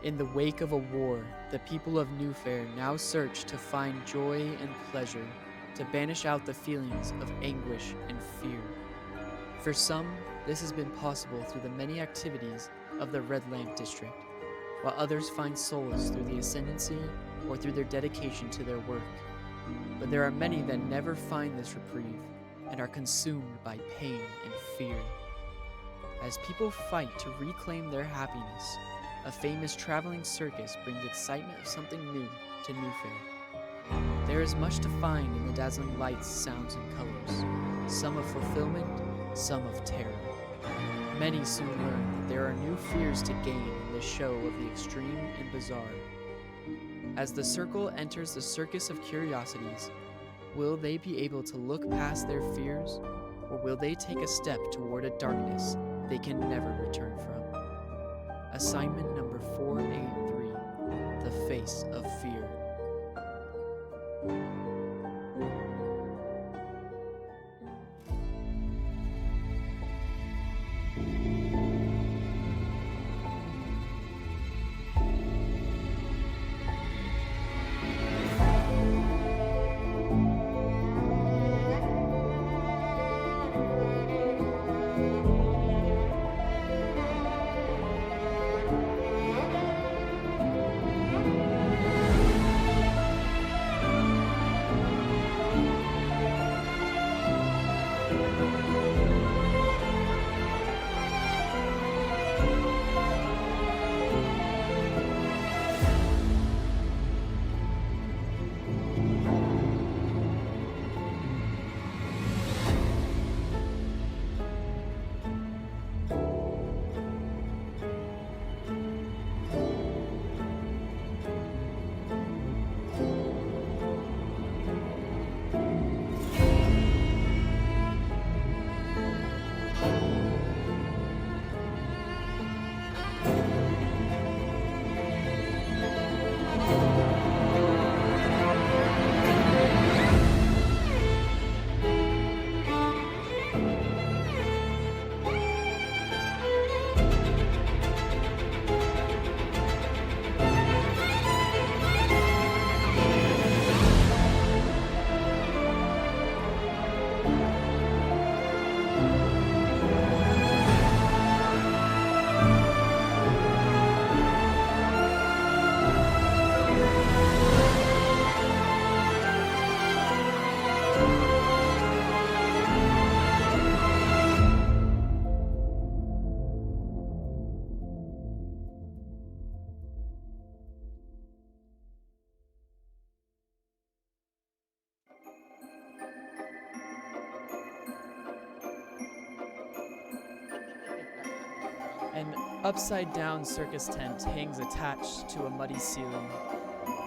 In the wake of a war, the people of New Fair now search to find joy and pleasure, to banish out the feelings of anguish and fear. For some, this has been possible through the many activities of the Red Lamp District, while others find solace through the ascendancy or through their dedication to their work. But there are many that never find this reprieve and are consumed by pain and fear. As people fight to reclaim their happiness, a famous traveling circus brings excitement of something new to New Fair. There is much to find in the dazzling lights, sounds, and colors, some of fulfillment, some of terror. Many soon learn that there are new fears to gain in this show of the extreme and bizarre. As the circle enters the circus of curiosities, will they be able to look past their fears, or will they take a step toward a darkness they can never return from? Assignment number 483, The Face of Fear. An upside-down circus tent hangs attached to a muddy ceiling.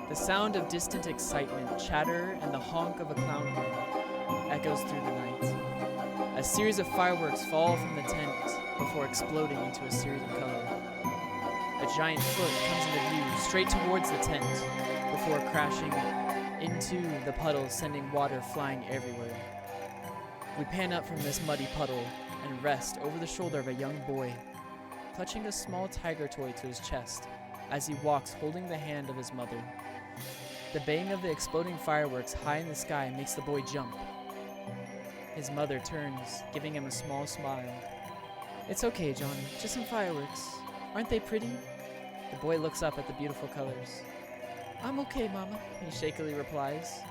The sound of distant excitement, chatter, and the honk of a clown horn echoes through the night. A series of fireworks fall from the tent before exploding into a series of colors. A giant foot comes into view straight towards the tent before crashing into the puddle, sending water flying everywhere. We pan up from this muddy puddle and rest over the shoulder of a young boy, clutching a small tiger toy to his chest as he walks holding the hand of his mother. The bang of the exploding fireworks high in the sky makes the boy jump. His mother turns, giving him a small smile. "It's okay, Johnny, just some fireworks. Aren't they pretty?" The boy looks up at the beautiful colors. "I'm okay, Mama," he shakily replies,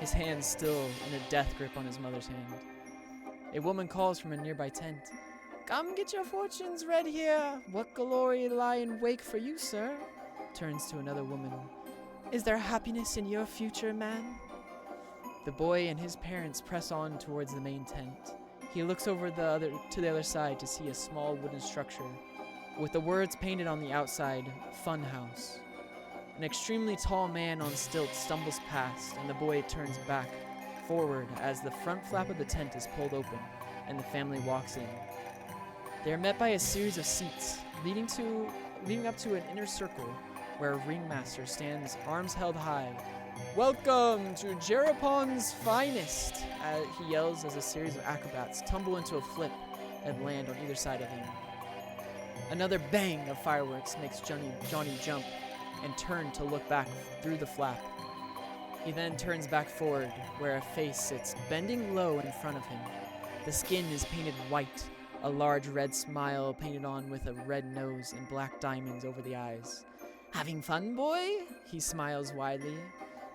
his hand still in a death grip on his mother's hand. A woman calls from a nearby tent. "Come get your fortunes read here. What glory lie in wake for you, sir?" Turns to another woman. "Is there happiness in your future, man?" The boy and his parents press on towards the main tent. He looks over to the other side to see a small wooden structure with the words painted on the outside, "Fun House." An extremely tall man on stilts stumbles past, and the boy turns back forward as the front flap of the tent is pulled open and the family walks in. They are met by a series of seats leading up to an inner circle where a ringmaster stands, arms held high. "Welcome to Jeropon's finest," he yells as a series of acrobats tumble into a flip and land on either side of him. Another bang of fireworks makes Johnny jump and turn to look back through the flap. He then turns back forward, where a face sits bending low in front of him. The skin is painted white, a large red smile painted on with a red nose and black diamonds over the eyes. "Having fun, boy?" He smiles widely.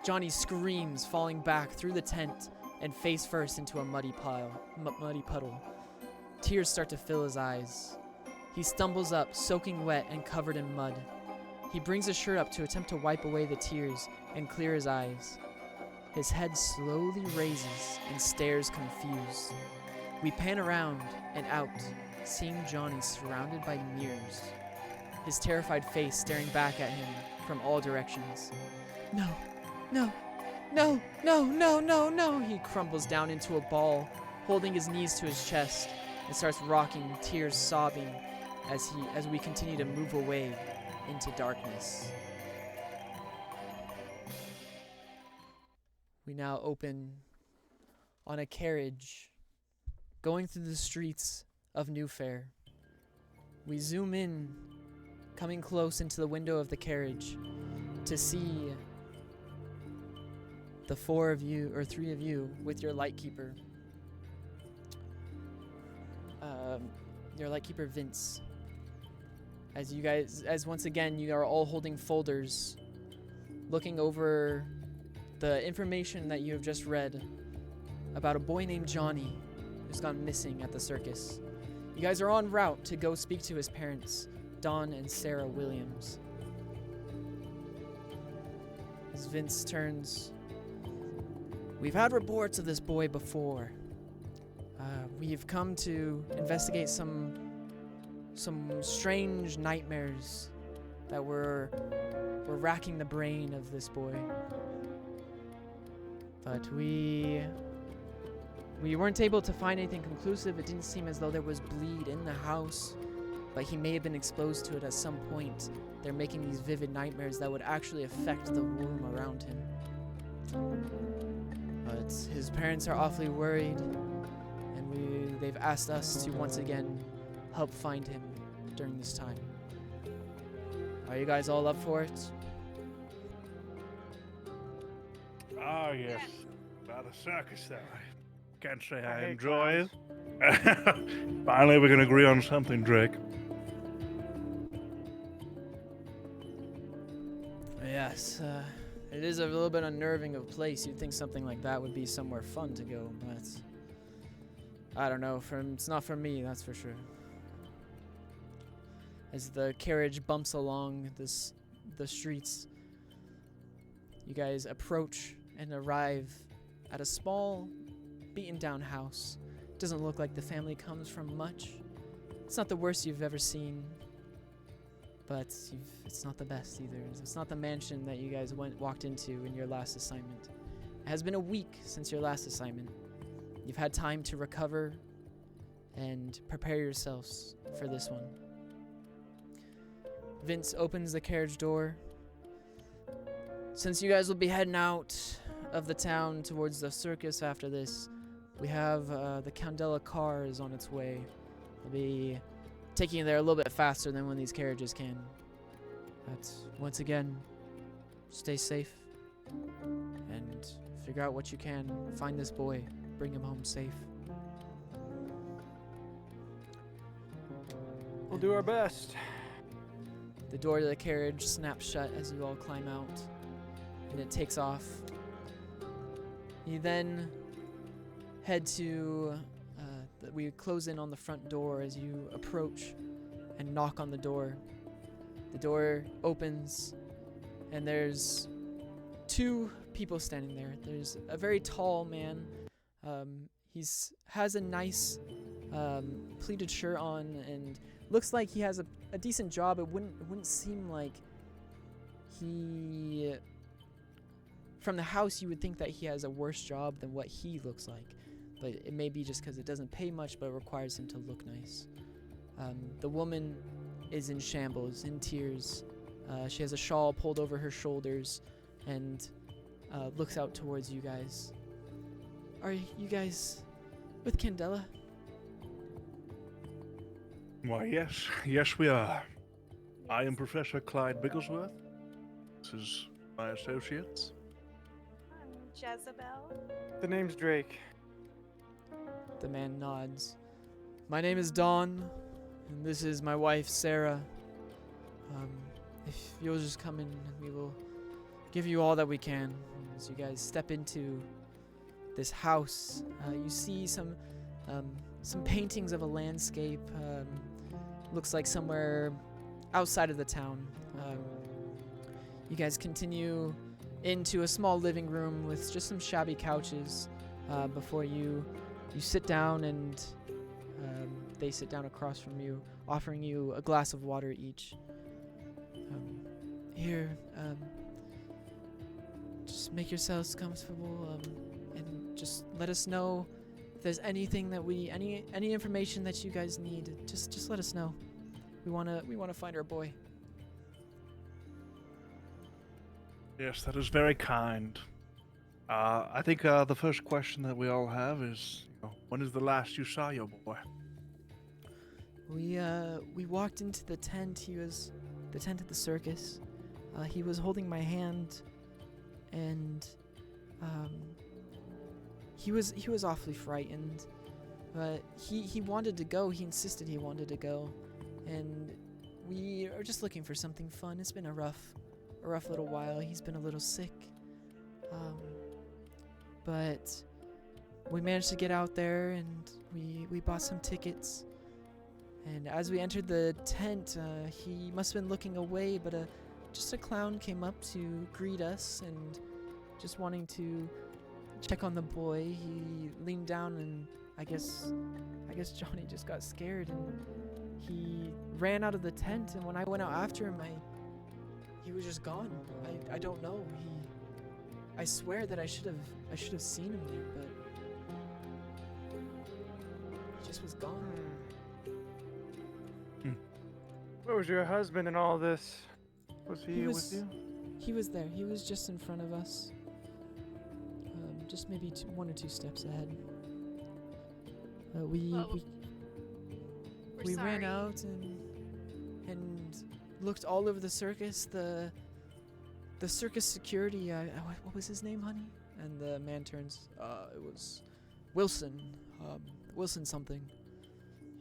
Johnny screams, falling back through the tent and face first into a muddy puddle. Tears start to fill his eyes. He stumbles up, soaking wet and covered in mud. He brings his shirt up to attempt to wipe away the tears and clear his eyes. His head slowly raises and stares confused. We pan around and out, seeing Johnny surrounded by mirrors, his terrified face staring back at him from all directions. No, no, no, no, no, no, no! He crumbles down into a ball, holding his knees to his chest, and starts rocking, tears sobbing, as we continue to move away into darkness. We now open on a carriage going through the streets of New Fair. We zoom in, coming close into the window of the carriage to see the three of you with your lightkeeper. Your lightkeeper Vince. As once again you are all holding folders, looking over the information that you have just read about a boy named Johnny who's gone missing at the circus. You guys are en route to go speak to his parents, Don and Sarah Williams. As Vince turns, "We've had reports of this boy before. We've come to investigate some strange nightmares that were racking the brain of this boy. But we weren't able to find anything conclusive. It didn't seem as though there was bleed in the house, but he may have been exposed to it at some point. They're making these vivid nightmares that would actually affect the room around him. But his parents are awfully worried, and they've asked us to once again help find him during this time. Are you guys all up for it?" Ah, yes. About a circus there. I can't say I enjoy it. Finally, we can agree on something, Drake. Yes, it is a little bit unnerving of a place. You'd think something like that would be somewhere fun to go, but I don't know. It's not for me, that's for sure. As the carriage bumps along the streets, you guys approach and arrive at a small, beaten-down house. Doesn't look like the family comes from much. It's not the worst you've ever seen, but it's not the best either. It's not the mansion that you guys walked into in your last assignment. It has been a week since your last assignment. You've had time to recover and prepare yourselves for this one. Vince opens the carriage door. Since you guys will be heading out of the town towards the circus after this, we have the Candela car is on its way. It'll be taking you there a little bit faster than when these carriages can. But once again, stay safe and figure out what you can. Find this boy, bring him home safe. We'll do our best. The door to the carriage snaps shut as you all climb out, and it takes off. You then head to, we close in on the front door as you approach and knock on the door. The door opens, and there's two people standing there. There's a very tall man. He has a nice pleated shirt on and looks like he has a decent job. It wouldn't seem like he... From the house, you would think that he has a worse job than what he looks like. But it may be just because it doesn't pay much, but it requires him to look nice. The woman is in shambles, in tears. She has a shawl pulled over her shoulders and looks out towards you guys. Are you guys with Candela? Why, yes, we are. I am Professor Clyde Bigglesworth. This is my associates. I'm Jezebel. The name's Drake. The man nods. My name is Dawn, and this is my wife, Sarah. If you'll just come in, we will give you all that we can. As you guys step into this house, you see some paintings of a landscape. Looks like somewhere outside of the town. You guys continue into a small living room with just some shabby couches before you sit down, and they sit down across from you, offering you a glass of water each. Here, just make yourselves comfortable, and just let us know if there's anything that any information that you guys need. Just let us know. We wanna find our boy. Yes, that is very kind. I think the first question that we all have is, when is the last you saw your boy? We walked into the tent. The tent at the circus. He was holding my hand, and he was awfully frightened, but he wanted to go. He insisted he wanted to go, and we are just looking for something fun. It's been a rough little while. He's been a little sick, but we managed to get out there, and we bought some tickets. And as we entered the tent, he must have been looking away, but just a clown came up to greet us, and just wanting to check on the boy. He leaned down, and I guess Johnny just got scared, and he ran out of the tent. And when I went out after him, he was just gone. I don't know. I swear that I should have seen him there, but he just was gone. Where was your husband in all this? Was he with you? He was there. He was just in front of us. Just maybe one or two steps ahead. We ran out and looked all over the circus. The circus security. What was his name, honey? And the man turns. It was Wilson. Wilson something.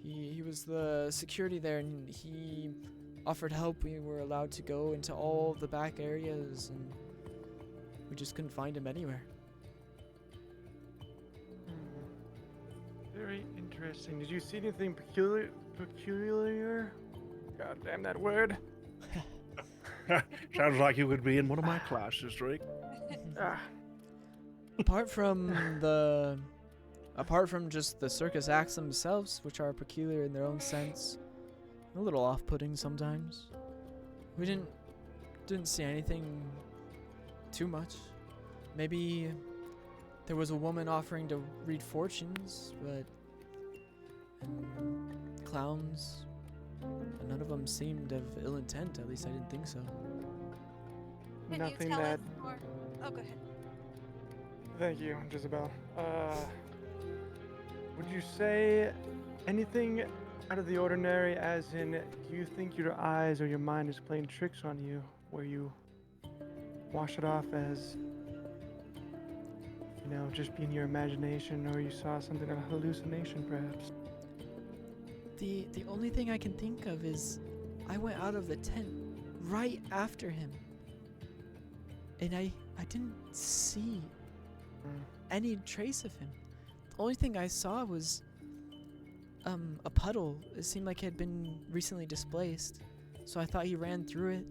He was the security there, and he offered help. We were allowed to go into all the back areas, and we just couldn't find him anywhere. Very interesting. Did you see anything peculiar? God damn that word. Sounds like you could be in one of my classes, Drake. Apart from just the circus acts themselves, which are peculiar in their own sense, a little off-putting sometimes. We didn't see anything too much. Maybe there was a woman offering to read fortunes, but clowns, none of them seemed of ill intent. At least I didn't think so. Can Nothing you tell that. us more? Oh, go ahead. Thank you, Jezebel. Would you say anything out of the ordinary, as in, do you think your eyes or your mind is playing tricks on you, where you wash it off as, just being your imagination, or you saw something, a hallucination, perhaps? The only thing I can think of is I went out of the tent right after him, and I didn't see any trace of him. The only thing I saw was a puddle. It seemed like it had been recently displaced, so I thought he ran through it.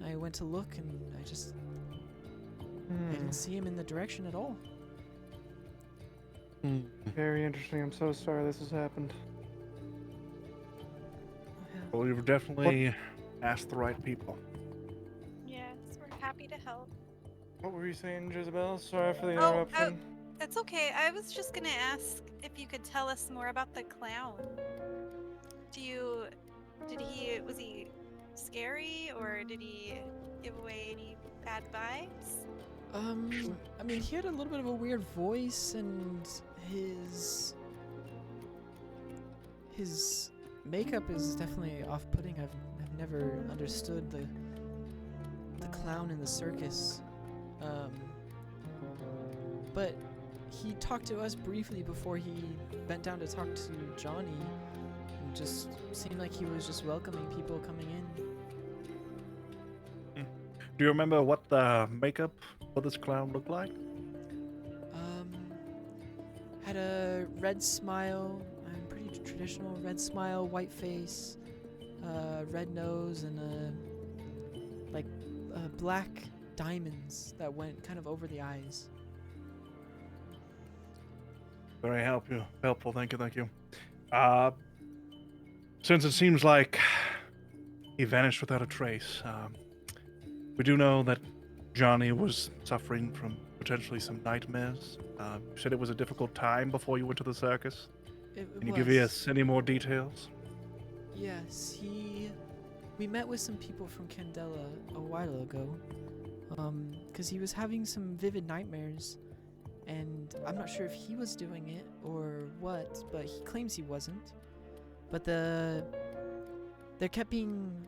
I went to look, and I didn't see him in the direction at all. Very interesting. I'm so sorry this has happened. Well, you've definitely asked the right people. Yes, we're happy to help. What were you saying, Jezebel? Sorry for the interruption. That's okay. I was just gonna ask if you could tell us more about the clown. Was he scary, or did he give away any bad vibes? I mean, he had a little bit of a weird voice, and his makeup is definitely off-putting. I've never understood the clown in the circus. But he talked to us briefly before he bent down to talk to Johnny, and just seemed like he was just welcoming people coming in. Do you remember what the makeup for this clown looked like? Had a red smile, pretty traditional red smile, white face, red nose, and black diamonds that went kind of over the eyes. Very helpful. Thank you. Since it seems like he vanished without a trace, we do know that Johnny was suffering from potentially some nightmares. You said it was a difficult time before you went to the circus. Can you give us any more details? Yes, we met with some people from Candela a while ago, because he was having some vivid nightmares, and I'm not sure if he was doing it or what, but he claims he wasn't. But there kept being,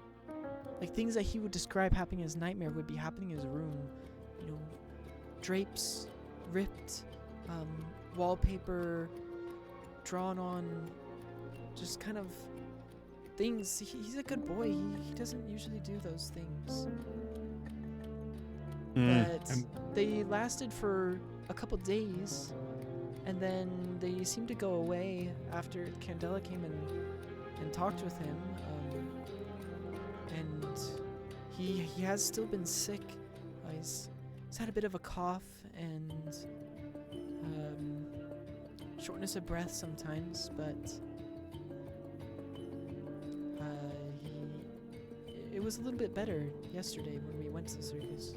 like, things that he would describe happening in his nightmare would be happening in his room. You know, drapes ripped, wallpaper drawn on, just kind of things. He's a good boy. He doesn't usually do those things. But they lasted for a couple days, and then they seemed to go away after Candela came and talked with him. And he has still been sick. He's had a bit of a cough and shortness of breath sometimes, but it was a little bit better yesterday when we went to the circus.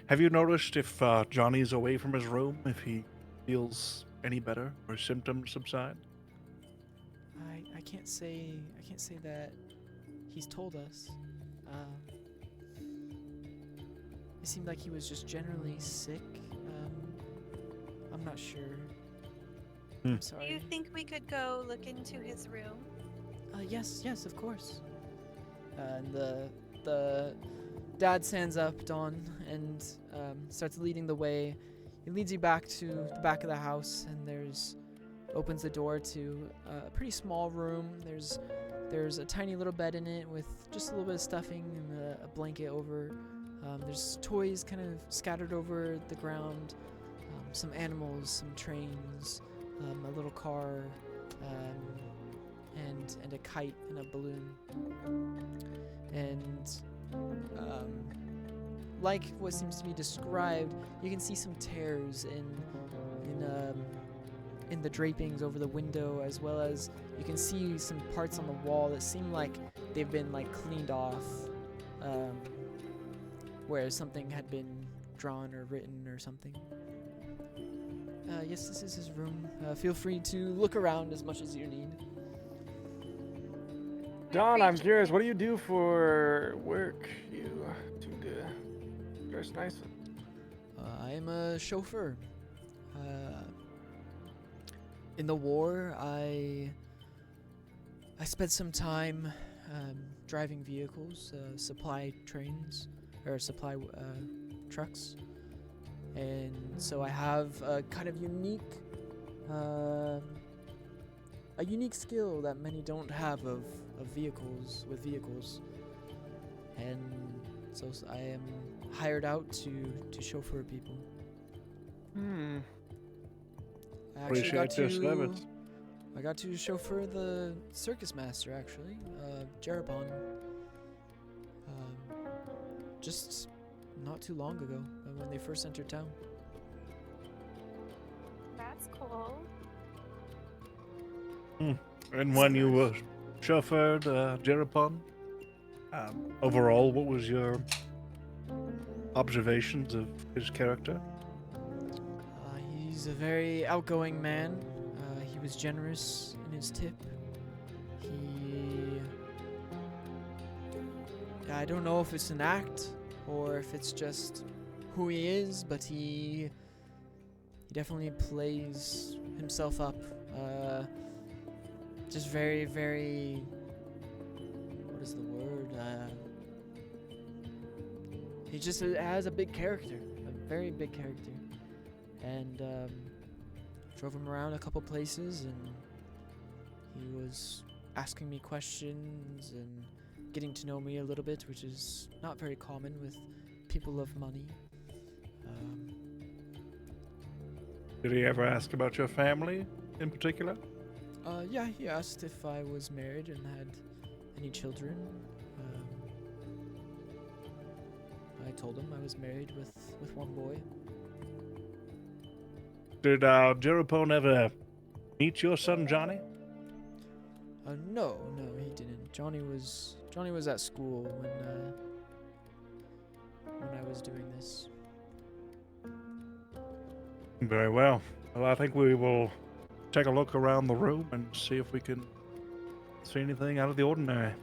Have you noticed if Johnny's away from his room, if he feels any better or symptoms subside? I can't say that he's told us. It seemed like he was just generally sick. I'm not sure. I'm sorry. Do you think we could go look into his room? Yes, of course. And the dad stands up, Dawn, and starts leading the way. He leads you back to the back of the house, and opens the door to a pretty small room. There's a tiny little bed in it with just a little bit of stuffing and a blanket over. There's toys kind of scattered over the ground, some animals, some trains, a little car, and a kite and a balloon. And like what seems to be described, you can see some tears in the drapings over the window, as well as you can see some parts on the wall that seem like they've been cleaned off, where something had been drawn or written or something. Yes, this is his room. Feel free to look around as much as you need. Don, I'm curious, what do you do for work? You seem to dress nice. I am a chauffeur. In the war, I spent some time driving vehicles, supply trains, or supply trucks. And so I have a kind of unique skill that many don't have of vehicles, and so I am hired out to chauffeur people. I actually Appreciate your service. I got to chauffeur the circus master, actually, Jeroboam, just not too long ago, when they first entered town. That's cool. And when you chauffeured Jeroboam, overall, what was your observations of his character? He's a very outgoing man. He was generous in his tip. I don't know if it's an act or if it's just who he is, but he definitely plays himself up. just very, very. What is the word? He just has a big character, a very big character, and drove him around a couple places, and he was asking me questions and getting to know me a little bit, which is not very common with people of money. Did he ever ask about your family in particular? Yeah, he asked if I was married and had any children. I told him I was married with one boy. Did Jeroboam ever meet your son Johnny? No, he didn't. Johnny was at school when I was doing this. Very well. Well, I think we will take a look around the room and see if we can see anything out of the ordinary.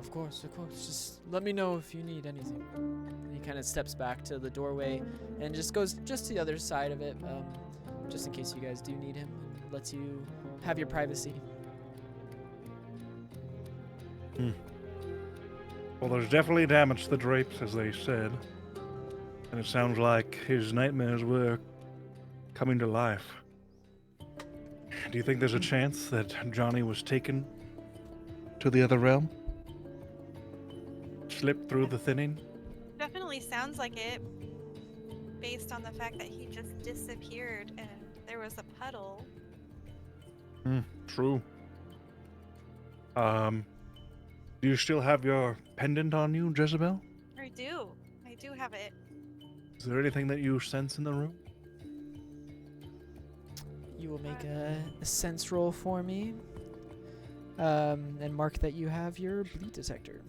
Of course. Just let me know if you need anything. And he kind of steps back to the doorway and just goes just to the other side of it, just in case you guys do need him, and lets you have your privacy. Well, there's definitely damage to the drapes, as they said. And it sounds like his nightmares were coming to life. Do you think there's a chance that Johnny was taken to the other realm? Slipped through the thinning? Definitely sounds like it, based on the fact that he just disappeared and there was a puddle. True. Do you still have your pendant on you, Jezebel? I do have it. Is there anything that you sense in the room? You will make a sense roll for me, and mark that you have your bleed detector.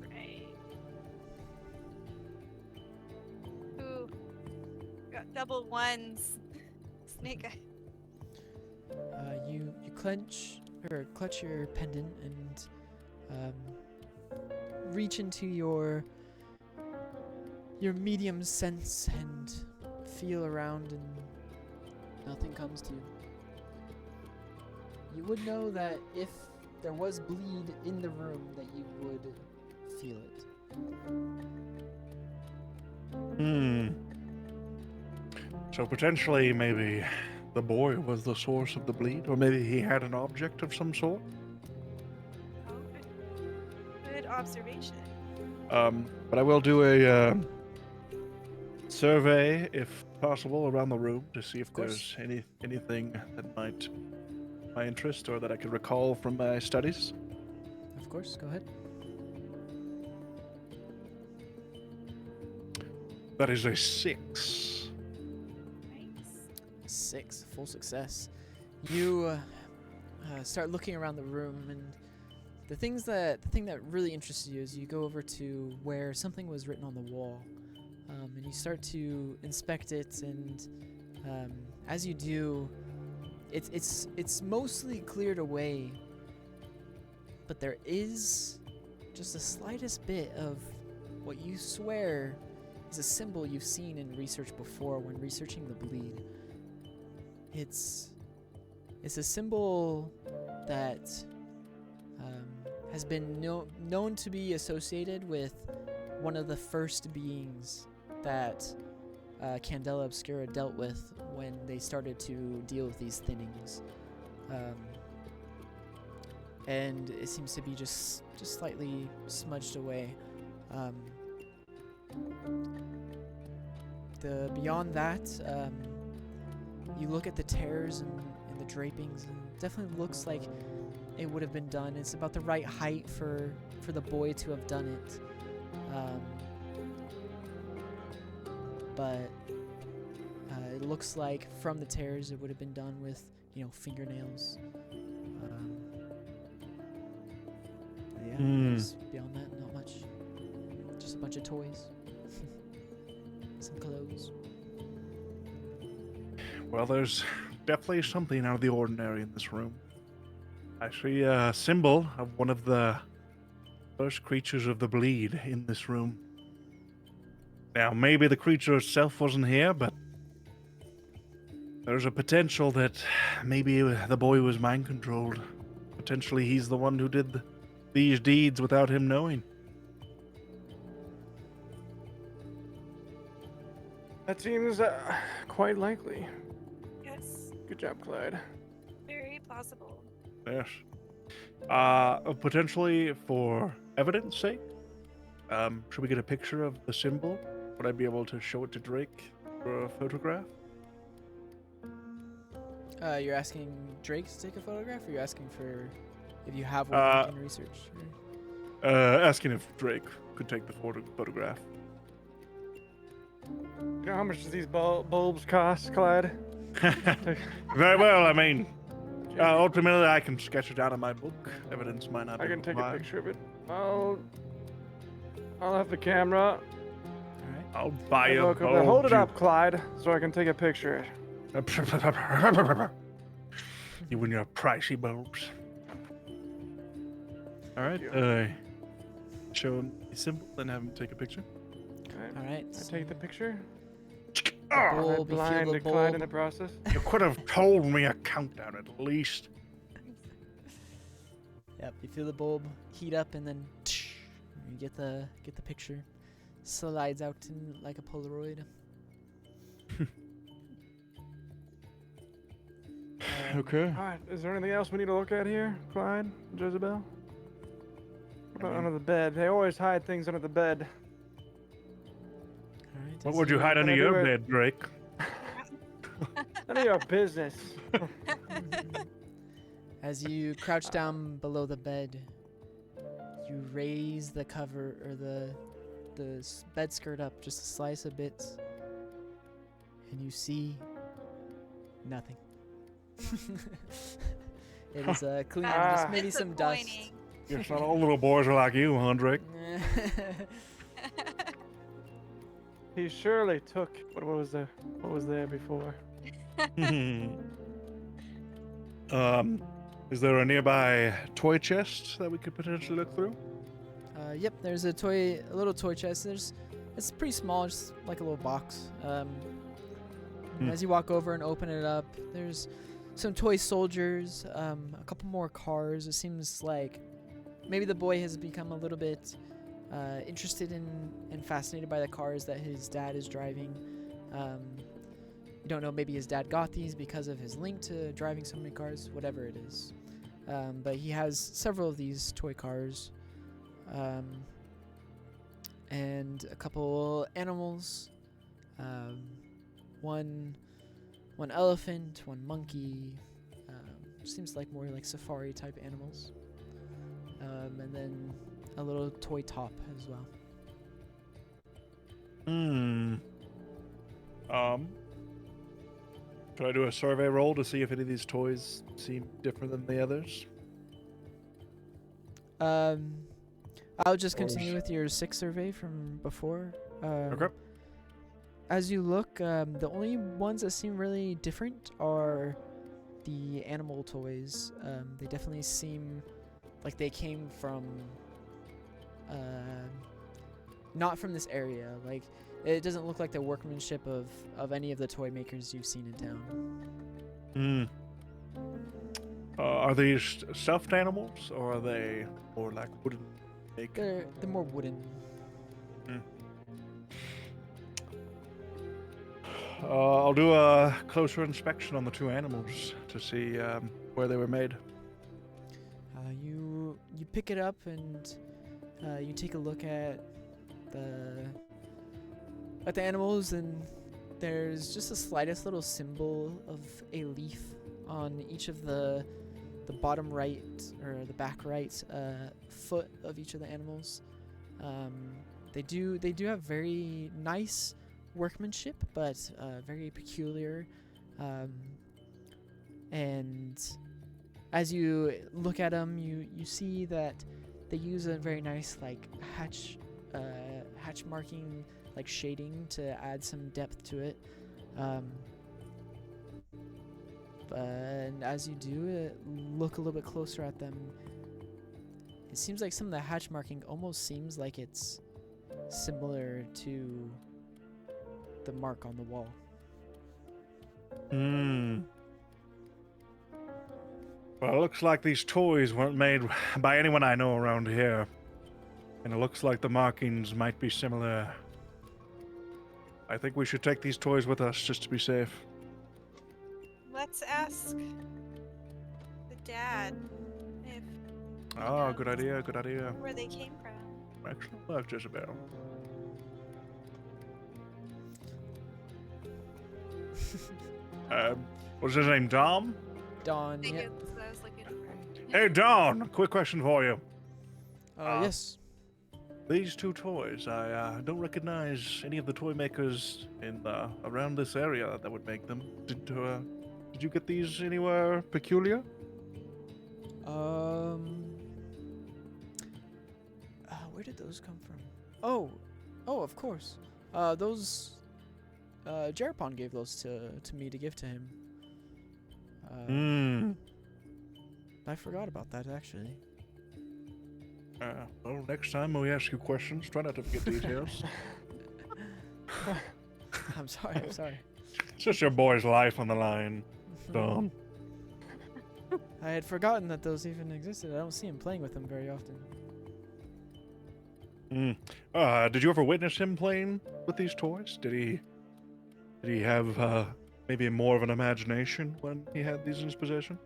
Right. Ooh. Got double ones. Snake eye. You clutch your pendant and reach into your medium sense and feel around, and nothing comes to you. You would know that if there was bleed in the room, that you would feel it. So potentially, maybe the boy was the source of the bleed, or maybe he had an object of some sort. Oh, good observation. But I will do a survey, if possible, around the room to see if course. there's anything that might my interest or that I could recall from my studies. Of course, go ahead. That is a 6. Nice. 6, full success. You start looking around the room, and the thing that really interests you is you go over to where something was written on the wall, and you start to inspect it. And as you do, it's mostly cleared away, but there is just the slightest bit of what you swear is a symbol you've seen in research before when researching the bleed. It's a symbol that has been known to be associated with one of the first beings that Candela Obscura dealt with when they started to deal with these thinnings. And it seems to be just slightly smudged away. Beyond that, you look at the tears in the drapings, and it definitely looks like it would have been done. It's about the right height for the boy to have done it. But it looks like from the tears it would have been done with, fingernails. Beyond that, not much. Just a bunch of toys. Some clothes. Well, there's definitely something out of the ordinary in this room. I see a symbol of one of the first creatures of the bleed in this room. Now, maybe the creature itself wasn't here, but there's a potential that maybe the boy was mind controlled. Potentially he's the one who did these deeds without him knowing. That seems quite likely. Yes, Good job, Clyde. very plausible. Yes. Potentially for evidence sake, should we get a picture of the symbol? Would I be able to show it to Drake for a photograph? You're asking Drake to take a photograph, or you're asking for if you have one you can research? Asking if Drake could take the photograph. You know how much do these bulbs cost, Clyde? Very well, I mean, ultimately I can sketch it out in my book. Evidence might not be I can take a required. picture of it. I'll have the camera. Alright. I'll buy a Look, bulb. hold it up, Clyde, so I can take a picture. You and your pricey bulbs. All right. Show him the symbol, then have him take a picture. Alright. I take the picture. Oh, Bulb, you feel Blind the Clyde in bulb. the process. you could have told me a countdown at least. Yep, you feel the bulb heat up, and then you get the picture. Slides out in like a Polaroid. Okay. All right. Is there anything else we need to look at here, Clyde, Jezebel? What about under the bed? They always hide things under the bed. Alright. What as would you hide under Can I your do it? bed, Drake? None of your business. As you crouch down below the bed, you raise the cover or the bed skirt up just a slice a bit, and you see nothing. It is clean, just maybe some dust. Disappointing. Guess not all little boys are like you, huh, Drake? He surely took what was there before. Is there a nearby toy chest that we could potentially look through? Yep, there's a little toy chest. It's pretty small, just like a little box. As you walk over and open it up, there's some toy soldiers, a couple more cars. It seems like maybe the boy has become a little bit interested in and fascinated by the cars that his dad is driving. You don't know, maybe his dad got these because of his link to driving so many cars, whatever it is. But he has several of these toy cars. And a couple animals. One elephant, one monkey. Seems like more like safari type animals. And then a little toy top as well. Should I do a survey roll to see if any of these toys seem different than the others? I'll just continue with your 6 survey from before. Okay. As you look, the only ones that seem really different are the animal toys. They definitely seem like they came from not from this area. Like, it doesn't look like the workmanship of any of the toy makers you've seen in town. Are these stuffed animals, or are they more like wooden? They're more wooden. I'll do a closer inspection on the 2 animals to see where they were made. You pick it up and you take a look at the animals, and there's just the slightest little symbol of a leaf on each of the bottom right or the back right foot of each of the animals. They do have very nice workmanship, but very peculiar. And as you look at them, you see that they use a very nice like hatch marking, like shading to add some depth to it. And as you do look a little bit closer at them, it seems like some of the hatch marking almost seems like it's similar to the mark on the wall. Hmm. Well, it looks like these toys weren't made by anyone I know around here. And it looks like the markings might be similar. I think we should take these toys with us just to be safe. Let's ask the dad if he Oh, good knows idea, good idea. where they came from. Excellent work, Jezebel. What's his name, Dom? Dawn, Thank yeah. you, that's what I was looking for. Hey, Don, quick question for you. Yes. These two toys, I don't recognize any of the toy makers in around this area that would make them. Did you get these anywhere peculiar? Where did those come from? Oh, of course. Those, Jerpon gave those to me to give to him. Hmm. I forgot about that, actually. Well, next time when we ask you questions, try not to forget details. I'm sorry, I'm sorry. It's just your boy's life on the line, Don. I had forgotten that those even existed. I don't see him playing with them very often. Did you ever witness him playing with these toys? Did he have maybe more of an imagination when he had these in his possession?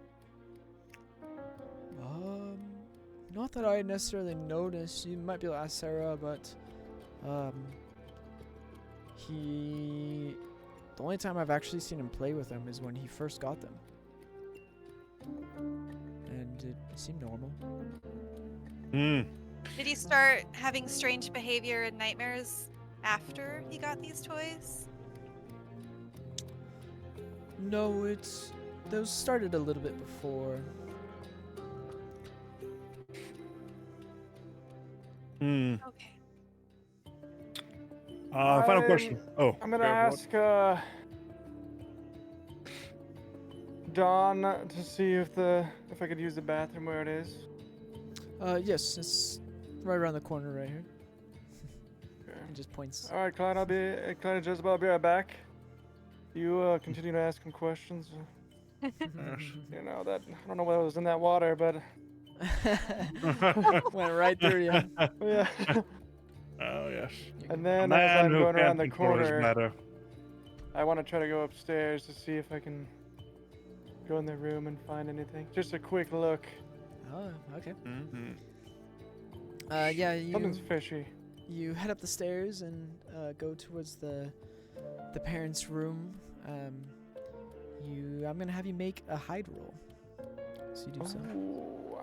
Not that I necessarily noticed. You might be able to ask Sarah, but the only time I've actually seen him play with them is when he first got them, and it seemed normal. Did he start having strange behavior and nightmares after he got these toys? No, those started a little bit before. Okay. Final question. Oh, I'm gonna yeah, what? ask Dawn to see if I could use the bathroom where it is. Yes, it's right around the corner right here. Okay. He just points. All right, Clyde. Clyde and Jezebel, I'll be right back. You continue to ask him questions. Yes. You know that I don't know what was in that water, but Went right through you. yeah. Oh, yes. And A then as man I'm who going around can't the control his corner, bladder. I want to try to go upstairs to see if I can go in the room and find anything. Just a quick look. Oh, okay. Mm-hmm. Yeah, Something's fishy. you head up the stairs and go towards the parents' room. I'm gonna have you make a hide roll. So you do so. Ooh.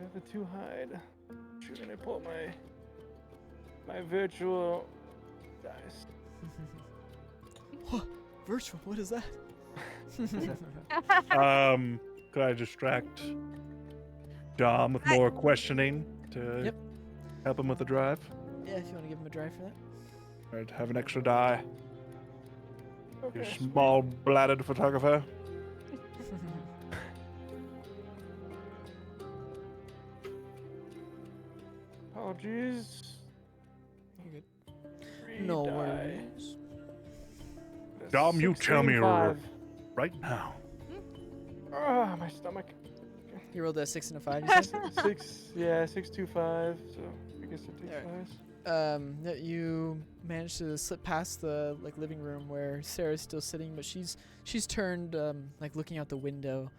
I have a 2 hide. Shoot, and I pull up my virtual dice. What? Virtual? What is that? Could I distract Dom with more questioning to Yep. help him with the drive? Yeah, if you want to give him a drive for that. Alright, have an extra die. You Okay. small-bladed photographer. Apologies. You're good. 3 No die. worries. That's Dom, you tell me 16, 5. right now. Ah, my stomach. You rolled a 6 and a 5, you said? 6, 2, 5. So I guess it takes Alright. 5. That you managed to slip past the living room where Sarah's still sitting, but she's turned looking out the window,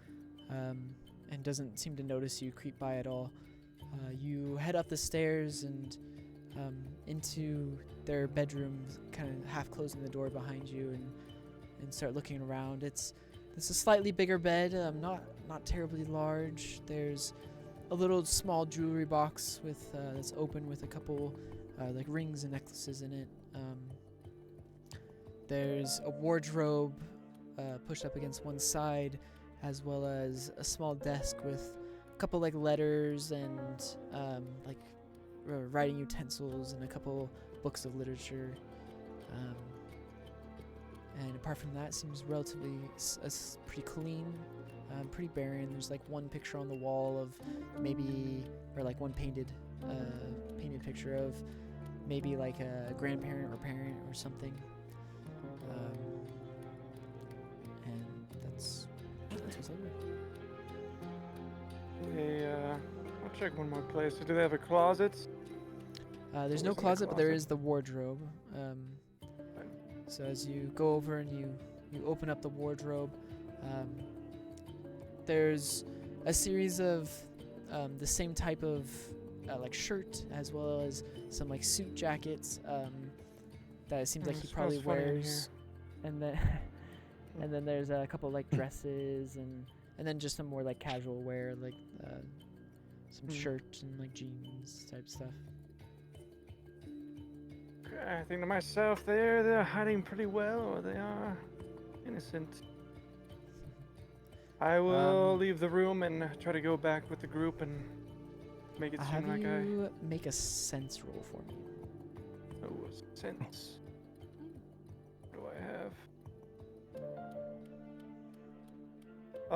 and doesn't seem to notice you creep by at all. You head up the stairs and into their bedroom, kind of half closing the door behind you, and start looking around. It's a slightly bigger bed, not terribly large. There's a little small jewelry box with that's open with a couple rings and necklaces in it. There's a wardrobe pushed up against one side, as well as a small desk with a couple letters and writing utensils and a couple books of literature. And apart from that, it seems relatively pretty clean, pretty barren. There's one picture on the wall of one painted picture of maybe a grandparent or parent or something. over. I'll check one more place. So do they have a closet? There's What no was in the closet, but there closet? is the wardrobe. So as you go over and you open up the wardrobe, there's a series of the same type of like shirt, as well as some like suit jackets that it seems like he It probably smells funny in wears. And then and then there's a couple like dresses and then just some more like casual wear, like some shirt and like jeans type stuff. I think to myself, they're hiding pretty well, or they are innocent. I will leave the room and try to go back with the group and make it I'll seem have like you make a sense roll for me. Oh, sense. What do I have? I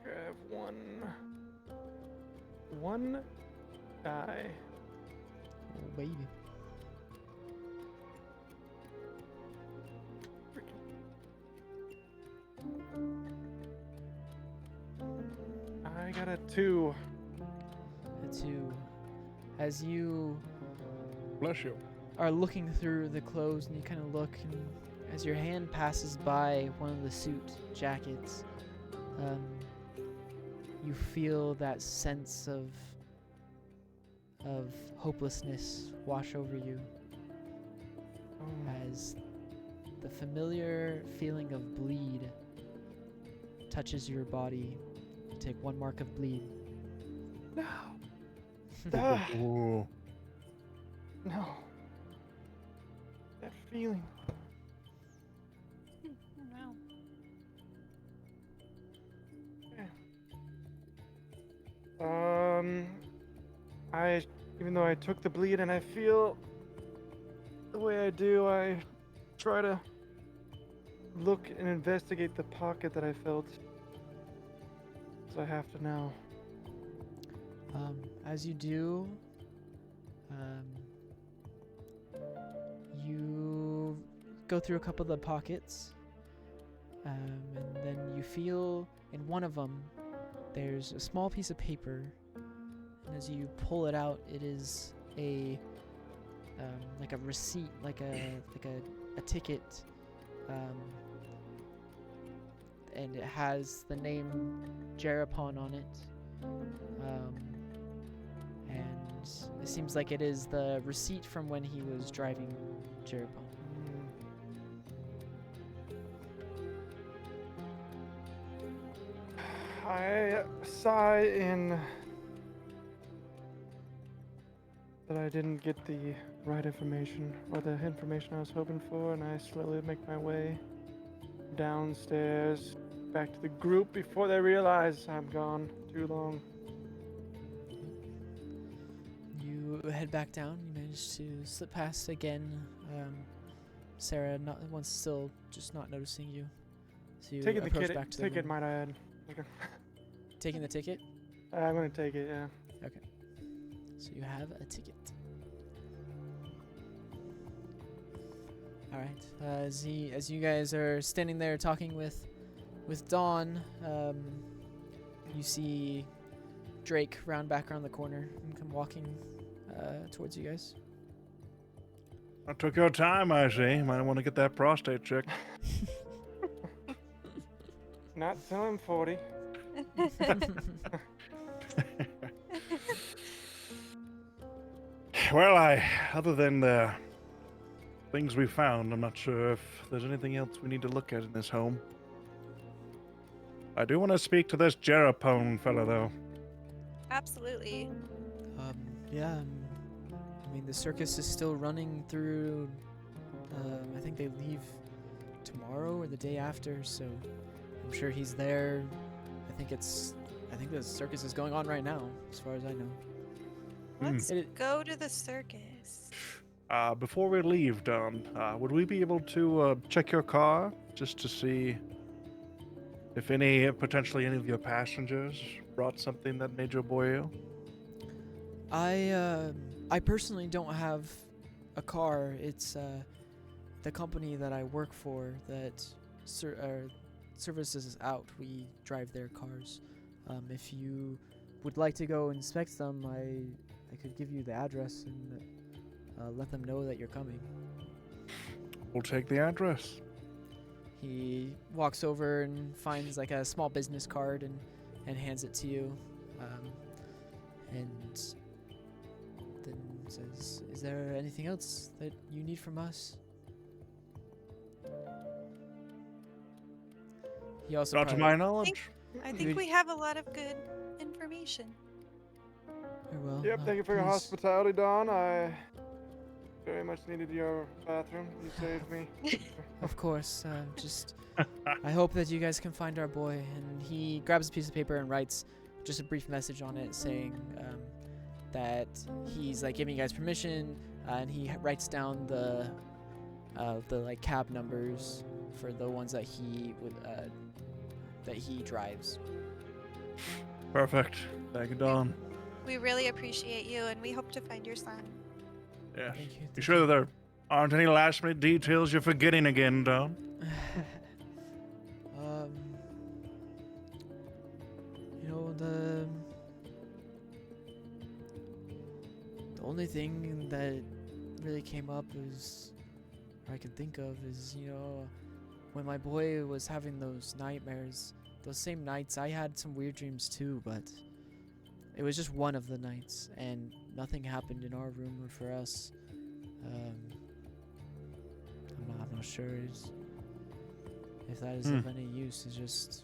have one die. Oh, baby. I got a 2. A 2. As you Bless you. are looking through the clothes and you kind of look, and as your hand passes by one of the suit jackets, you feel that sense of hopelessness wash over you as the familiar feeling of bleed touches your body. You take 1 mark of bleed. No. Ah, Ooh. no. That feeling. Wow. Even though I took the bleed and I feel the way I do, I try to look and investigate the pocket that I felt. So I have to now. As you do, you go through a couple of the pockets, and then you feel in one of them there's a small piece of paper, and as you pull it out, it is a like a receipt, like a ticket, and it has the name Jerapon on it. And it seems like it is the receipt from when he was driving Jerapon. I sigh in that I didn't get the right information, or the information I was hoping for, and I slowly make my way downstairs back to the group before they realize I'm gone too long. You head back down. You manage to slip past again. Sarah, still just not noticing you. So you Taking the approach back to the ticket, room. might I add. Taking the ticket. I'm gonna take it, yeah. So you have a ticket. All right. As you guys are standing there talking with Dawn, you see Drake round back around the corner and come walking towards you guys. I took your time, I see. Might want to get that prostate checked. Not till I'm 40. Well, other than the things we found, I'm not sure if there's anything else we need to look at in this home. I do want to speak to this Jerapone fella, though. Absolutely. Yeah. I mean, the circus is still running through. I think they leave tomorrow or the day after, so I'm sure he's there. I think the circus is going on right now, as far as I know. Let's It- go to the circus. Before we leave, Don, would we be able to check your car just to see if potentially any of your passengers brought something that made your boy ill? I personally don't have a car. It's the company that I work for that services out. We drive their cars. If you would like to go inspect them, I could give you the address and let them know that you're coming. We'll take the address. He walks over and finds like a small business card and hands it to you, and then says, "Is there anything else that you need from us?" He also Not to probably- my knowledge. I think we have a lot of good information. Very well. Yep, thank you for your please- hospitality, Don. I very much needed your bathroom. You saved me. Of course. Just I hope that you guys can find our boy. And he grabs a piece of paper and writes just a brief message on it saying that he's like giving you guys permission, and he writes down the like cab numbers for the ones that he would that he drives. Perfect. Thank you, Don. We really appreciate you, and we hope to find your son. Yeah. Thank you. You sure that there aren't any last-minute details you're forgetting again, Don? You know, the only thing that really came up is, or I can think of, is, you know, when my boy was having those nightmares, those same nights, I had some weird dreams too, but it was just one of the nights, and nothing happened in our room or for us. I'm not sure if that is of any use. It's just,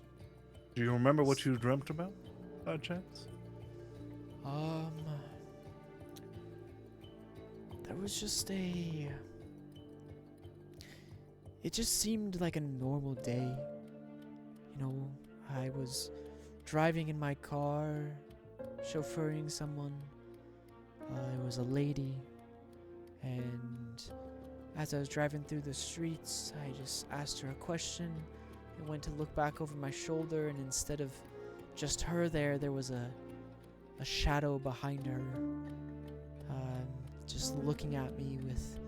Do you remember what you dreamt about, by chance? there was just it just seemed like a normal day. You know, I was driving in my car, chauffeuring someone. It was a lady, and as I was driving through the streets, I just asked her a question. I went to look back over my shoulder, and instead of just her there was a shadow behind her, just looking at me with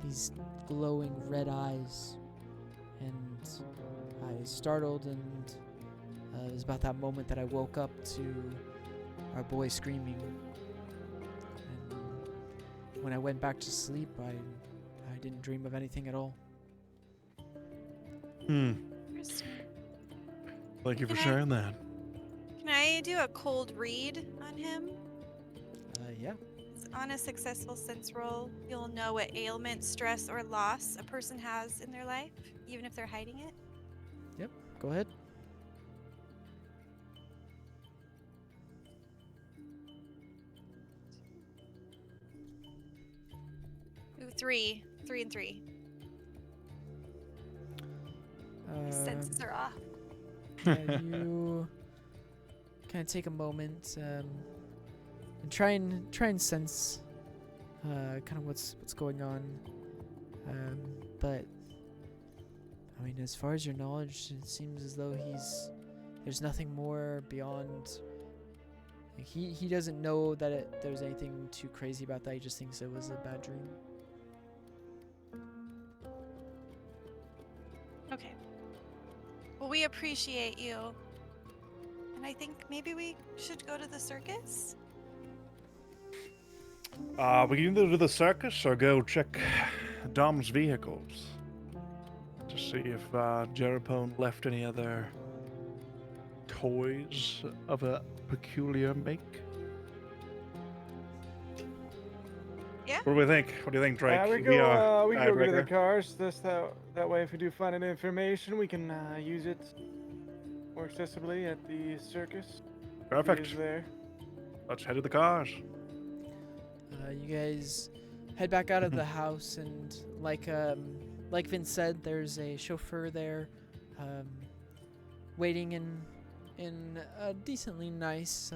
these glowing red eyes. And I startled, and it was about that moment that I woke up to our boy screaming. And when I went back to sleep, I didn't dream of anything at all. Interesting. Thank you for Can I- sharing that. Can I do a cold read on him? Yeah. On a successful sense roll, you'll know what ailment, stress, or loss a person has in their life, even if they're hiding it. Go ahead. Ooh, 3 and 3. My senses are off. Yeah, you kind of take a moment and try and sense kind of what's going on. But I mean, as far as your knowledge, it seems as though there's nothing more beyond. Like, he doesn't know that there's anything too crazy about that. He just thinks it was a bad dream. Okay. Well, we appreciate you. And I think maybe we should go to the circus? We can either do the circus or go check Dom's vehicles to see if Jerapone left any other toys of a peculiar make. Yeah. What do we think? What do you think, Drake? Yeah, we are go get the tiebreaker. cars. That way, if we do find any information, we can use it more accessibly at the circus. It Perfect. is there. Let's head to the cars. You guys head back out of the house, and like Vince said, there's a chauffeur there, waiting in a decently nice,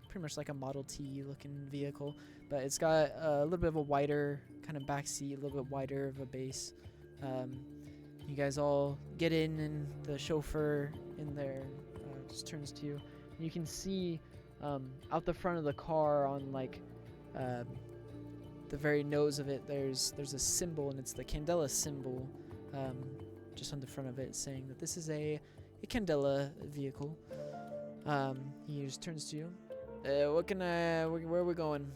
pretty much like a Model T looking vehicle, but it's got a little bit of a wider kind of back seat, a little bit wider of a base. You guys all get in, and the chauffeur in there just turns to you. You can see out the front of the car on like the very nose of it, there's a symbol, and it's the Candela symbol, just on the front of it, saying that this is a Candela vehicle. He just turns to you. Where are we going?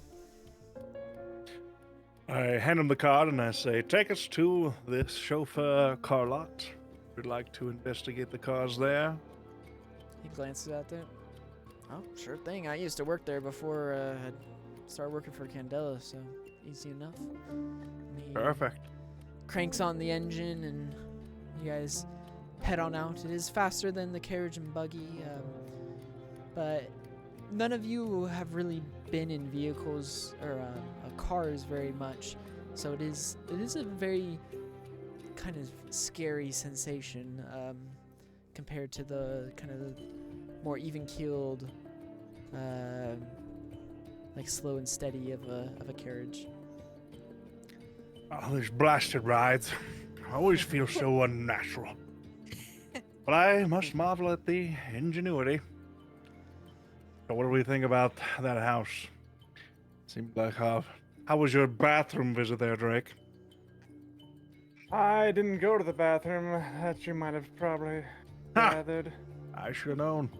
I hand him the card and I say, take us to this chauffeur car lot. We'd like to investigate the cars there. He glances out there. Oh, sure thing. I used to work there before I started working for Candela, so easy enough. And he Perfect. cranks on the engine, and you guys head on out. It is faster than the carriage and buggy, but none of you have really been in vehicles or cars very much, so it is a very kind of scary sensation compared to the kind of the more even-keeled, like slow and steady of a carriage. Oh, these blasted rides. I always feel so unnatural. But I must marvel at the ingenuity. So what do we think about that house? Seemed like how was your bathroom visit there, Drake? I didn't go to the bathroom. That you might have probably Ha! gathered. I should have known.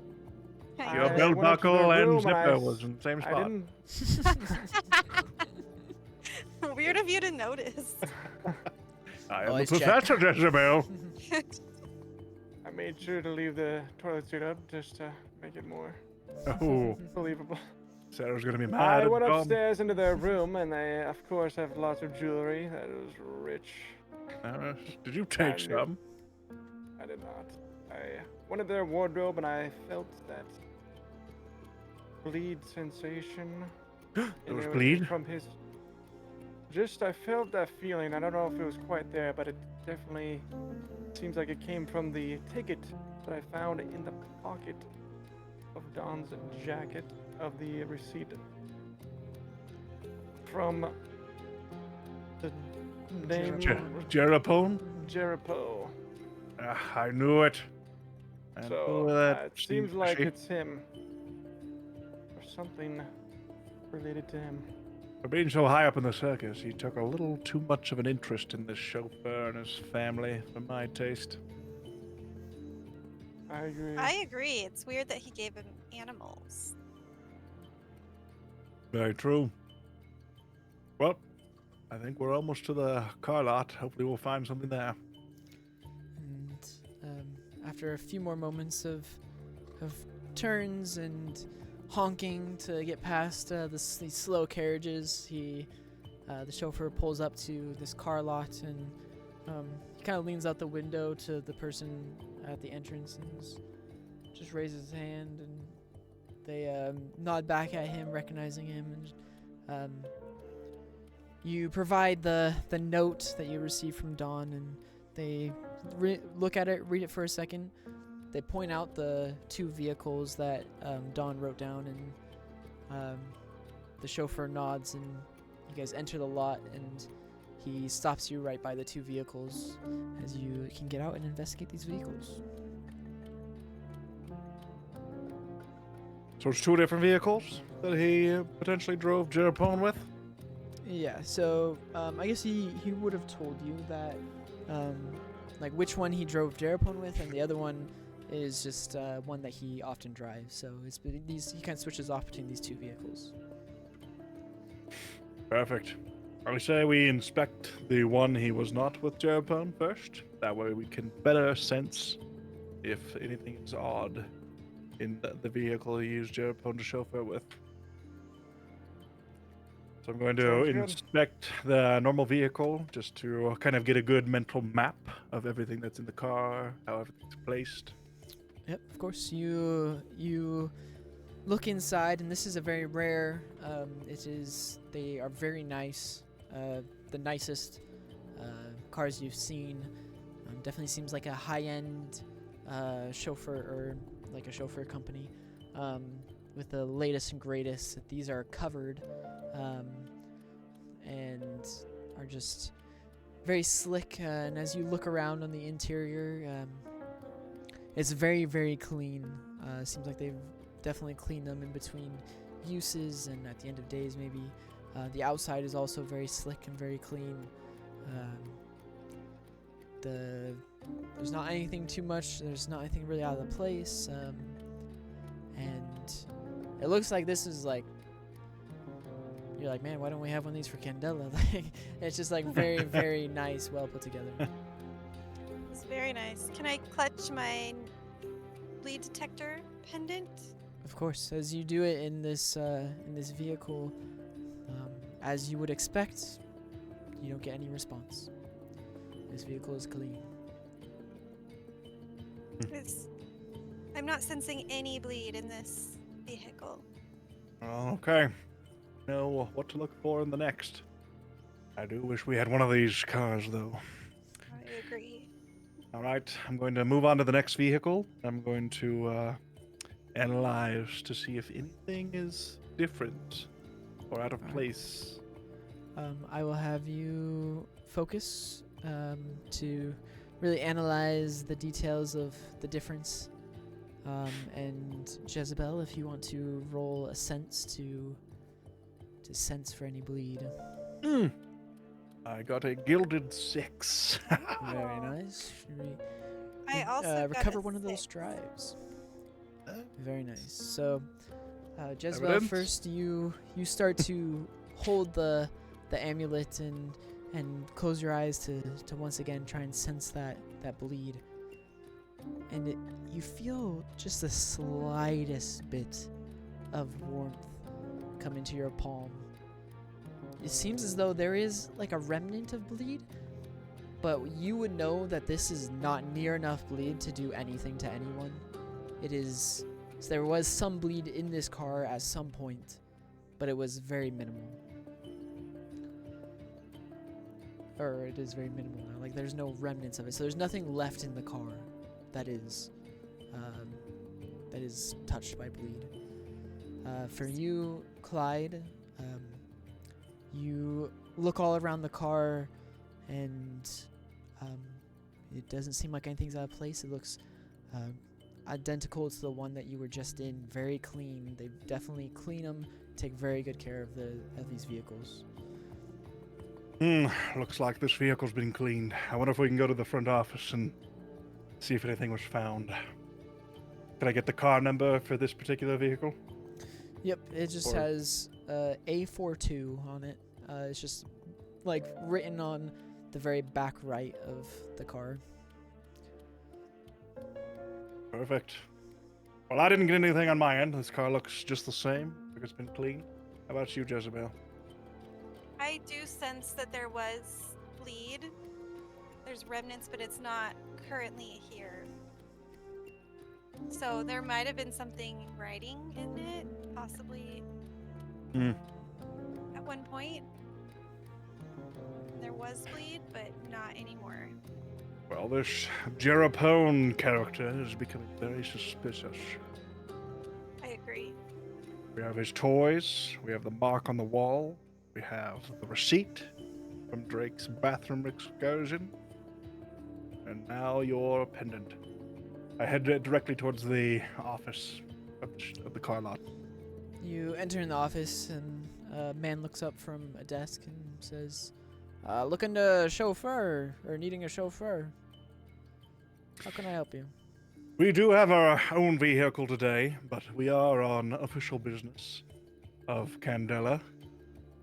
I Your I belt went up to buckle their and room and zipper was in the same I spot. didn't. Weird of you to notice. I am the Always check. professor, Jezebel. I made sure to leave the toilet seat up just to make it more Oh, believable. Sarah's gonna be mad. I at went Tom. upstairs into their room, and they, of course, have lots of jewelry that is rich. Did you take I knew- some? I did not. I went into their wardrobe, and I felt that bleed sensation. There and was it bleed? from his. I felt that feeling. I don't know if it was quite there, but it definitely seems like it came from the ticket that I found in the pocket of Don's jacket of the receipt from the name Jerapone? Jericho. I knew it. I So knew that it seems like she- it's him or something related to him. For being so high up in the circus, he took a little too much of an interest in this chauffeur and his family, for my taste. I agree. I agree. It's weird that he gave him animals. Very true. Well, I think we're almost to the car lot. Hopefully we'll find something there. And after a few more moments of turns and honking to get past these slow carriages, the chauffeur pulls up to this car lot, and he kind of leans out the window to the person at the entrance and just raises his hand, and they nod back at him, recognizing him, and you provide the note that you received from Dawn, and they look at it, read it for a second. They point out the two vehicles that Dawn wrote down, and the chauffeur nods, and you guys enter the lot, and he stops you right by the two vehicles as you can get out and investigate these vehicles. So it's two different vehicles that he potentially drove Jerapone with? Yeah, so I guess he would have told you that, like which one he drove Jerapone with, and the other one is just one that he often drives. So it's he kind of switches off between these two vehicles. Perfect. I say we inspect the one he was not with Jerapone first. That way we can better sense if anything is odd in the vehicle he used Jerapone to chauffeur with. So I'm going to Sounds good. inspect the normal vehicle just to kind of get a good mental map of everything that's in the car, how everything's placed. Yep, of course. You look inside, and this is a very rare. They are very nice. The nicest cars you've seen. Definitely seems like a high-end chauffeur, or like a chauffeur company, with the latest and greatest. These are covered, and are just very slick. And as you look around on the interior, it's very, very clean. Seems like they've definitely cleaned them in between uses, and at the end of days, maybe The outside is also very slick and very clean. There's not anything too much. There's not anything really out of the place. And it looks like this is like, you're like, man, why don't we have one of these for Candela? Like, it's just like very, very nice, well put together. It's very nice. Can I clutch my bleed detector pendant? Of course, as you do it in this vehicle, as you would expect, you don't get any response. This vehicle is clean. I'm not sensing any bleed in this vehicle. Okay. Know what to look for in the next. I do wish we had one of these cars, though. I agree. All right, I'm going to move on to the next vehicle. I'm going to analyze to see if anything is different or out of place. I will have you focus to really analyze the details of the difference. And Jezebel, if you want to roll a sense to sense for any bleed. I got a gilded 6. Very nice. I also got recover a one of those 6. drives. Very nice. So, Jezebel, Evidence? first you start to hold the amulet and close your eyes to once again try and sense that bleed. And you feel just the slightest bit of warmth come into your palm. It seems as though there is like a remnant of bleed, but you would know that this is not near enough bleed to do anything to anyone. So there was some bleed in this car at some point, but it was very minimal. Or it is very minimal now. Like there's no remnants of it. So there's nothing left in the car that is touched by bleed. For you, Clyde, you look all around the car, and it doesn't seem like anything's out of place. It looks identical to the one that you were just in. Very clean. They definitely clean them. Take very good care of these vehicles. Looks like this vehicle's been cleaned. I wonder if we can go to the front office and see if anything was found. Can I get the car number for this particular vehicle? Yep, it just has A42 on it. It's just like written on the very back right of the car. Perfect. Well, I didn't get anything on my end. This car looks just the same. Like it's been clean. How about you, Jezebel? I do sense that there was bleed. There's remnants, but it's not currently here. So there might have been something in writing in it, possibly at one point. There was bleed, but not anymore. Well, this Jerapone character is becoming very suspicious. I agree. We have his toys. We have the mark on the wall. We have the receipt from Drake's bathroom excursion. And now your pendant. I head directly towards the office of the car lot. You enter in the office, and a man looks up from a desk and says, looking to a chauffeur, or needing a chauffeur. How can I help you? We do have our own vehicle today, but we are on official business of Candela.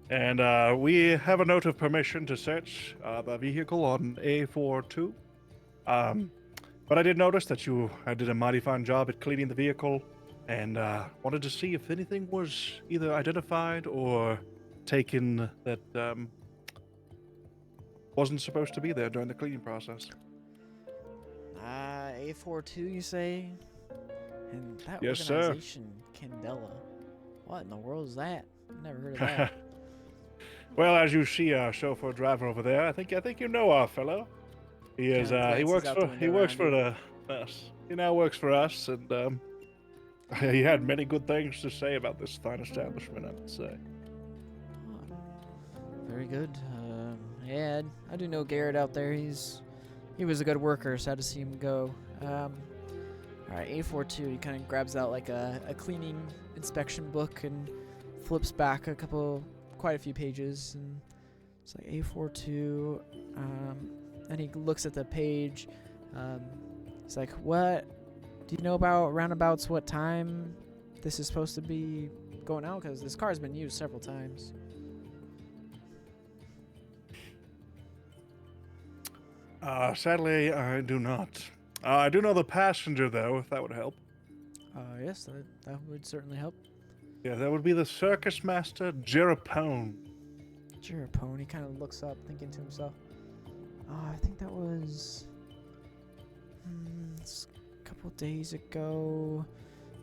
And we have a note of permission to search the vehicle on A42. But I did notice that you did a mighty fine job at cleaning the vehicle, and wanted to see if anything was either identified or taken that wasn't supposed to be there during the cleaning process. A42, you say? And that Yes, sir. organization, Candela. What in the world is that? Never heard of that. Well, as you see our chauffeur driver over there, I think you know our fellow. He is Kinda he glances works out for the he window works around for us. He now works for us, and he had many good things to say about this fine establishment, I would say. Oh, very good. Yeah, I do know Garrett out there. He was a good worker. Sad to see him go. All right, A42. He kind of grabs out like a cleaning inspection book and flips back a couple quite a few pages, and it's like A42. And he looks at the page. He's like, "What? Do you know about roundabouts? What time this is supposed to be going out? Because this car has been used several times." Sadly, I do not. I do know the passenger, though, if that would help. Yes, that would certainly help. Yeah, that would be the circus master, Jerapone. Jerapone, he kind of looks up, thinking to himself, I think that was it's a couple days ago.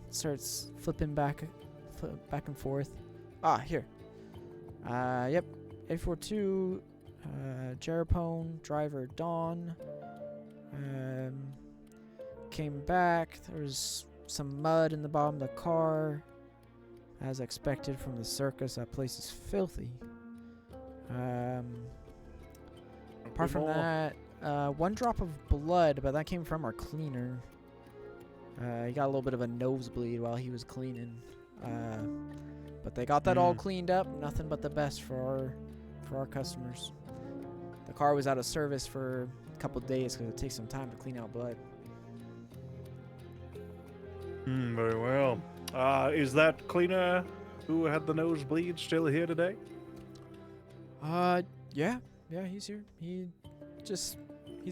Starts flipping back and forth. Here. Yep, A42, Jerapone, driver Dawn. Came back. There was some mud in the bottom of the car. As expected from the circus, that place is filthy. Apart from that, one drop of blood, but that came from our cleaner. He got a little bit of a nosebleed while he was cleaning. But they got that all cleaned up. Nothing but the best for our customers. The car was out of service for a couple days because it takes some time to clean out blood. Very well. Is that cleaner who had the nosebleed still here today? Yeah, he's here. He's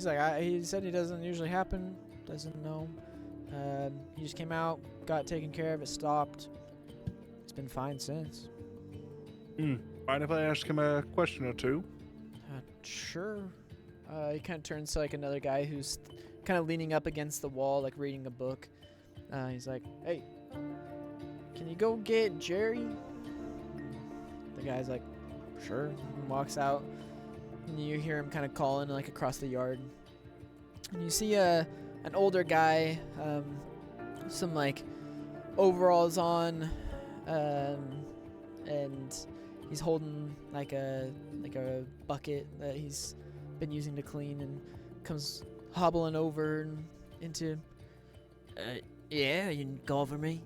like, he said it doesn't usually happen, doesn't know. He just came out, got taken care of, it stopped. It's been fine since. Mind if I ask him a question or two? Sure. He kind of turns to like another guy who's kind of leaning up against the wall, like reading a book. He's like, "Hey, can you go get Jerry?" The guy's like, "Sure." And walks out, and you hear him kind of calling like across the yard. And you see an older guy, some like overalls on, and he's holding like a bucket that he's been using to clean, and comes hobbling over and into. Yeah, you can call for me.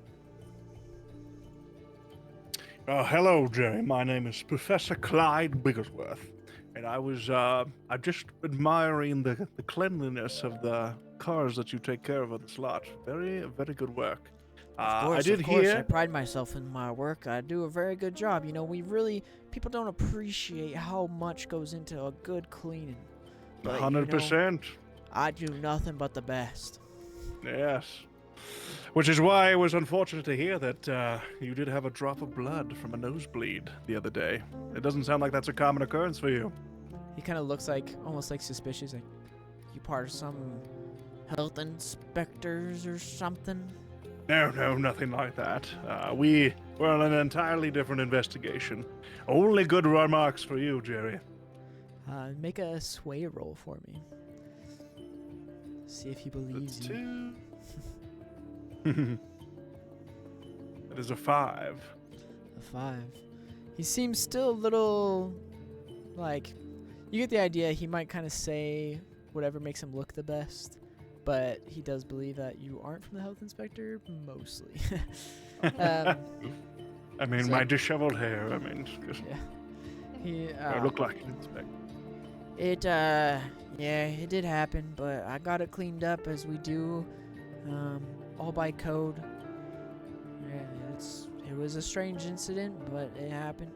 Hello, Jerry. My name is Professor Clyde Wigglesworth, and I was I'm just admiring the cleanliness of the cars that you take care of on this lot. Very, very good work. Of course, I pride myself in my work. I do a very good job. You know, people don't appreciate how much goes into a good cleaning. 100%. I do nothing but the best. Yes. Which is why it was unfortunate to hear that you did have a drop of blood from a nosebleed the other day. It doesn't sound like that's a common occurrence for you. He kind of looks like, almost like suspicious, like, you part of some health inspectors or something? No, nothing like that. We're on an entirely different investigation. Only good remarks for you, Jerry. Make a sway roll for me. See if he believes you. That is a 5. A 5. He seems still a little, like, you get the idea he might kind of say whatever makes him look the best, but he does believe that you aren't from the health inspector, mostly. I mean, my like, disheveled hair, yeah. I look like an inspector. It did happen, but I got it cleaned up as we do, all by code. Yeah, it was a strange incident, but it happened.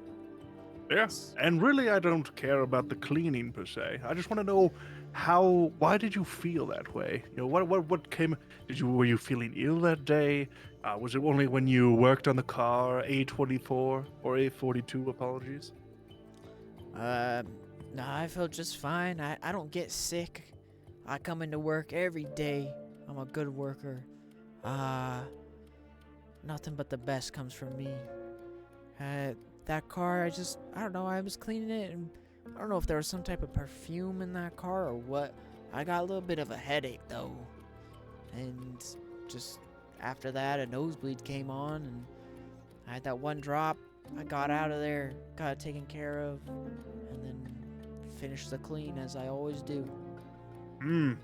Yes, and really I don't care about the cleaning per se. I just want to know why did you feel that way? You know, what came, were you feeling ill that day? Was it only when you worked on the car, A24 or A42, apologies? No, I felt just fine. I don't get sick. I come into work every day. I'm a good worker. Nothing but the best comes from me. That car, I don't know, I was cleaning it, and I don't know if there was some type of perfume in that car or what. I got a little bit of a headache, though. And just after that, a nosebleed came on, and I had that one drop. I got out of there, got it taken care of, and then finished the clean as I always do. And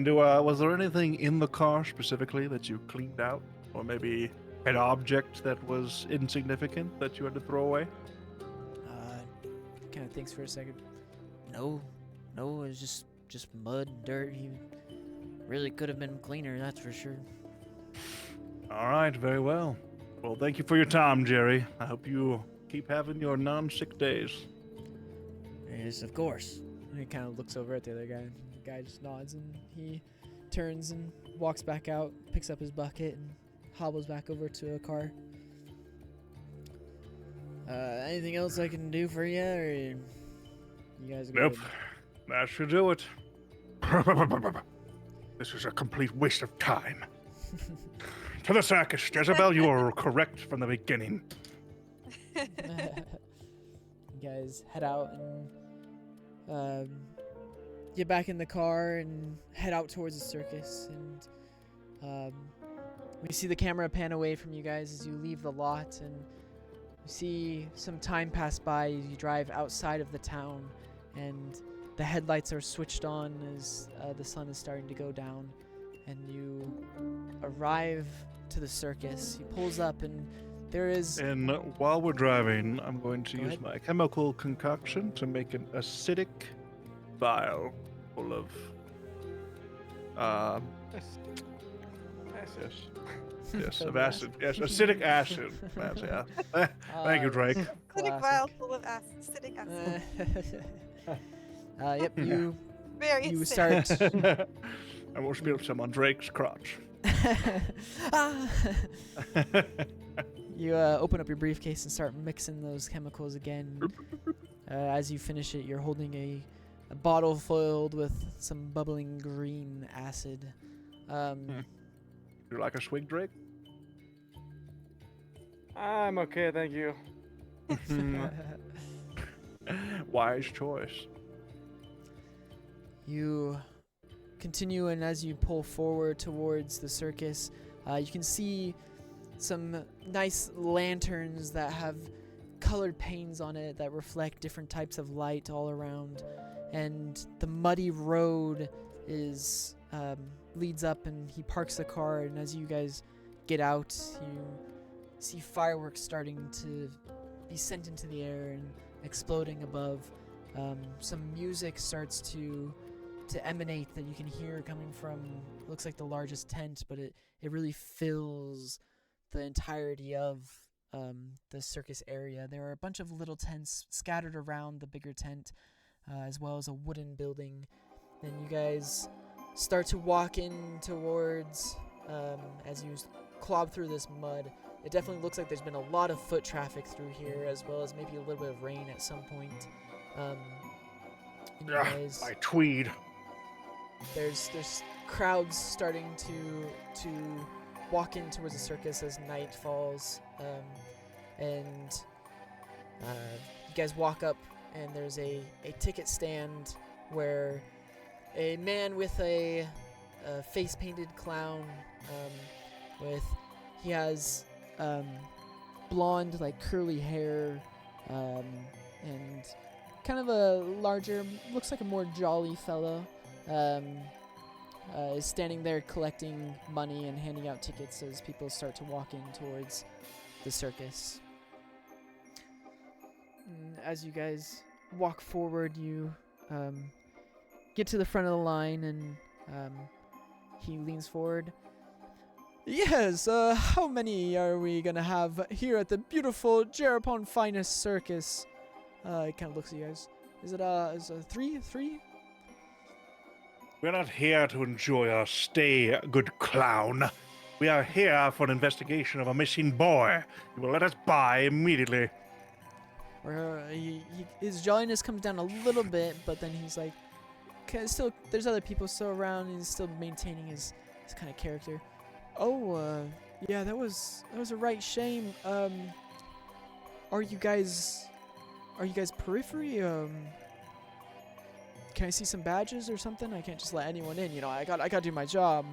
was there anything in the car specifically that you cleaned out? Or maybe an object that was insignificant that you had to throw away? thinks for a second. No, it was just mud, dirt. He really could have been cleaner, that's for sure. All right, very well. Well, thank you for your time, Jerry. I hope you keep having your non-sick days. Yes, of course. And he kind of looks over at the other guy. The guy just nods, and he turns and walks back out, picks up his bucket, and hobbles back over to a car. Anything else I can do for you, or you guys? Nope, that should do it. This is a complete waste of time. To the circus, Jezebel, you are correct from the beginning. You guys head out and get back in the car and head out towards the circus. And we see the camera pan away from you guys as you leave the lot, and you see some time pass by as you drive outside of the town, and the headlights are switched on as the sun is starting to go down, and you arrive to the circus. He pulls up, and there is... And while we're driving, I'm going to Go use ahead. my chemical concoction to make an acidic vial full of... Yes, of acid. Yes, acidic acid. That's, yeah. Thank you, Drake. Acidic vial full of acidic acid. Yep, you Very you acidic. start... I will spill some on Drake's crotch. Ah. You open up your briefcase and start mixing those chemicals again. As you finish it, you're holding a bottle filled with some bubbling green acid. You like a swig, Drake? I'm okay, thank you. Wise choice. You continue, and as you pull forward towards the circus, you can see some nice lanterns that have colored panes on it that reflect different types of light all around, and the muddy road is leads up, and he parks the car, and as you guys get out, you see fireworks starting to be sent into the air and exploding above. Some music starts to emanate that you can hear coming from, looks like the largest tent, but it really fills the entirety of the circus area. There are a bunch of little tents scattered around the bigger tent, as well as a wooden building. And you guys start to walk in towards, as you clog through this mud. It definitely looks like there's been a lot of foot traffic through here, as well as maybe a little bit of rain at some point. And you guys, My tweed. there's crowds starting to walk in towards the circus as night falls, and you guys walk up, and there's a ticket stand where a man with a face painted clown, he has blonde, like, curly hair, and kind of a larger, looks like a more jolly fellow, is standing there collecting money and handing out tickets as people start to walk in towards the circus. As you guys walk forward, you get to the front of the line, and he leans forward. Yes, how many are we gonna have here at the beautiful Jerapon Finest Circus? He kind of looks at you guys. Is it three? We're not here to enjoy our stay, good clown. We are here for an investigation of a missing boy. You will let us by immediately. Or his jolliness comes down a little bit, but then he's like, still, there's other people still around, and he's still maintaining his kind of character. Oh, yeah, that was a right shame. Are you guys periphery? Can I see some badges or something? I can't just let anyone in, I gotta do my job.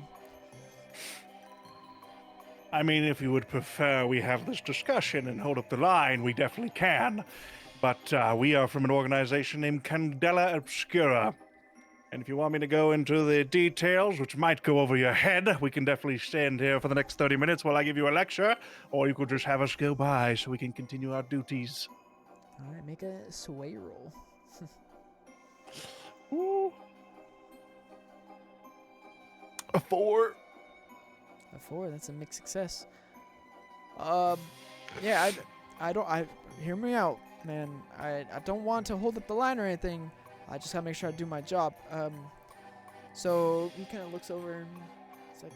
I mean, if you would prefer we have this discussion and hold up the line, we definitely can. But we are from an organization named Candela Obscura. And if you want me to go into the details, which might go over your head, we can definitely stand here for the next 30 minutes while I give you a lecture. Or you could just have us go by so we can continue our duties. All right, make a sway roll. Ooh. A 4. A 4. That's a mixed success. Yeah, I hear me out, man. I don't want to hold up the line or anything. I just gotta make sure I do my job. So he kind of looks over and it's like,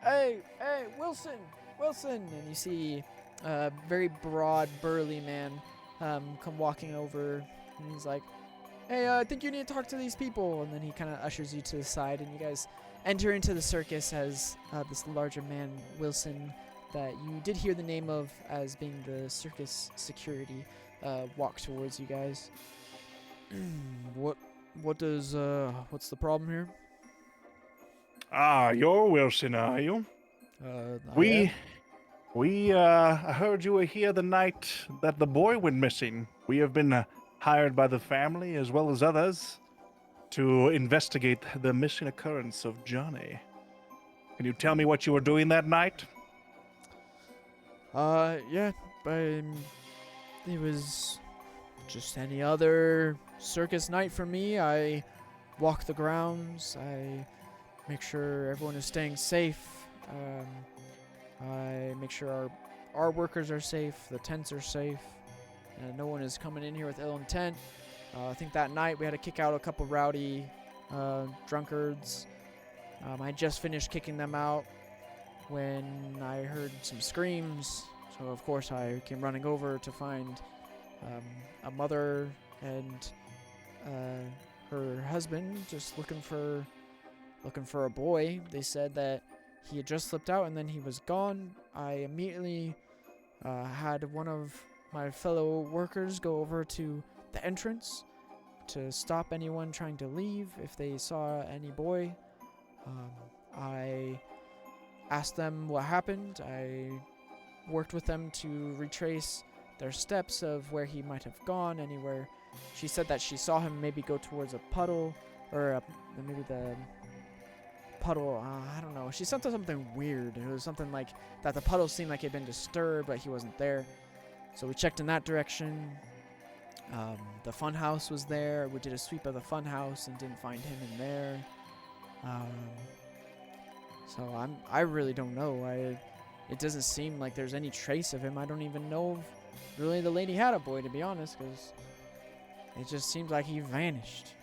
hey, Wilson, and you see a very broad, burly man come walking over, and he's like, hey, I think you need to talk to these people, and then he kind of ushers you to the side, and you guys enter into the circus as this larger man, Wilson, that you did hear the name of as being the circus security, walk towards you guys. What's the problem here? Ah, you're Wilson, are you? I I heard you were here the night that the boy went missing. We have been hired by the family as well as others to investigate the missing occurrence of Johnny. Can you tell me what you were doing that night? Yeah, it was just any other circus night for me. I walk the grounds. I make sure everyone is staying safe. I make sure our workers are safe, the tents are safe, and no one is coming in here with ill intent. I think that night we had to kick out a couple rowdy drunkards. I just finished kicking them out when I heard some screams, so of course I came running over to find a mother and her husband just looking for a boy. They said that he had just slipped out and then he was gone. I immediately had one of my fellow workers go over to the entrance to stop anyone trying to leave if they saw any boy. I asked them what happened. I worked with them to retrace their steps of where he might have gone, anywhere. She said that she saw him maybe go towards a puddle, or maybe the puddle, I don't know. She said something weird. It was something like that the puddle seemed like it had been disturbed, but he wasn't there. So we checked in that direction. The fun house was there. We did a sweep of the fun house and didn't find him in there. So I really don't know. It doesn't seem like there's any trace of him. I don't even know if really the lady had a boy, to be honest, because it just seems like he vanished.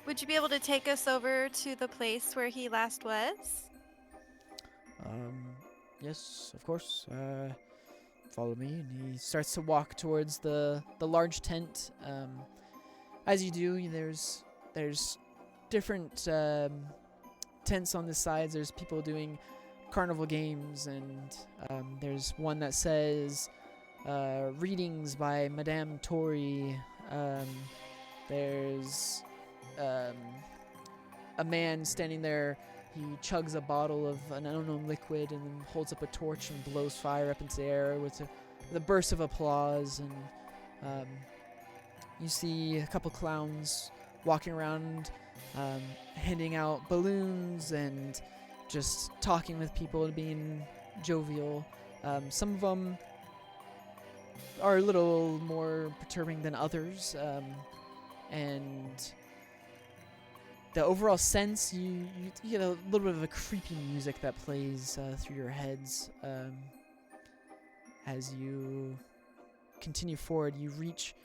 Would you be able to take us over to the place where he last was? Yes, of course. Follow me, and he starts to walk towards the large tent. As you do, there's different tents on the sides. There's people doing carnival games, and there's one that says readings by Madame Tori. There's a man standing there. He chugs a bottle of an unknown liquid and then holds up a torch and blows fire up into the air with a burst of applause. And you see a couple clowns walking around, handing out balloons and just talking with people and being jovial. Some of them are a little more perturbing than others, and the overall sense, you get a little bit of a creepy music that plays through your heads as you continue forward. You reach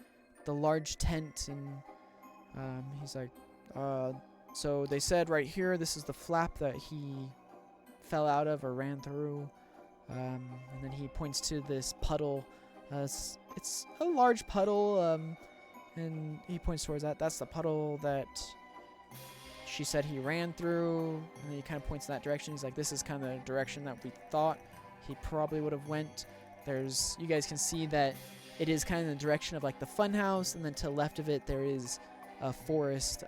the large tent, and he's like, so they said right here, this is the flap that he fell out of or ran through. And then he points to this puddle. It's a large puddle, and he points towards that. That's the puddle that she said he ran through, and then he kind of points in that direction. He's like, this is kind of the direction that we thought he probably would have went. You guys can see that it is kind of in the direction of like the fun house, and then to the left of it there is a forest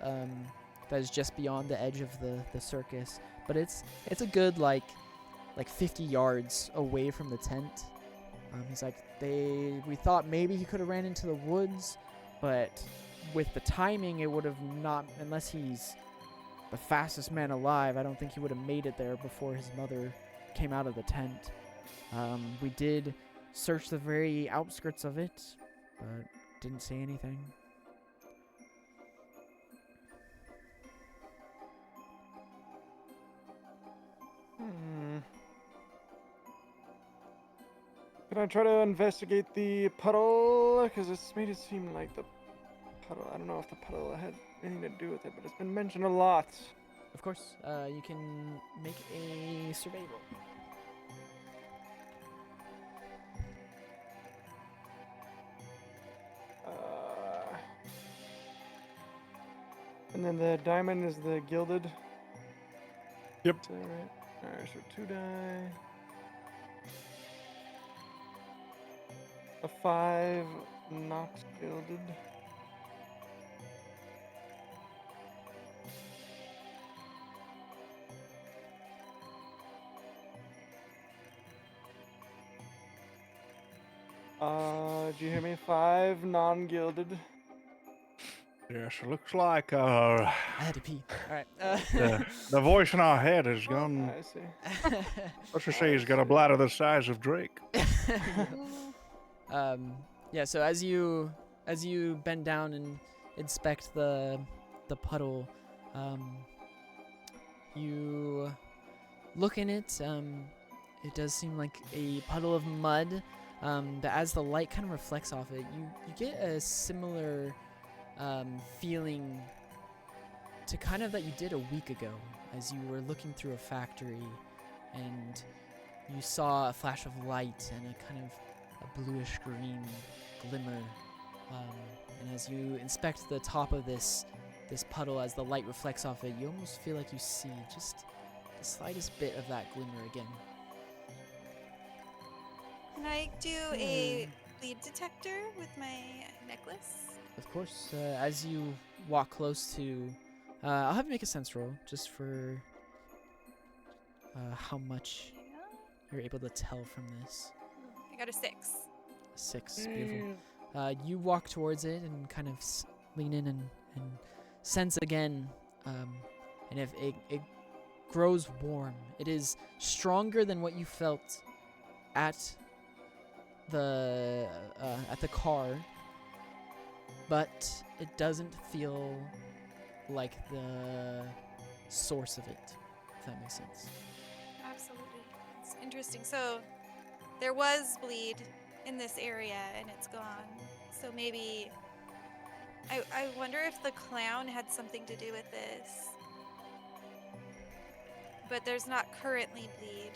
that is just beyond the edge of the circus. But it's a good like 50 yards away from the tent. He's like, we thought maybe he could have ran into the woods, but with the timing it would have not, unless he's the fastest man alive, I don't think he would have made it there before his mother came out of the tent. We did searched the very outskirts of it, but didn't see anything. Can I try to investigate the puddle? Because it's made it seem like the puddle. I don't know if the puddle had anything to do with it, but it's been mentioned a lot. Of course, you can make a survey roll. And then the diamond is the gilded. Yep. Is that right? Alright, so 2 die. A 5 not gilded. Do you hear me? 5 non-gilded. Yes, it looks like I had to pee. All right. the voice in our head has gone. I see. Let's just say he's got a bladder the size of Drake. Yeah. So as you bend down and inspect the puddle, you look in it. It does seem like a puddle of mud. But as the light kind of reflects off it, you get a similar feeling to kind of that you did a week ago as you were looking through a factory and you saw a flash of light and a kind of a bluish green glimmer. And as you inspect the top of this puddle as the light reflects off it, you almost feel like you see just the slightest bit of that glimmer again. Can I do a bleed detector with my necklace? Of course, as you walk close to, I'll have you make a sense roll just for how much Yeah. you're able to tell from this. I got a 6. 6, beautiful. You walk towards it and kind of lean in and sense again, and if it grows warm. It is stronger than what you felt at the car, but it doesn't feel like the source of it, if that makes sense. Absolutely. It's interesting. So there was bleed in this area and it's gone. So maybe I wonder if the clown had something to do with this. But there's not currently bleed.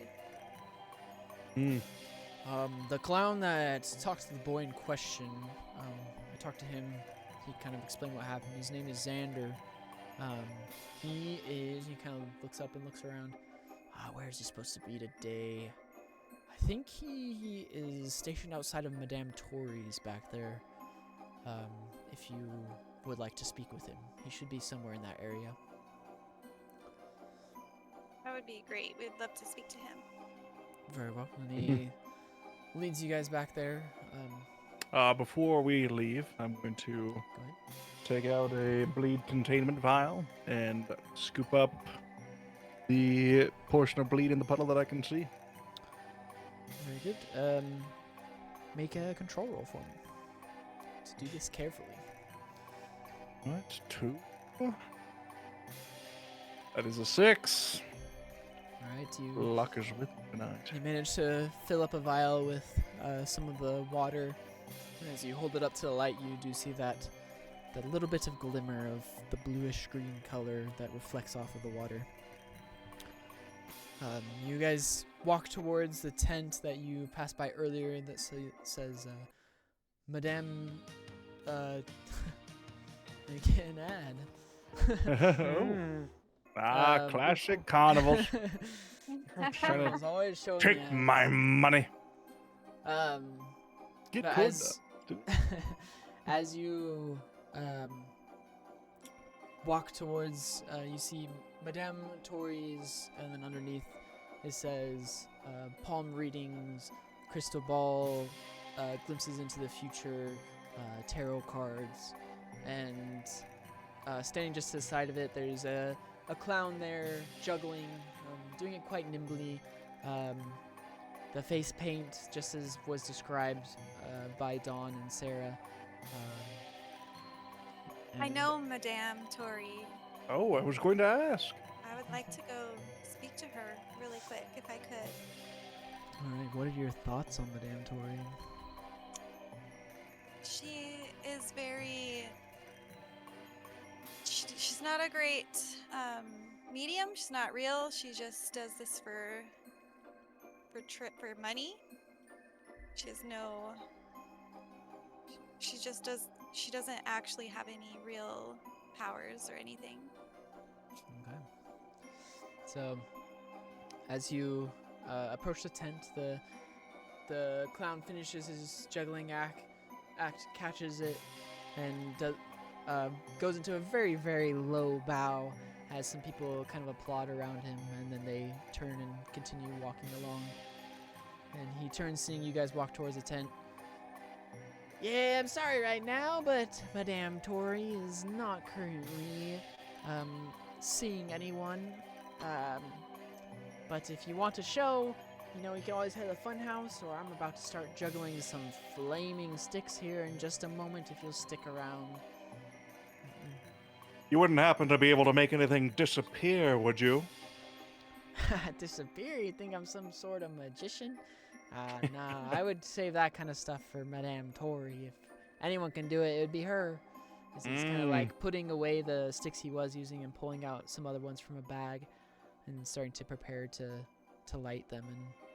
The clown that talked to the boy in question, I talked to him. He kind of explained what happened. His name is Xander. He kind of looks up and looks around. Where is he supposed to be today? I think he is stationed outside of Madame Tori's back there. If you would like to speak with him, he should be somewhere in that area. That would be great. We'd love to speak to him. Very well. And he leads you guys back there. Before we leave, I'm going to Go ahead. take out a bleed containment vial and scoop up the portion of bleed in the puddle that I can see. Very good. Make a control roll for me. To do this carefully. That's 2. That is a 6. Alright, Luck is with me tonight. you manage to fill up a vial with some of the water. And as you hold it up to the light, you do see that little bit of glimmer of the bluish green color that reflects off of the water. You guys walk towards the tent that you passed by earlier that says Madame make an ad. Classic carnivals. I was always showing Take ads. my money. Get But good. as you walk towards, you see Madame Tori's, and then underneath it says palm readings, crystal ball, glimpses into the future, tarot cards, and standing just to the side of it, there's a clown there juggling, doing it quite nimbly. the face paint, just as was described by Dawn and Sarah. I And- know Madame Tori. Oh, I was going to ask. I would like to go speak to her really quick if I could. All right, what are your thoughts on Madame Tori? She is very. She's not a great medium. She's not real. She just does this for money. She has no. She just does. She doesn't actually have any real powers or anything. Okay. So, as you approach the tent, the clown finishes his juggling act, catches it, and goes into a very, very low bow as some people kind of applaud around him, and then they turn and continue walking along. And he turns, seeing you guys walk towards the tent. Yeah, I'm sorry right now, but Madame Tori is not currently seeing anyone. But if you want a show, you know, you can always head to the fun house, or I'm about to start juggling some flaming sticks here in just a moment if you'll stick around. You wouldn't happen to be able to make anything disappear, would you? Disappear? You think I'm some sort of magician? Nah, I would save that kind of stuff for Madame Tori. If anyone can do it, it would be her. As he's kind of like putting away the sticks he was using and pulling out some other ones from a bag and starting to prepare to light them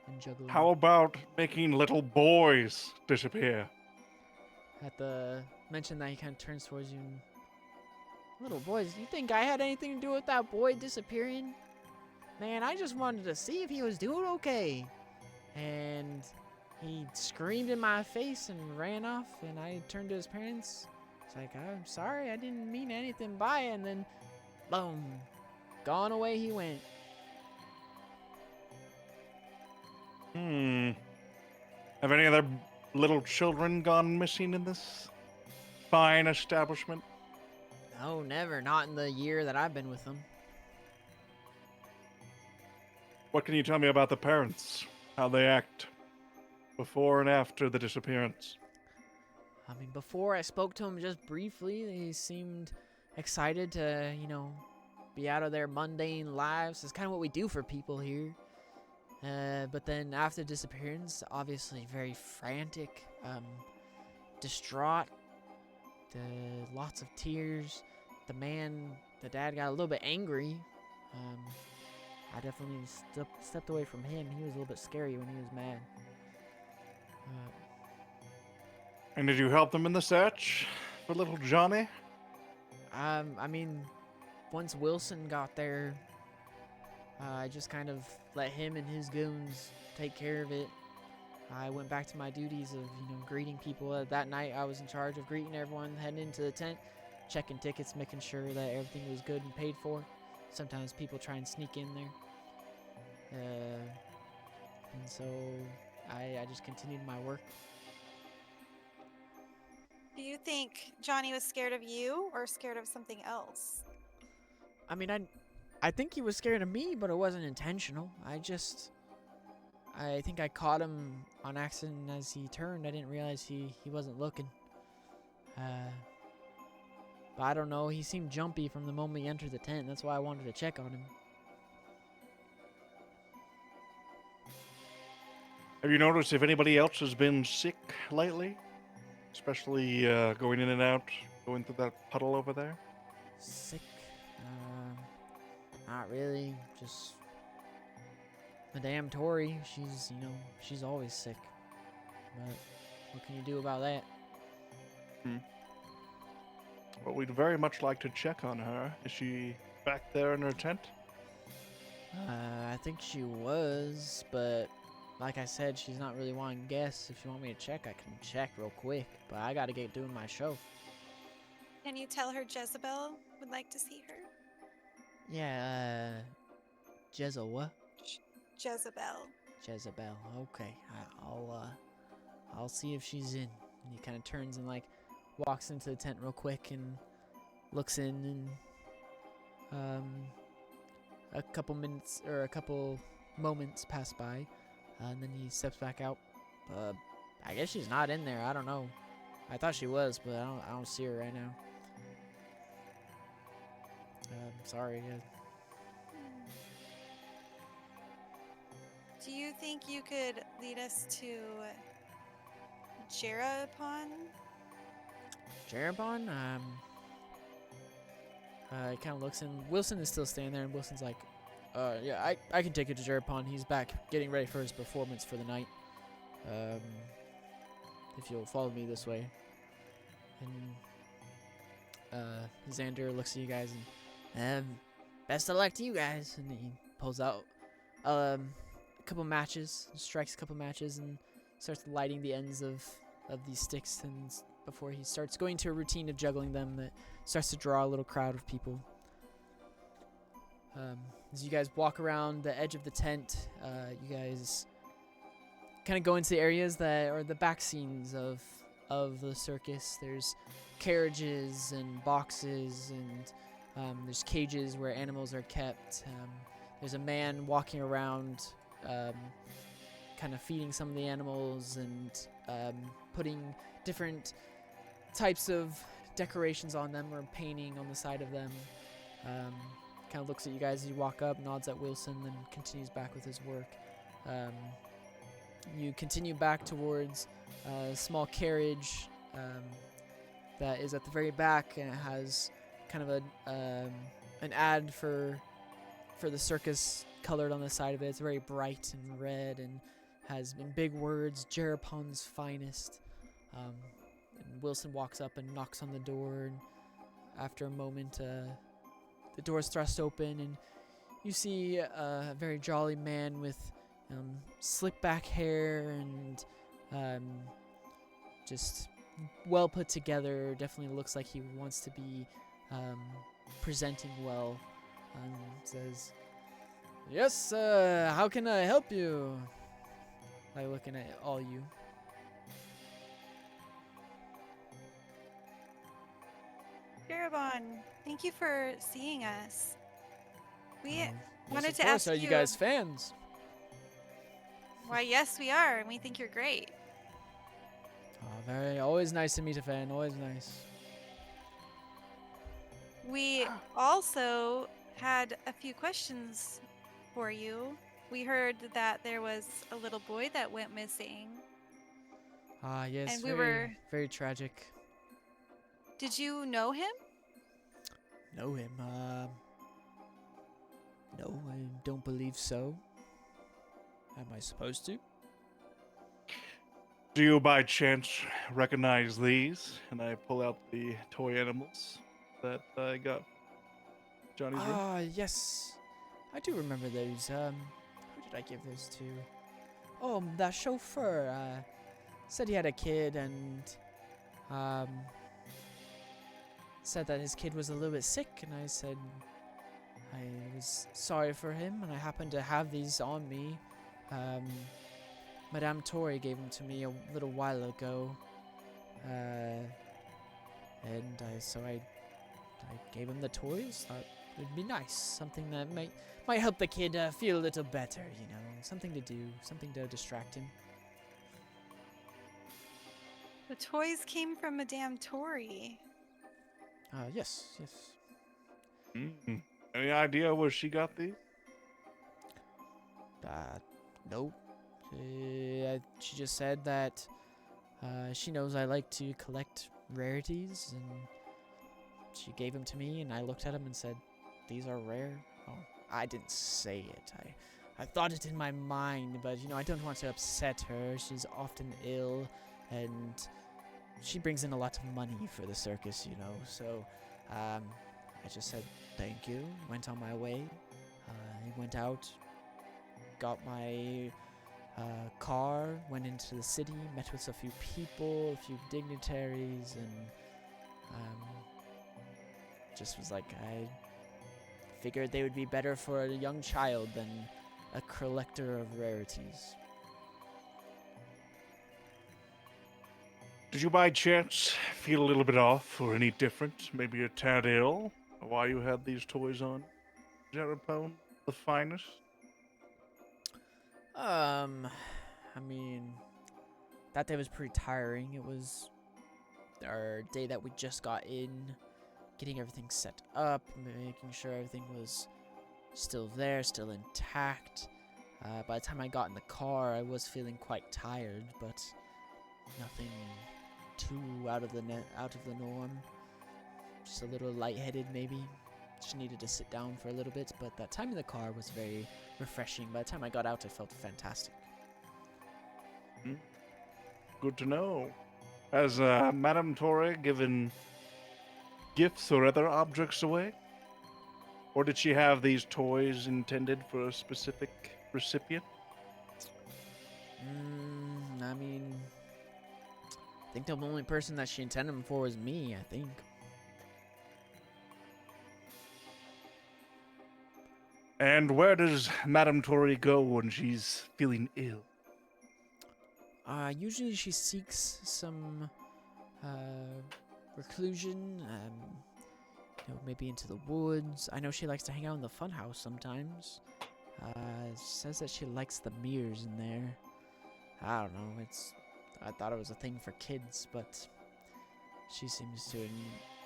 and juggle them. How about making little boys disappear? At the mention that, he kind of turns towards you and, little boys, you think I had anything to do with that boy disappearing? Man, I just wanted to see if he was doing okay. And he screamed in my face and ran off, and I turned to his parents. It's like, I'm sorry, I didn't mean anything by it. And then, boom, gone away he went. Have any other little children gone missing in this fine establishment? No, never. Not in the year that I've been with them. What can you tell me about the parents? How they act before and after the disappearance? I mean, before I spoke to them just briefly, they seemed excited to, you know, be out of their mundane lives. It's kind of what we do for people here. But then after disappearance, obviously very frantic, distraught, lots of tears. The dad got a little bit angry. I definitely stepped away from him. He was a little bit scary when he was mad. And did you help them in the search for little Johnny? I mean, once Wilson got there, I just kind of let him and his goons take care of it. I went back to my duties of, you know, greeting people. That night, I was in charge of greeting everyone heading into the tent, checking tickets, making sure that everything was good and paid for. Sometimes people try and sneak in there. And so I just continued my work. Do you think Johnny was scared of you or scared of something else? I mean, I think he was scared of me, but it wasn't intentional. I think I caught him on accident as he turned. I didn't realize he wasn't looking. But I don't know. He seemed jumpy from the moment he entered the tent. That's why I wanted to check on him. Have you noticed if anybody else has been sick lately? Especially going in and out, going through that puddle over there? Sick? Not really. Just Madame Tori. She's always sick. But what can you do about that? Well, we'd very much like to check on her. Is she back there in her tent? I think she was, but like I said, she's not really wanting guests. If you want me to check, I can check real quick. But I gotta get doing my show. Can you tell her Jezebel would like to see her? Yeah, Jezebel what? Jezebel. Jezebel. Okay, I'll see if she's in. And he kind of turns and like walks into the tent real quick and looks in, and a couple moments pass by. And then he steps back out. I guess she's not in there. I don't know. I thought she was, but I don't see her right now. Sorry. Do you think you could lead us to Jerapon? Jeroboam, he kind of looks, and Wilson is still standing there, and Wilson's like, yeah, I can take you to Jeroboam. He's back getting ready for his performance for the night. If you'll follow me this way. And Xander looks at you guys and, best of luck to you guys. And he pulls out a couple matches, strikes a couple matches, and starts lighting the ends of these sticks, and before he starts going to a routine of juggling them that starts to draw a little crowd of people. As you guys walk around the edge of the tent, you guys kind of go into the areas that are the back scenes of the circus. There's carriages and boxes, and there's cages where animals are kept. There's a man walking around kind of feeding some of the animals and putting different types of decorations on them or painting on the side of them. Kind of looks at you guys as you walk up, nods at Wilson, and continues back with his work. You continue back towards a small carriage that is at the very back, and it has kind of an ad for the circus colored on the side of it. It's very bright and red and has in big words, Jeroboam's finest. And Wilson walks up and knocks on the door, and after a moment, the door is thrust open, and you see a very jolly man with slick back hair and just well put together. Definitely looks like he wants to be presenting well. Says, "Yes, how can I help you?" By looking at all you. Jerapon, thank you for seeing us. We wanted Yes, to of course. ask Are you guys fans? Why, yes, we are, and we think you're great. Always nice to meet a fan. Always nice. We also had a few questions for you. We heard that there was a little boy that went missing. Yes. And we were. Very tragic. Did you know him? Know him? No, I don't believe so. Am I supposed to? Do you by chance recognize these? And I pull out the toy animals that I got Johnny's room. Yes. I do remember those. Who did I give those to? Oh, that chauffeur. Said he had a kid and, said that his kid was a little bit sick, and I said I was sorry for him, and I happened to have these on me. Madame Tori gave them to me a little while ago, and so I gave him the toys. Thought it would be nice, something that might help the kid feel a little better, something to do, something to distract him. The toys came from Madame Tori. Yes. Any idea where she got these? Nope. She just said that she knows I like to collect rarities, and she gave them to me, and I looked at them and said, "These are rare." Oh, I didn't say it. I thought it in my mind, but I don't want to upset her. She's often ill, and she brings in a lot of money for the circus, So I just said thank you. Went on my way. I went out, got my car, went into the city, met with a few people, a few dignitaries, and just was like, I figured they would be better for a young child than a collector of rarities. Did you by chance feel a little bit off or any different? Maybe a tad ill? Why you had these toys on? Jeroboam, the finest? I mean, that day was pretty tiring. It was our day that we just got in, getting everything set up, making sure everything was still there, still intact. By the time I got in the car, I was feeling quite tired, but nothing too out of the norm. Just a little lightheaded, maybe. Just needed to sit down for a little bit, but that time in the car was very refreshing. By the time I got out, I felt fantastic. Good to know. Has Madame Torre given gifts or other objects away? Or did she have these toys intended for a specific recipient? I mean, I think the only person that she intended them for was me, I think. And where does Madame Torre go when she's feeling ill? Usually she seeks some reclusion, maybe into the woods. I know she likes to hang out in the funhouse sometimes. She says that she likes the mirrors in there. I don't know, I thought it was a thing for kids, but she seems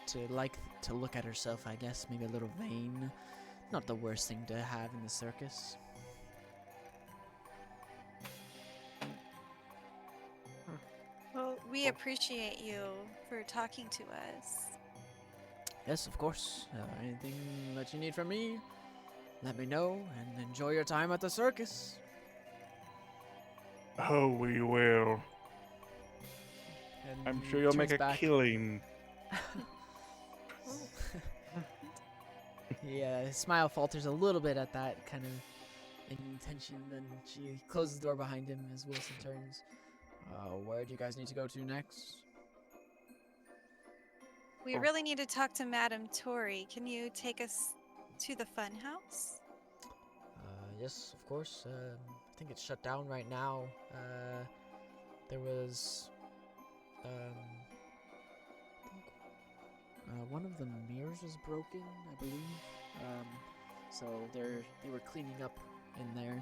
to like to look at herself, I guess, maybe a little vain. Not the worst thing to have in the circus. Well, we appreciate you for talking to us. Yes, of course. Anything that you need from me, let me know, and enjoy your time at the circus. Oh, we will. And I'm he sure you'll make turns a back. killing. Yeah, his smile falters a little bit at that kind of intention. Then she closes the door behind him as Wilson turns. Where do you guys need to go to next? We really need to talk to Madame Tori. Can you take us to the funhouse? Yes, of course. I think it's shut down right now. There was, I think, one of the mirrors was broken, I believe. So they were cleaning up in there.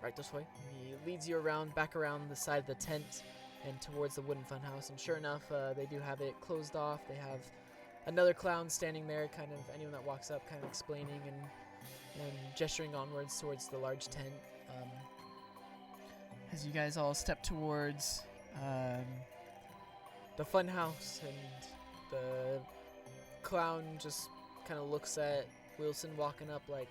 Right this way. He leads you back around the side of the tent and towards the wooden funhouse. And sure enough, they do have it closed off. They have another clown standing there, kind of anyone that walks up, kind of explaining and gesturing onwards towards the large tent. As you guys all step towards the funhouse, and the clown just kind of looks at Wilson walking up like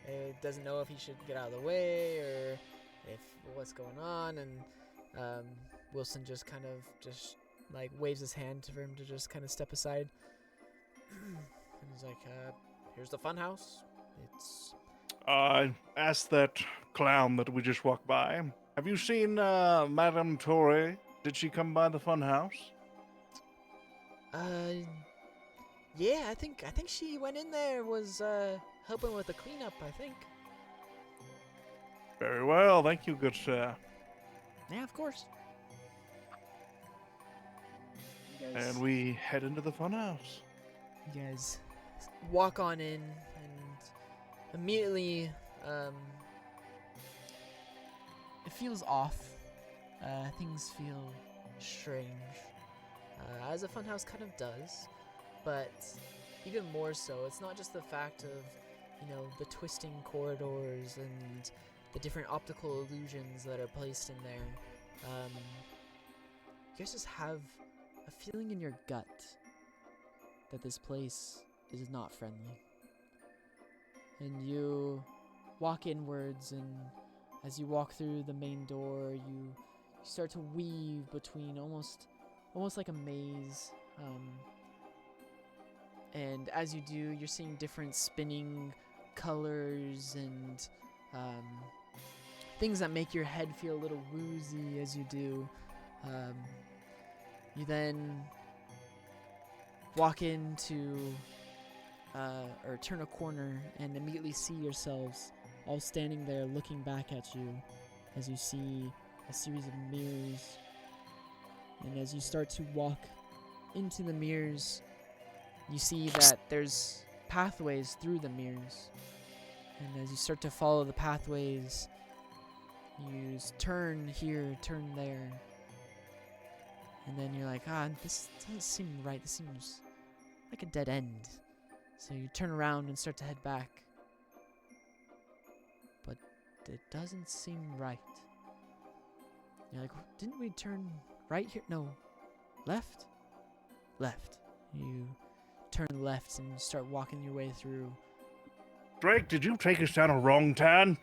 he doesn't know if he should get out of the way or if what's going on, and Wilson just kind of like waves his hand for him to just kind of step aside. And he's like, here's the funhouse. It's I asked that clown that we just walked by. Have you seen Madame Torre? Did she come by the funhouse? Yeah, I think she went in there, was helping with the cleanup, I think. Very well, thank you, good sir. Yeah, of course. And we head into the funhouse. You guys walk on in, and immediately, it feels off. Things feel strange, as a funhouse kind of does. But even more so, it's not just the fact of, the twisting corridors and the different optical illusions that are placed in there. You guys just have a feeling in your gut that this place is not friendly. And you walk inwards, and as you walk through the main door, you start to weave between almost like a maze. And as you do, you're seeing different spinning colors and things that make your head feel a little woozy as you do. You then walk into or turn a corner and immediately see yourselves all standing there looking back at you as you see a series of mirrors. And as you start to walk into the mirrors, you see that there's pathways through the mirrors. And as you start to follow the pathways, you turn here, turn there. And then you're like, this doesn't seem right. This seems like a dead end. So you turn around and start to head back. But it doesn't seem right. You're like, didn't we turn right here? No. Left? Left. You turn left and start walking your way through. Drake, did you take us down a wrong turn?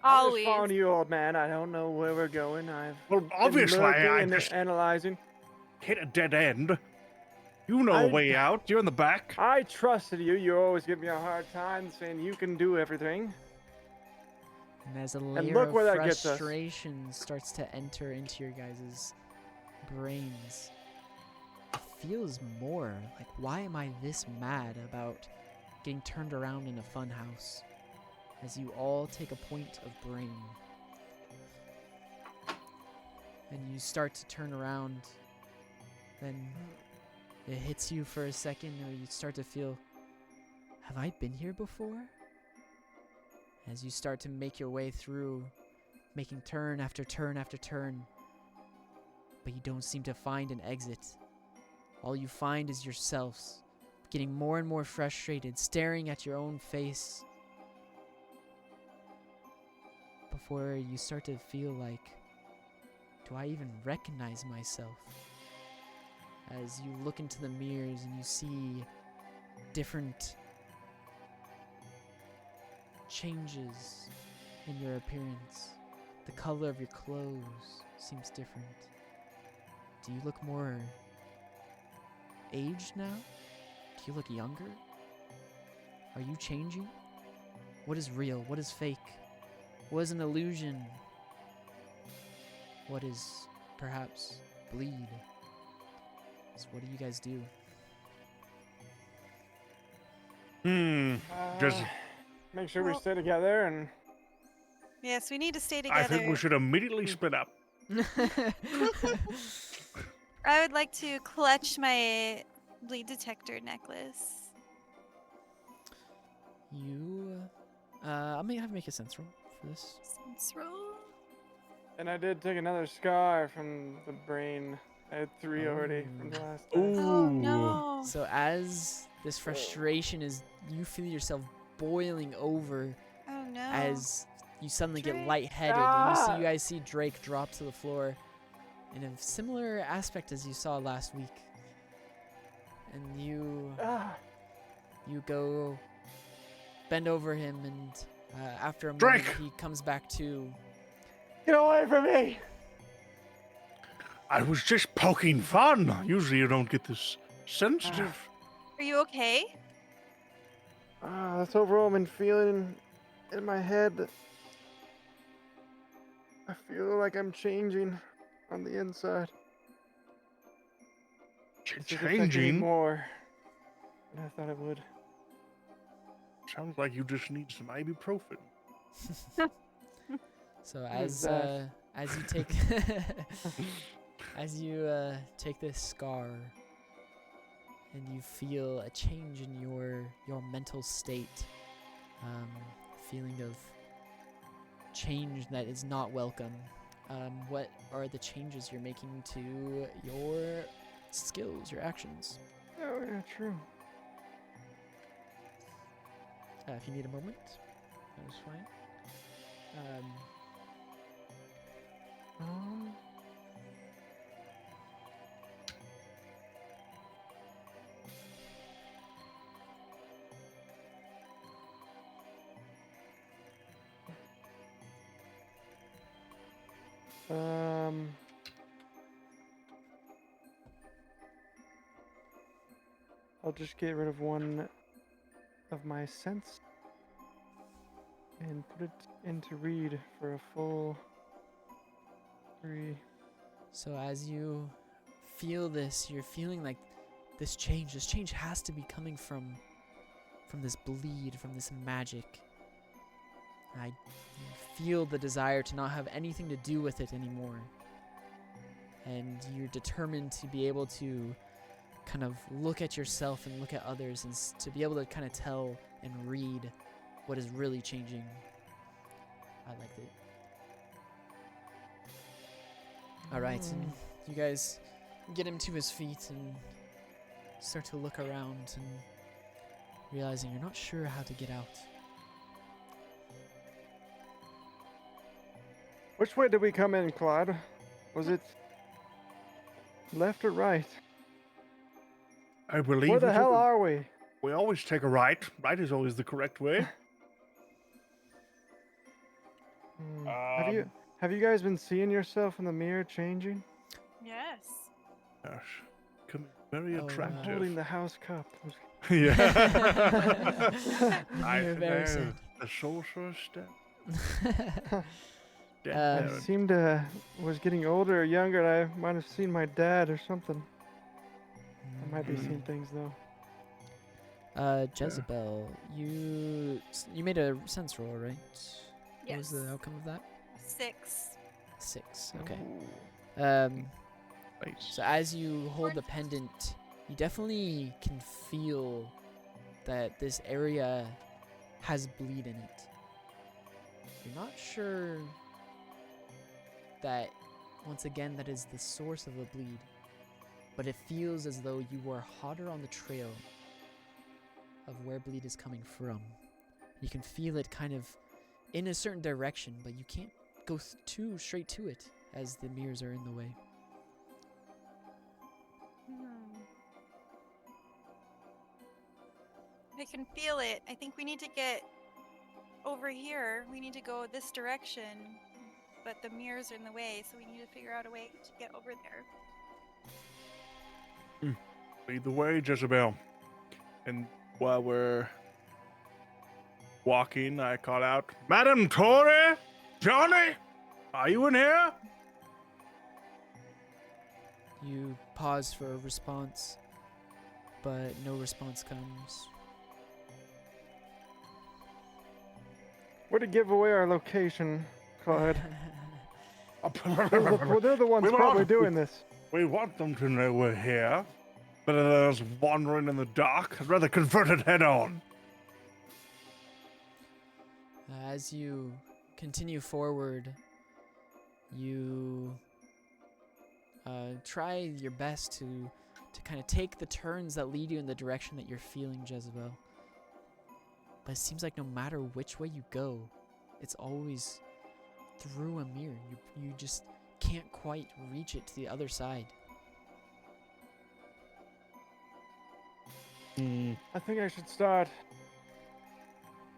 I'm just Always. following you, old man. I don't know where we're going. Well, Been obviously, lurking I and just analyzing. hit a dead end. You know I- a way out. You're in the back. I trusted you. You always give me a hard time saying you can do everything. And as a layer look of where that gets us. frustration starts to enter into your guys' brains, it feels more like, why am I this mad about getting turned around in a fun house? As you all take a point of brain. And you start to turn around, then it hits you for a second, or you start to feel, have I been here before? As you start to make your way through, making turn after turn after turn, but you don't seem to find an exit. All you find is yourselves, getting more and more frustrated, staring at your own face, before you start to feel like, do I even recognize myself? As you look into the mirrors and you see different changes in your appearance. The color of your clothes seems different. Do you look more aged now? Do you look younger? Are you changing? What is real? What is fake? What is an illusion? What is perhaps bleed? So what do you guys do? Just Make sure we Well- stay together and Yes, we need to stay together. I think we should immediately split up. I would like to clutch my bleed detector necklace. You, I'm gonna have to make a sense roll for this. Sense roll. I did take another scar from the brain. I had 3 already from the last time. Oh Ooh. no. So as this frustration is, you feel yourself boiling over Oh no. as you suddenly get Drake. lightheaded. And Ah! you guys see Drake drop to the floor in a similar aspect as you saw last week. And you Ah, go bend over him, and after a moment Drake! he comes back to. get away from me! I was just poking fun. Usually you don't get this sensitive. Are you okay? This overwhelming feeling in my head. I feel like I'm changing on the inside. It's just affecting me Changing? more than I thought it would. Sounds like you just need some ibuprofen. So What is as you take as you take this scar and you feel a change in your mental state, feeling of change that is not welcome. What are the changes you're making to your skills, your actions? Oh, yeah, true. If you need a moment, that is fine. I'll just get rid of one of my sense and put it into read for a full 3. So as you feel this, you're feeling like this change has to be coming from this bleed, from this magic. You feel the desire to not have anything to do with it anymore. And you're determined to be able to kind of look at yourself and look at others, and to be able to kind of tell and read what is really changing. I liked it. All right, and you guys get him to his feet and start to look around and realizing you're not sure how to get out. Which way did we come in, Claude? Was it left or right? I believe Where the we hell took- are we? we always take a right. Right is always the correct way. Have you guys been seeing yourself in the mirror changing? Yes. Gosh, becoming very Oh, attractive. Holding the house cup. Yeah. You're very sad. The sorcerer's step. Um, I seemed to was getting older or younger. And I might have seen my dad or something. I might be seeing things though. Jezebel, you made a sense roll, right? What was Yes. the outcome of that? 6. 6. Okay. Ooh, So nice. as you hold the pendant, you definitely can feel that this area has bleed in it. You're not sure that, once again, that is the source of the bleed, but it feels as though you are hotter on the trail of where bleed is coming from. You can feel it kind of in a certain direction, but you can't go too straight to it as the mirrors are in the way. I can feel it. I think we need to get over here. We need to go this direction, but the mirrors are in the way, so we need to figure out a way to get over there. Lead the way, Jezebel. And while we're walking, I call out, Madam Tori? Johnny? Are you in here? You pause for a response, but no response comes. Way to give away our location, Claude. They're the ones We were probably on- doing this. We want them to know we're here. Better than us wandering in the dark. I'd rather confront it head on. As you continue forward, you try your best to kind of take the turns that lead you in the direction that you're feeling, Jezebel. But it seems like no matter which way you go, it's always through a mirror. You just can't quite reach it to the other side. I think I should start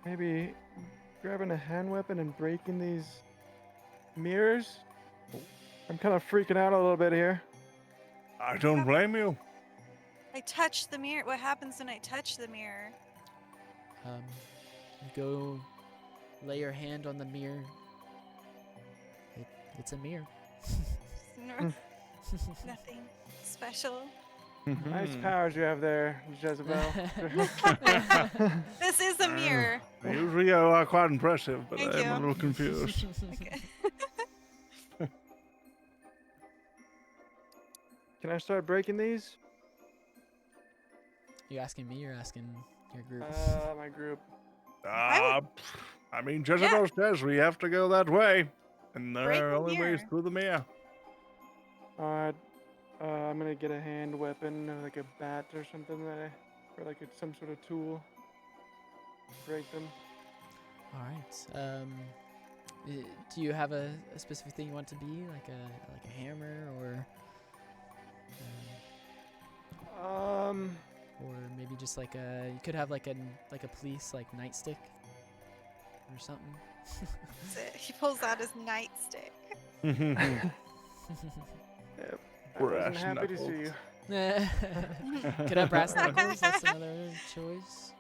maybe grabbing a hand weapon and breaking these mirrors. I'm kind of freaking out a little bit here. I don't blame you. I touched the mirror. What happens when I touch the mirror? You go lay your hand on the mirror. It's a mirror. Nothing special. Nice powers you have there, Jezebel. This is a mirror. Usually you are quite impressive, but Thank I'm you. a little confused. Okay. Can I start breaking these? You asking me or asking your group? My group. I mean, Jezebel says we have to go that way. And Break the the only way is mirror. through the mirror. Alright. I'm gonna get a hand weapon, like a bat or something or like it's some sort of tool. Break them. All right. Do you have a specific thing you want it to be, like a hammer, or maybe just like you could have like a police like nightstick or something. That's it. He pulls out his nightstick. Yep. I Brass wasn't happy to see knuckles. you. Could have brass knuckles. That's another choice.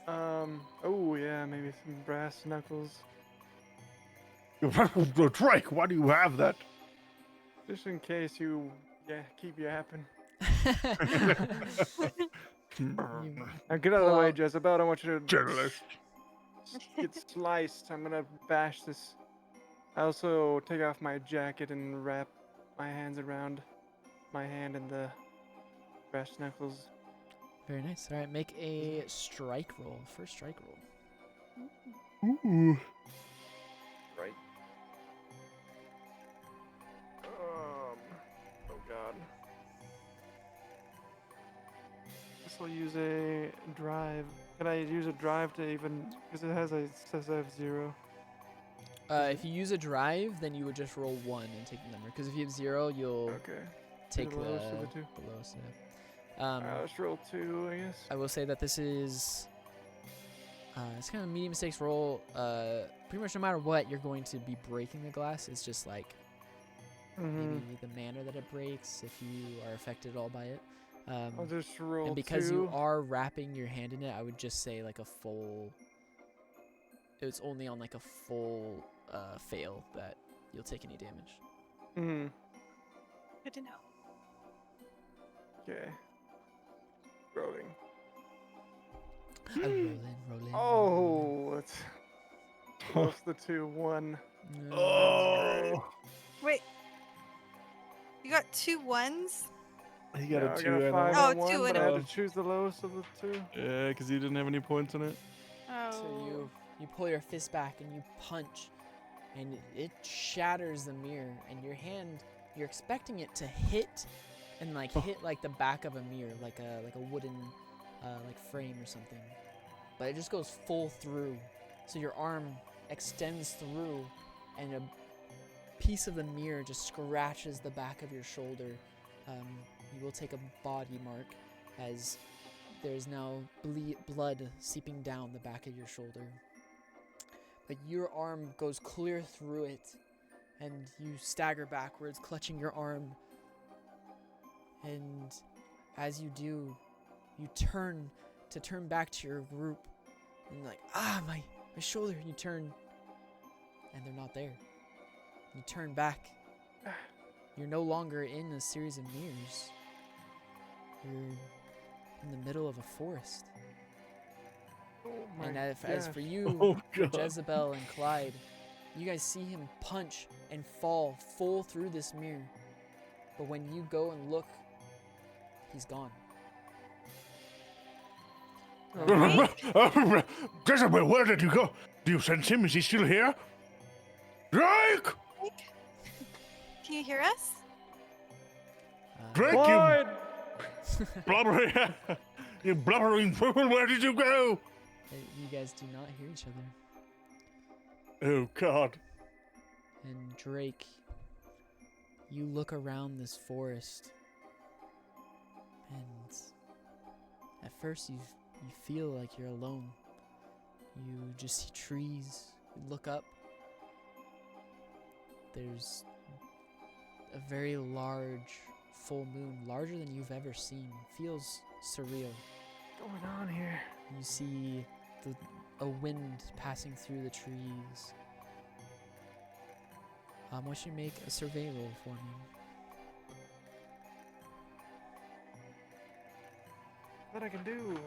Oh yeah, maybe some brass knuckles. Drake, why do you have that? Just in case you, keep yapping. Now get out of the way, Well- Jezebel. I don't want you to Journalist. get sliced. I'm gonna bash this. I also take off my jacket and wrap my hands around my hand and the brass knuckles. Very nice. All right, make a strike roll. First strike roll. Ooh. Right. Oh god. Guess I'll use a drive. Can I use a drive to even? Because it says I have 0. If you use a drive, then you would just roll 1 and take the number. Because if you have 0, you'll Okay. take the the lowest of the two. lowest. Yeah. Let's roll 2, I guess. I will say that this is it's kind of a medium stakes roll. Pretty much no matter what, you're going to be breaking the glass. It's just like maybe the manner that it breaks, if you are affected at all by it. I'll just roll And because 2. you are wrapping your hand in it, I would just say like a full. It's only on like a full fail that you'll take any damage. Good to know. Okay. Rolling. Rolling. Oh, it's close the 2, 1. Oh. Wait. You got 2 1s? You got No, a I 2 got a and 5 Oh, and 1, 2 but and I a- had to choose the lowest of the 2. Yeah, because you didn't have any points in it. Oh. So you pull your fist back and you punch, and it shatters the mirror. And your hand, you're expecting it to hit, and like hit like the back of a mirror, like a wooden like frame or something. But it just goes full through. So your arm extends through, and a piece of the mirror just scratches the back of your shoulder. You will take a body mark as there's now blood seeping down the back of your shoulder. But your arm goes clear through it, and you stagger backwards, clutching your arm. And as you do, you turn back to your group, and you're like, my shoulder. And you turn, and they're not there. You turn back. You're no longer in a series of mirrors. You're in the middle of a forest. Oh my And as for you, Oh, for God. Jezebel and Clyde, you guys see him punch and fall full through this mirror. But when you go and look, he's gone. Jezebel, where did you go? Do you sense him? Is he still here? Drake! Can you hear us? Drake, you Clyde! blubbering, you blubbering fool, where did you go? You guys do not hear each other. Oh, God. And Drake, you look around this forest, and at first you feel like you're alone. You just see trees. You look up. There's a very large full moon, larger than you've ever seen. Feels surreal. What's going on here? You see a wind passing through the trees. I want you to make a survey roll for me. What I can do?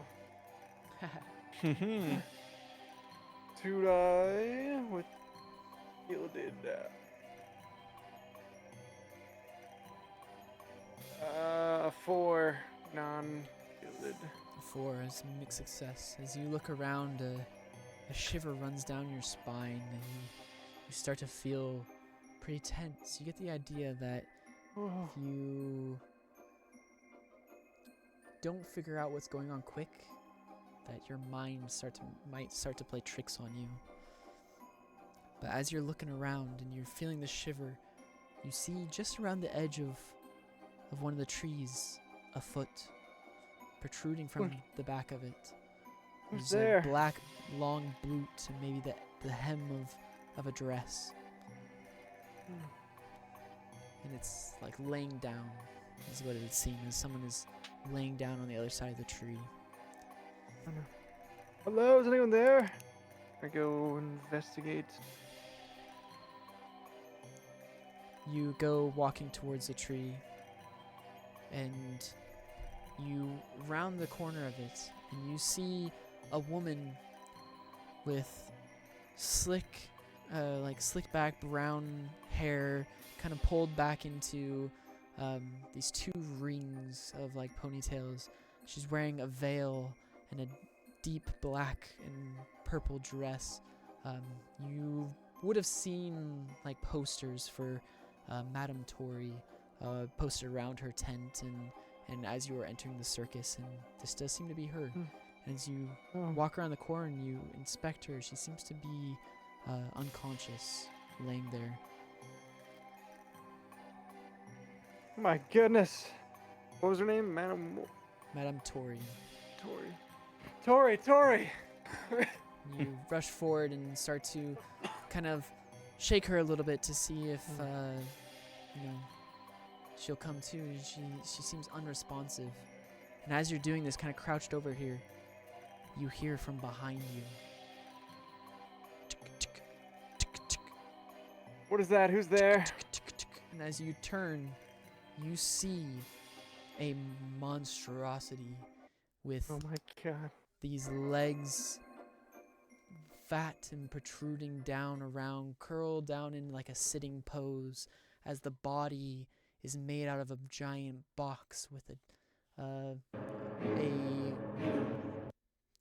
2 die with gilded. 4 non-gilded. 4 is mixed success. As you look around, a shiver runs down your spine, and you start to feel pretty tense. You get the idea that Oh, if you don't figure out what's going on quick, that your mind might start to play tricks on you. But as you're looking around and you're feeling the shiver, you see just around the edge of one of the trees a foot protruding from the back of it. who's There's there? a black long boot and maybe the hem of a dress. And it's like laying down is what it would seem, as someone is laying down on the other side of the tree. Hello, is anyone there? I go investigate. You go walking towards the tree, and you round the corner of it, and you see a woman with slick back brown hair, kind of pulled back into these two rings of like ponytails. She's wearing a veil and a deep black and purple dress. You would have seen like posters for Madame Tori posted around her tent and as you were entering the circus, and this does seem to be her. And as you walk around the corner and you inspect her, she seems to be unconscious, laying there. My goodness. What was her name? Madam Madame Tori. Tori. You rush forward and start to kind of shake her a little bit to see if she'll come to. She seems unresponsive. And as you're doing this, kind of crouched over here, you hear from behind you. What is that? Who's there? And as you turn, you see a monstrosity with Oh my god. these legs fat and protruding down around, curled down in like a sitting pose, as the body is made out of a giant box with a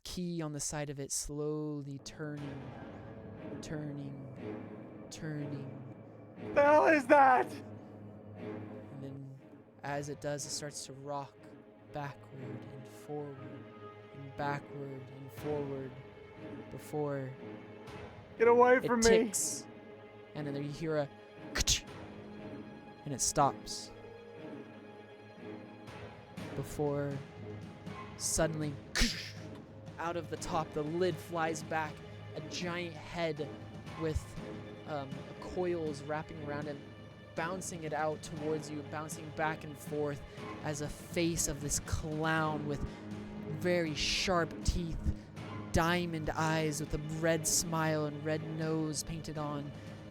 key on the side of it, slowly turning. The hell is that? And then as it does, it starts to rock backward and forward and backward and forward before Get away it from me. ticks. And then you hear a and it stops before suddenly out of the top the lid flies back, a giant head with coils wrapping around it, bouncing it out towards you, bouncing back and forth as a face of this clown with very sharp teeth, diamond eyes with a red smile and red nose painted on,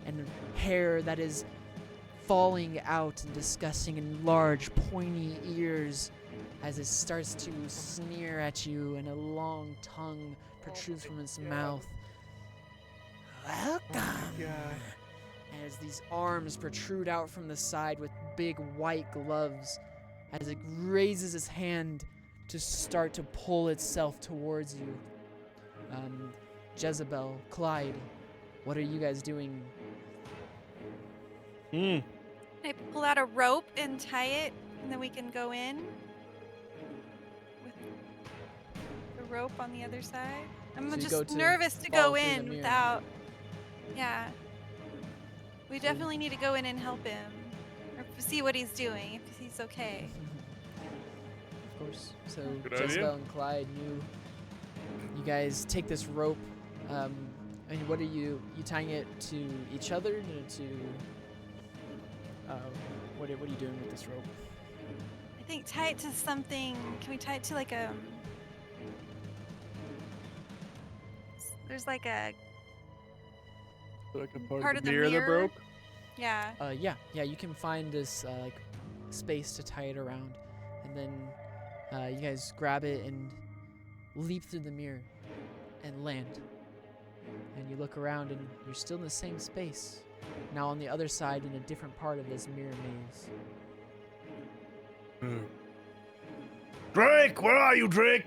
and hair that is falling out and disgusting, and large pointy ears as it starts to sneer at you, and a long tongue protrudes from its mouth. Welcome. God. As these arms protrude out from the side with big white gloves, as it raises its hand to start to pull itself towards you. Jezebel, Clyde, what are you guys doing? Can I pull out a rope and tie it, and then we can go in with the rope on the other side? I'm So you just go to nervous to follow go through the in mirror. without. Yeah. We definitely need to go in and help him, or see what he's doing, if he's okay. Of course. So Good Jezebel idea. and Clyde, you guys take this rope. And what are you tying it to each other? What are you doing with this rope? I think tie it to something. Can we tie it to like a? There's like a Like a part of the mirror that mirror. broke. Yeah. Yeah, you can find this like space to tie it around, and then you guys grab it and leap through the mirror and land. And you look around and you're still in the same space, now on the other side in a different part of this mirror maze. Drake, where are you, Drake?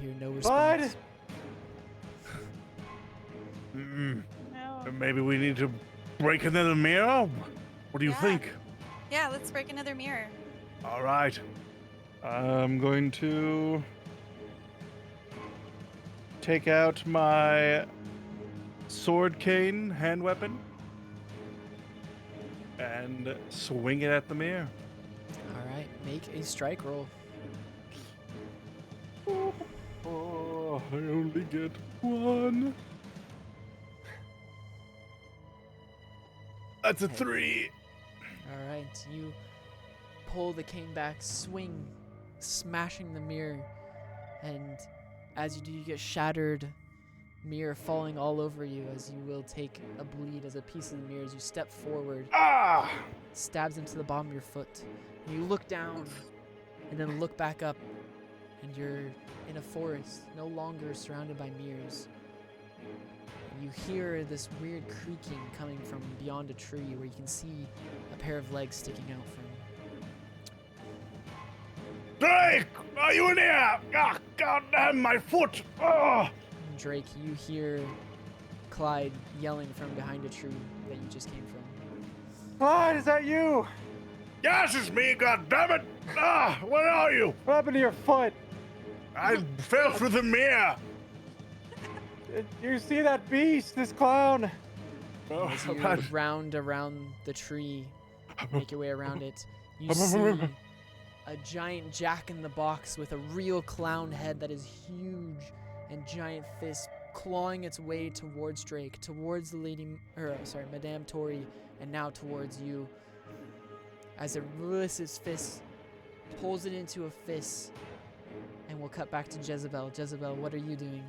You hear no Bud? response. Mm, No. maybe we need to break another mirror. What do you Yeah. think? Yeah. Let's break another mirror. All right. I'm going to take out my sword cane hand weapon and swing it at the mirror. All right, make a strike roll. Oh, I only get one. That's a 3. All right, you pull the cane back, swing, smashing the mirror, and as you do, you get shattered mirror falling all over you, as you will take a bleed as a piece of the mirror as you step forward, Ah! stabs into the bottom of your foot. And you look down and then look back up, and you're in a forest, no longer surrounded by mirrors. You hear this weird creaking coming from beyond a tree where you can see a pair of legs sticking out from. Drake, are you in here? Ah, goddamn, my foot! Oh! Drake, you hear Clyde yelling from behind a tree that you just came from. Clyde, is that you? Yes, it's me, goddammit! Ah, where are you? What happened to your foot? I fell through the mirror. You see that beast, this clown? Oh, As you God. round around the tree, make your way around it, you see a giant jack-in-the-box with a real clown head that is huge and giant fists clawing its way towards Drake, towards the Madame Tori, and now towards you. As it lifts its fist, pulls it into a fist, and we'll cut back to Jezebel. Jezebel, what are you doing?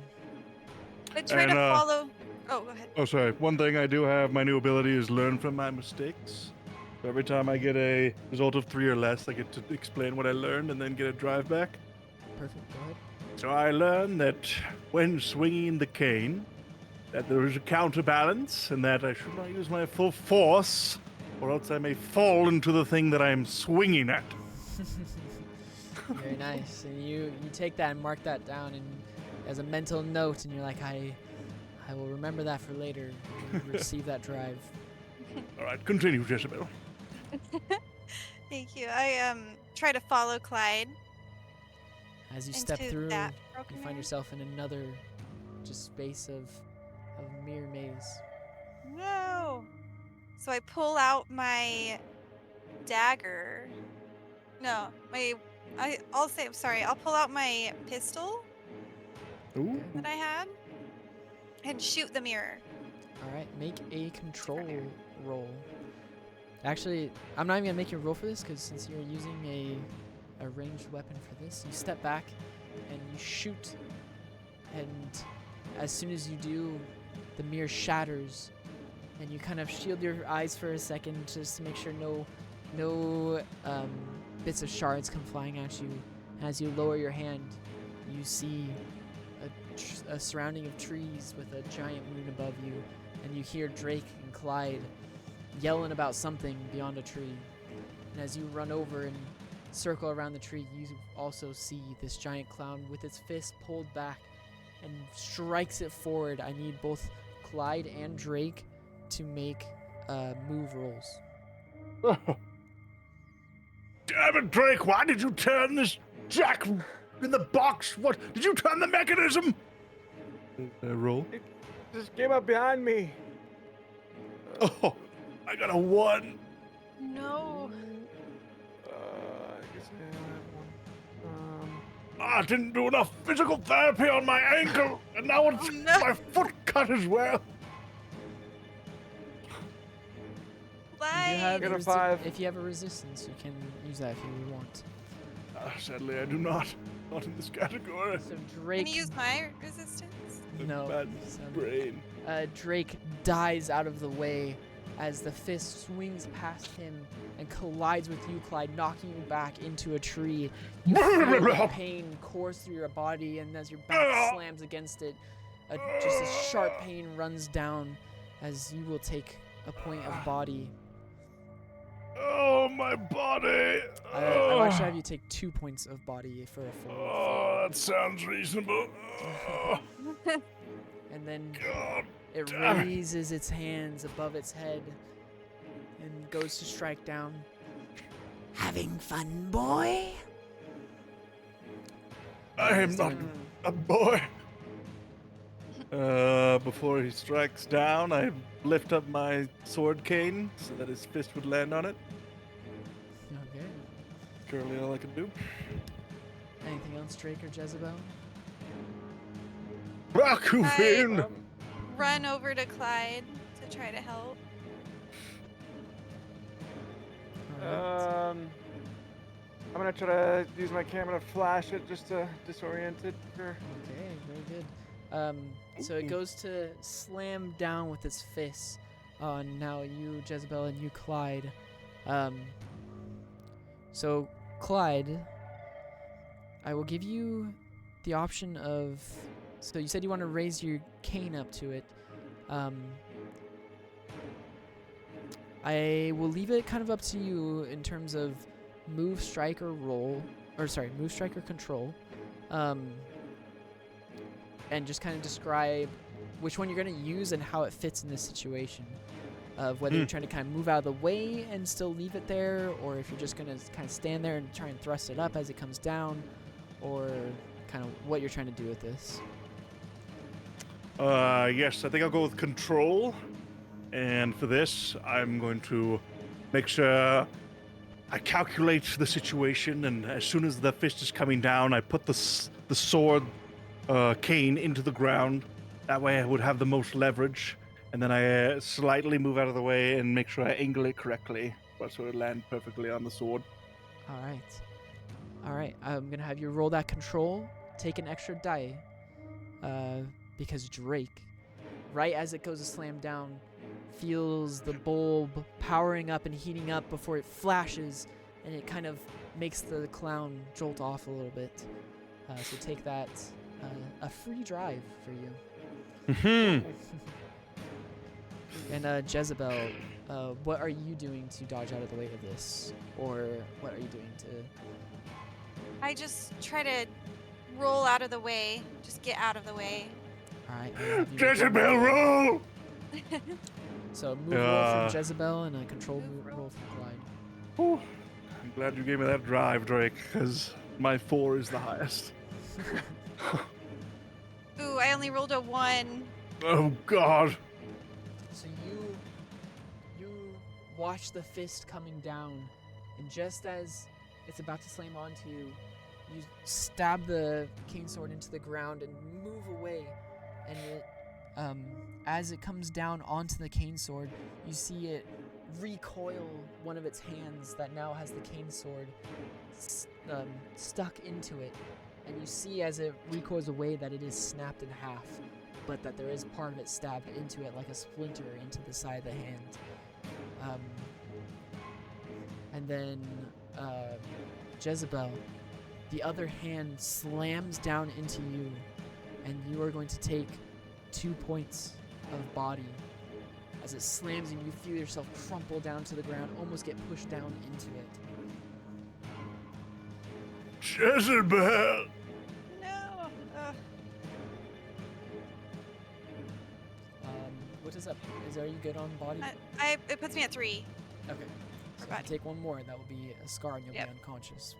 I try to follow. Oh, go ahead. Oh, sorry. One thing I do have, my new ability is learn from my mistakes. So every time I get a result of 3 or less, I get to explain what I learned and then get a drive back. Perfect, go ahead. So I learned that when swinging the cane, that there is a counterbalance and that I should not use my full force or else I may fall into the thing that I am swinging at. Very nice. And you take that and mark that down and as a mental note, and you're like, I will remember that for later. And receive that drive. All right, continue, Jezebel. Thank you. I try to follow Clyde. As you step into through, that you broken find man. yourself in another just space of mere maze. No. So I pull out my dagger. No, I'll say, I'm sorry. I'll pull out my pistol Ooh. that I had and shoot the mirror. All right, make a control roll. Actually, I'm not even gonna make you roll for this because since you're using a ranged weapon for this, you step back and you shoot, and as soon as you do, the mirror shatters, and you kind of shield your eyes for a second just to make sure no bits of shards come flying at you. And as you lower your hand, you see a surrounding of trees with a giant moon above you, and you hear Drake and Clyde yelling about something beyond a tree. And as you run over and circle around the tree, you also see this giant clown with its fist pulled back and strikes it forward. I need both Clyde and Drake to make move rolls. Damn it, Drake, why did you turn this jack in the box? What? Did you turn the mechanism? Roll. It just came up behind me. Oh, I got a 1. No. I guess I have one. I didn't do enough physical therapy on my ankle, and now it's Oh, no. my foot cut as well. Clyde. Get a 5. If you have a resistance, you can use that if you want. Sadly, I do not. Not in this category. So Can Drake, you use my resistance? no, Bad so, brain. Drake dies out of the way as the fist swings past him and collides with you, Clyde, knocking you back into a tree. You feel the pain course through your body, and as your back slams against it, just a sharp pain runs down as you will take a point of body. Oh, my body. I'll actually have you take 2 points of body for a full. Oh, that sounds reasonable. Oh, And then God. it damn it. raises its hands above its head and goes to strike down. Having fun, boy? I am not a boy. Before he strikes down, I lift up my sword cane so that his fist would land on it. Okay. Currently all I can do. Anything else, Drake or Jezebel? Rakuvin! Run over to Clyde to try to help. Alright. I'm gonna try to use my camera to flash it just to disorient it. For... Okay, very good. So it goes to slam down with its fists on now you, Jezebel, and you, Clyde. So Clyde, I will give you the option of. So you said you want to raise your cane up to it. I will leave it kind of up to you in terms of move, strike, or roll, move, strike, or control, and just kind of describe which one you're going to use and how it fits in this situation. Of whether you're trying to kind of move out of the way and still leave it there, or if you're just going to kind of stand there and try and thrust it up as it comes down, or kind of what you're trying to do with this. Yes, I think I'll go with control. And for this, I'm going to make sure I calculate the situation, and as soon as the fist is coming down, I put the sword cane into the ground. That way I would have the most leverage. And then I slightly move out of the way and make sure I angle it correctly, so it land perfectly on the sword. All right. I'm going to have you roll that control. Take an extra die. Because Drake, right as it goes to slam down, feels the bulb powering up and heating up before it flashes, and it kind of makes the clown jolt off a little bit. So take that. A free drive for you. Mm-hmm. And Jezebel, what are you doing to dodge out of the way of this? Or what are you doing to... I just try to roll out of the way. Just get out of the way. Alright. Jezebel, roll! So move roll from Jezebel and a control roll from Clyde. Whew. I'm glad you gave me that drive, Drake, because my 4 is the highest. Ooh, I only rolled a 1. Oh, God. So you watch the fist coming down, and just as it's about to slam onto you, you stab the cane sword into the ground and move away, and it, as it comes down onto the cane sword, you see it recoil one of its hands that now has the cane sword stuck into it, and you see as it recoils away that it is snapped in half, but that there is part of it stabbed into it like a splinter into the side of the hand. And then Jezebel, the other hand slams down into you, and you are going to take 2 points of body. As it slams and you feel yourself crumple down to the ground, almost get pushed down into it. Jezebel! No. What is up? Are you good on body? It puts me at 3. Okay. So if body. you take one more, that will be a scar and you'll Yep. be unconscious.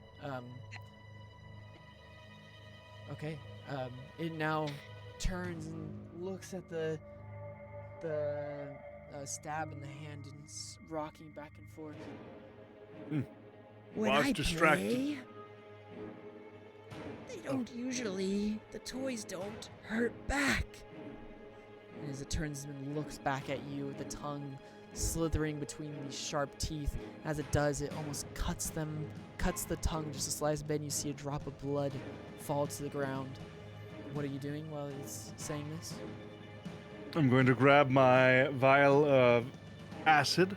Okay. It now turns and looks at the stab in the hand and rocking back and forth. When Was I distracted. play, they don't usually. The toys don't hurt back. And as it turns and looks back at you, the tongue slithering between these sharp teeth. As it does, it almost cuts the tongue just a slice bit, and you see a drop of blood fall to the ground. What are you doing while it's saying this? I'm going to grab my vial of acid,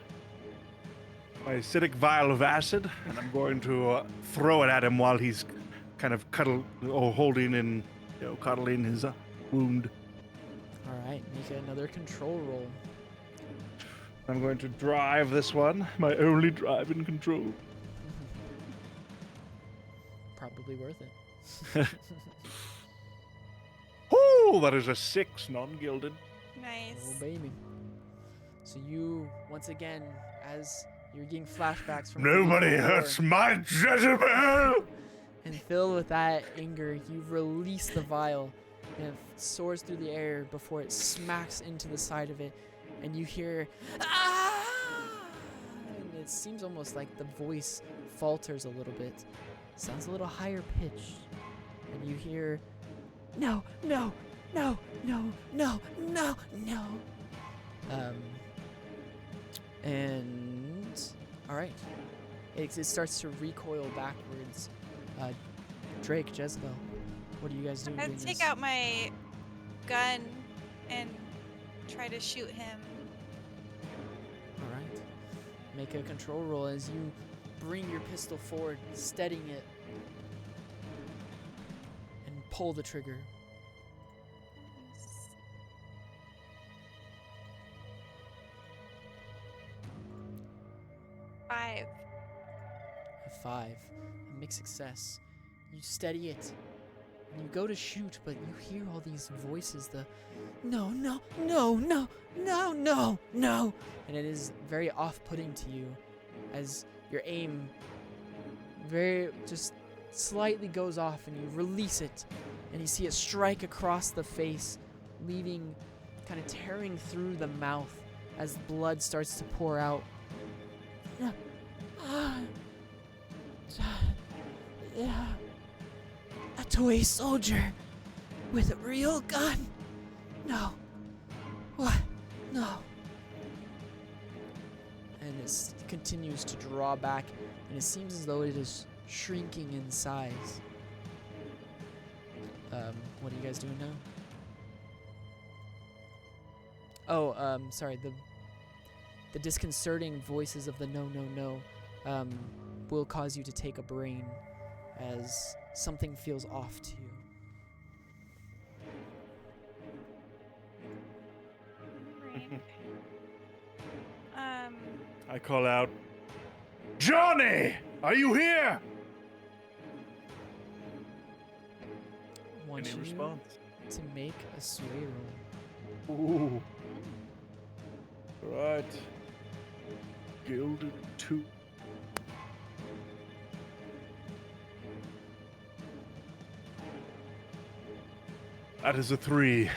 my acidic vial of acid, and I'm going to throw it at him while he's kind of holding and cuddling his wound. All right, make another control roll. I'm going to drive this one, my only drive in control. Probably worth it. Whoo! That is a 6, non-gilded. Nice. Oh, baby. So you, once again, as you're getting flashbacks from... Nobody the week before, hurts my Jezebel! and filled with that anger, you release the vial, and it soars through the air before it smacks into the side of it, and you hear, "Ah!" And it seems almost like the voice falters a little bit. Sounds a little higher pitched, and you hear, "No, no, no, no, no, no, no." And all right, it starts to recoil backwards. Drake, Jezebel, what are you guys doing? I'd during take this? out my gun and try to shoot him. All right, make a control roll as you bring your pistol forward, steadying it, and pull the trigger. 5. A 5. A mixed success. You steady it. And you go to shoot, but you hear all these voices, no, no, no, no, no, no, no. And it is very off-putting to you as your aim very just slightly goes off and you release it. And you see it strike across the face, leaving, kind of tearing through the mouth as blood starts to pour out. A toy soldier with a real gun? No. What? No. And it continues to draw back, and it seems as though it is shrinking in size. What are you guys doing now? Oh, sorry, the disconcerting voices of the no, no, no, will cause you to take a brain as something feels off to you. Right. I call out, Johnny, are you here? I want Any you response? to make a sway roll. Ooh. Right. Gilded 2. That is a 3.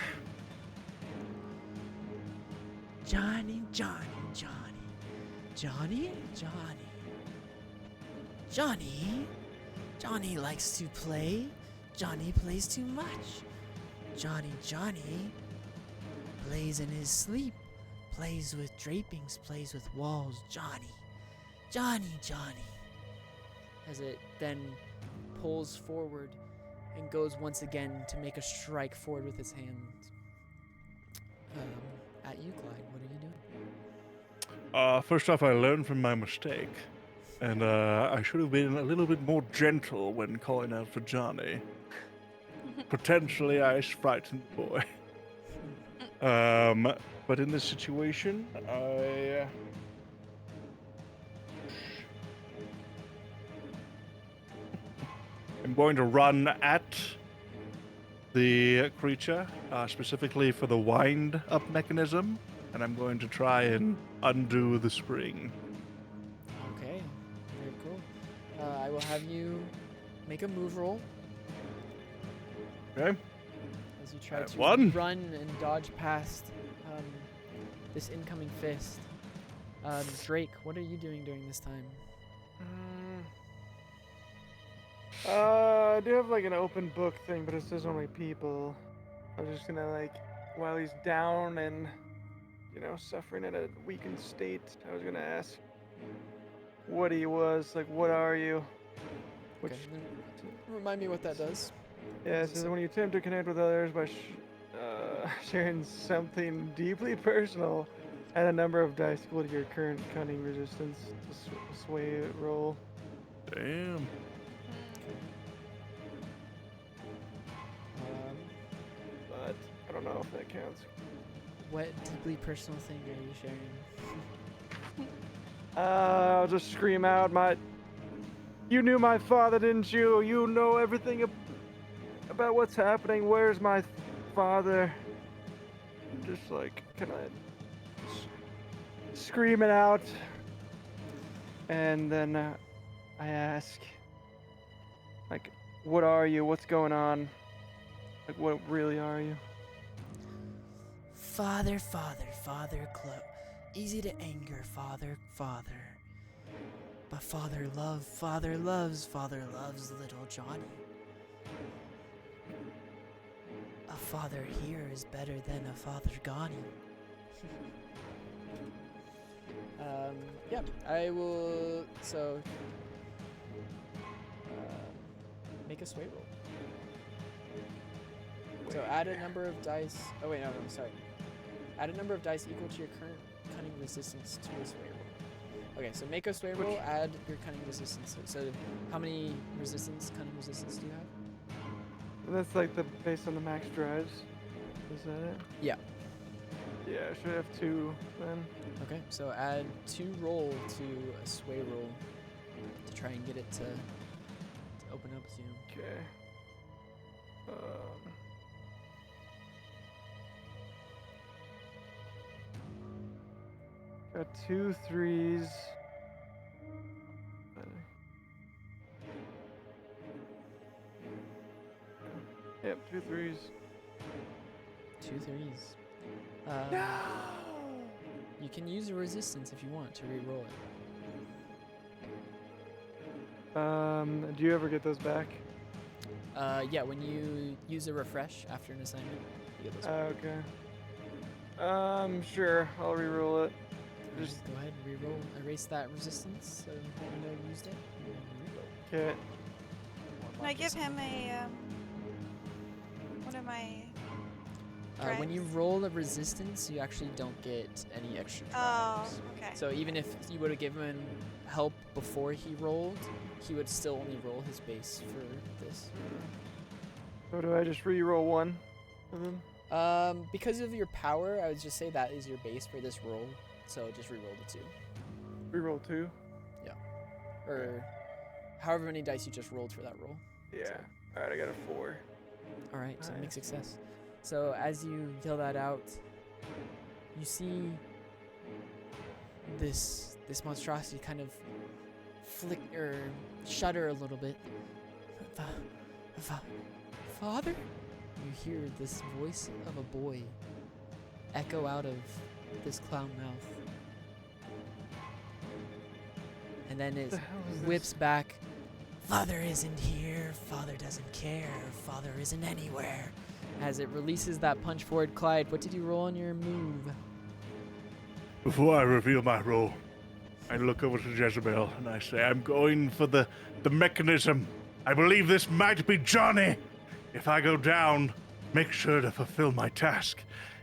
Johnny, Johnny, Johnny. Johnny, Johnny. Johnny. Johnny likes to play. Johnny plays too much. Johnny, Johnny plays in his sleep. Plays with drapings, plays with walls. Johnny. Johnny, Johnny. As it then pulls forward and goes once again to make a strike forward with his hands. At you, Clyde, what are you doing? First off, I learned from my mistake. And I should have been a little bit more gentle when calling out for Johnny. Potentially, I frightened the boy. But in this situation, I'm going to run at the creature, specifically for the wind-up mechanism, and I'm going to try and undo the spring. Okay, very cool. I will have you make a move roll Okay? as you try to One. run and dodge past this incoming fist. Drake, what are you doing during this time? I do have like an open book thing, but it says only people. I'm just gonna while he's down and, suffering at a weakened state, I was gonna ask what he was, what are you? Which, Okay, then remind me what that does. yeah, it says when you attempt to connect with others by sharing something deeply personal, add a number of dice equal to your current cunning resistance to sway roll. Damn. But I don't know if that counts. What deeply personal thing are you sharing? I'll just scream out, you knew my father, didn't you? You know everything about what's happening. Where's my father? Just kind of screaming out. And then I ask, what are you? What's going on? What really are you? Father, father, father, easy to anger, father, father. But father loves little Johnny. A father here is better than a father gone. Yeah, I will, so, make a sway roll. So add a number of dice, oh wait, no, sorry. Add a number of dice equal to your current cunning resistance to a sway roll. Okay, so make a sway roll, add your cunning resistance. So how many cunning resistance do you have? That's based on the max drives. Is that it? Yeah. Yeah, Yeah, I should have 2 then. Okay, so add 2 roll to a sway roll to try and get it to open up to you. Okay. Got 2 3s. Yep, 2 3s. 2 threes. You can use a resistance if you want to re-roll it. Do you ever get those back? Yeah, when you use a refresh after an assignment, you get those. Okay. Sure, I'll re-roll it. Just go ahead and re-roll. Erase that resistance so you know you used it. And re-roll. Okay. Can I give him a one of my when you drives? roll a resistance, you actually don't get any extra Oh, drives. okay. So even if you would have given him help before he rolled, he would still only roll his base for this. So do I just re-roll 1 of them? Because of your power, I would just say that is your base for this roll. So just re-roll the 2. Re-roll 2? Or however many dice you just rolled for that roll. Yeah. Alright, I got a 4. Alright, so Nice. mixed success. So as you yell that out, you see this monstrosity kind of flick or shudder a little bit. Father? You hear this voice of a boy echo out of this clown mouth. And then it What the hell is this? whips back. Father isn't here. Father doesn't care. Father isn't anywhere. As it releases that punch forward. Clyde, what did you roll on your move? Before I reveal my role, I look over to Jezebel and I say, I'm going for the mechanism. I believe this might be Johnny. If I go down, make sure to fulfill my task.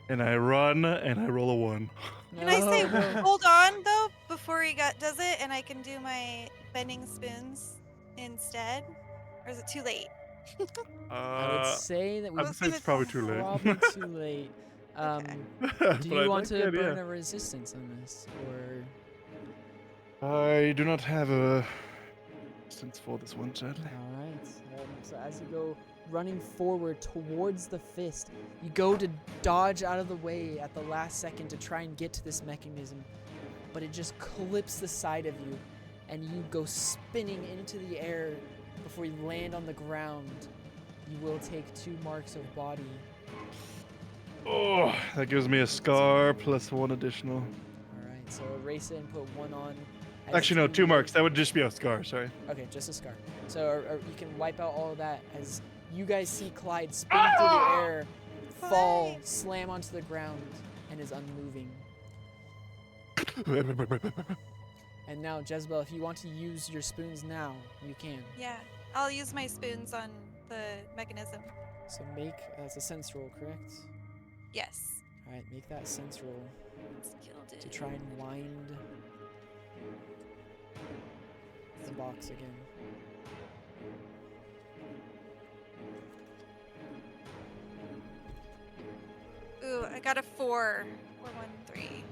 And I run and I roll a 1. Can I say No. hold on though before he does it, and I can do my bending spoons instead, or is it too late? I would say that we I would say it's probably too late. probably too late. Okay. Do But I you want like the to idea. burn a resistance on this, or I do not have a sense for this one, sadly. all right? So as you go running forward towards the fist, you go to dodge out of the way at the last second to try and get to this mechanism, but it just clips the side of you, and you go spinning into the air before you land on the ground. You will take 2 marks of body. Oh, that gives me a scar plus 1 additional. All right, so erase it and put 1 on. as Actually, no, you 2 marks. That would just be a scar, sorry. Okay, just a scar. So you can wipe out all of that as you guys see Clyde spin through the air, fall, Clyde! slam onto the ground, and is unmoving. And now, Jezebel, if you want to use your spoons now, you can. Yeah, I'll use my spoons on the mechanism. So that's a sense roll, correct? Yes. All right, make that sense roll Killed to it. try and wind the box again. Ooh, I got a 4. 4, 1, 3.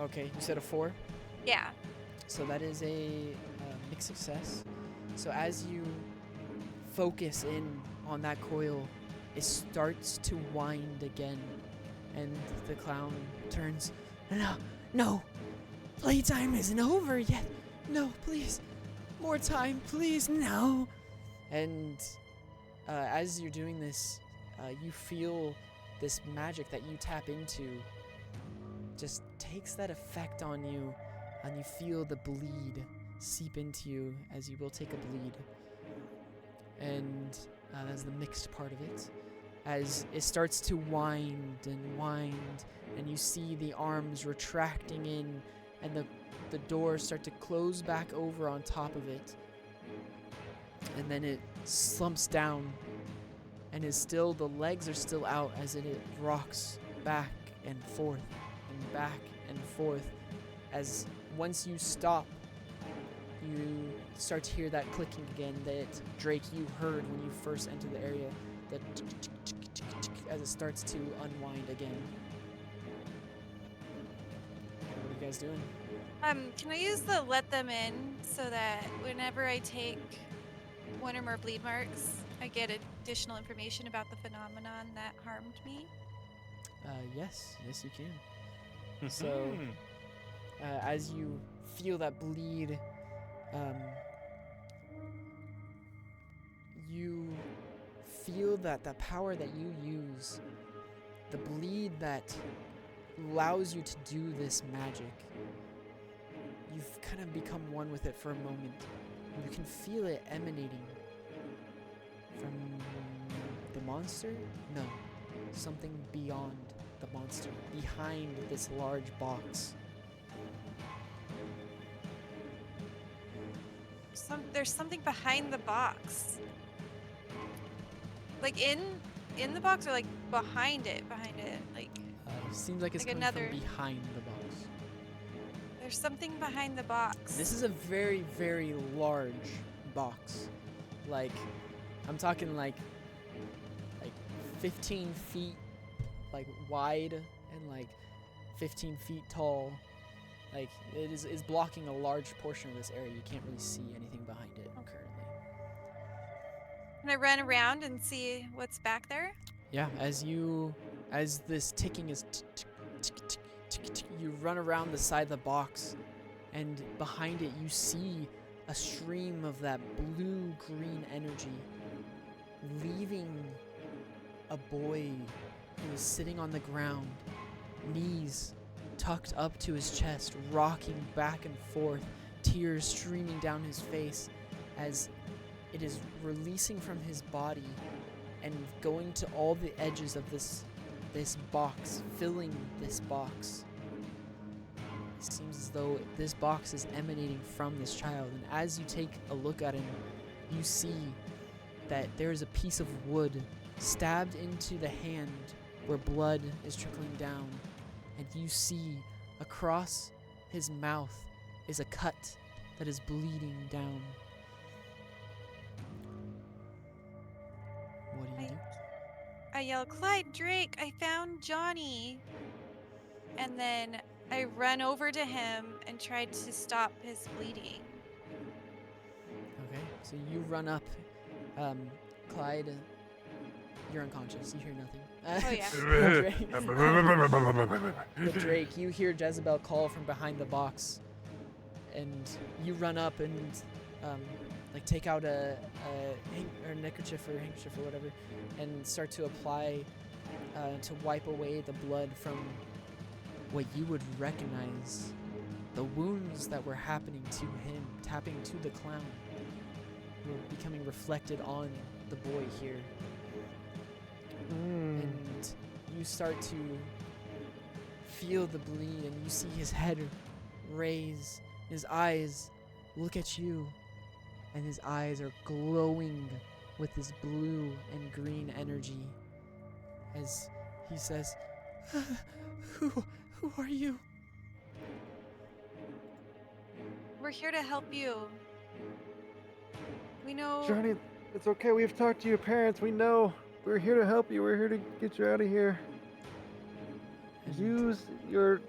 Okay, you said a 4? Yeah. So that is a mixed success. So as you focus in on that coil, it starts to wind again, and the clown turns. No. Playtime isn't over yet. No, please. More time, please. No. And as you're doing this, you feel this magic that you tap into just takes that effect on you, and you feel the bleed seep into you as you will take a bleed. And that's the mixed part of it. As it starts to wind, and you see the arms retracting in, and the doors start to close back over on top of it. And then it slumps down, and the legs are still out as it rocks back and forth, and back and forth. As once you stop, you start to hear that clicking again that Drake you heard when you first entered the area. The tick, tick, tick, tick, tick, as it starts to unwind again. What are you guys doing? Can I use the let them in so that whenever I take one or more bleed marks, I get additional information about the phenomenon that harmed me? Yes, you can. So, as you feel that bleed, you feel that the power that you use, the bleed that allows you to do this magic, you've kind of become one with it for a moment. You can feel it emanating from the monster? No, something beyond the monster, behind this large box. There's something behind the box. Like in the box or like behind it? Like Seems like it's Like coming another- from behind the box. there's something behind the box. This is a very, very large box. Like, I'm talking like 15 feet like wide and like 15 feet tall. Like it is blocking a large portion of this area. You can't really see anything behind it currently. Can I run around and see what's back there? Yeah, as this ticking is tick, tick, tick, tick, tick, you run around the side of the box, and behind it you see a stream of that blue-green energy leaving a boy who is sitting on the ground, knees tucked up to his chest, rocking back and forth, tears streaming down his face as it is releasing from his body and going to all the edges of this box, filling this box. It seems as though this box is emanating from this child, and as you take a look at him, you see that there is a piece of wood stabbed into the hand where blood is trickling down, and you see across his mouth is a cut that is bleeding down. What do you do? I yell, Clyde, Drake, I found Johnny. And then I run over to him and try to stop his bleeding. Okay, so you run up. Clyde, you're unconscious. You hear nothing. Oh, Drake, you hear Jezebel call from behind the box, and you run up and like take out a neckerchief or handkerchief or whatever, and start to apply to wipe away the blood from what you would recognize the wounds that were happening to him, tapping to the clown, were becoming reflected on the boy here. And you start to feel the bleed, and you see his head raise, his eyes look at you, and his eyes are glowing with this blue and green energy as he says, who are you? We're here to help you. We know. Johnny, it's okay. We've talked to your parents. We know. We're here to help you. We're here to get you out of here. Use your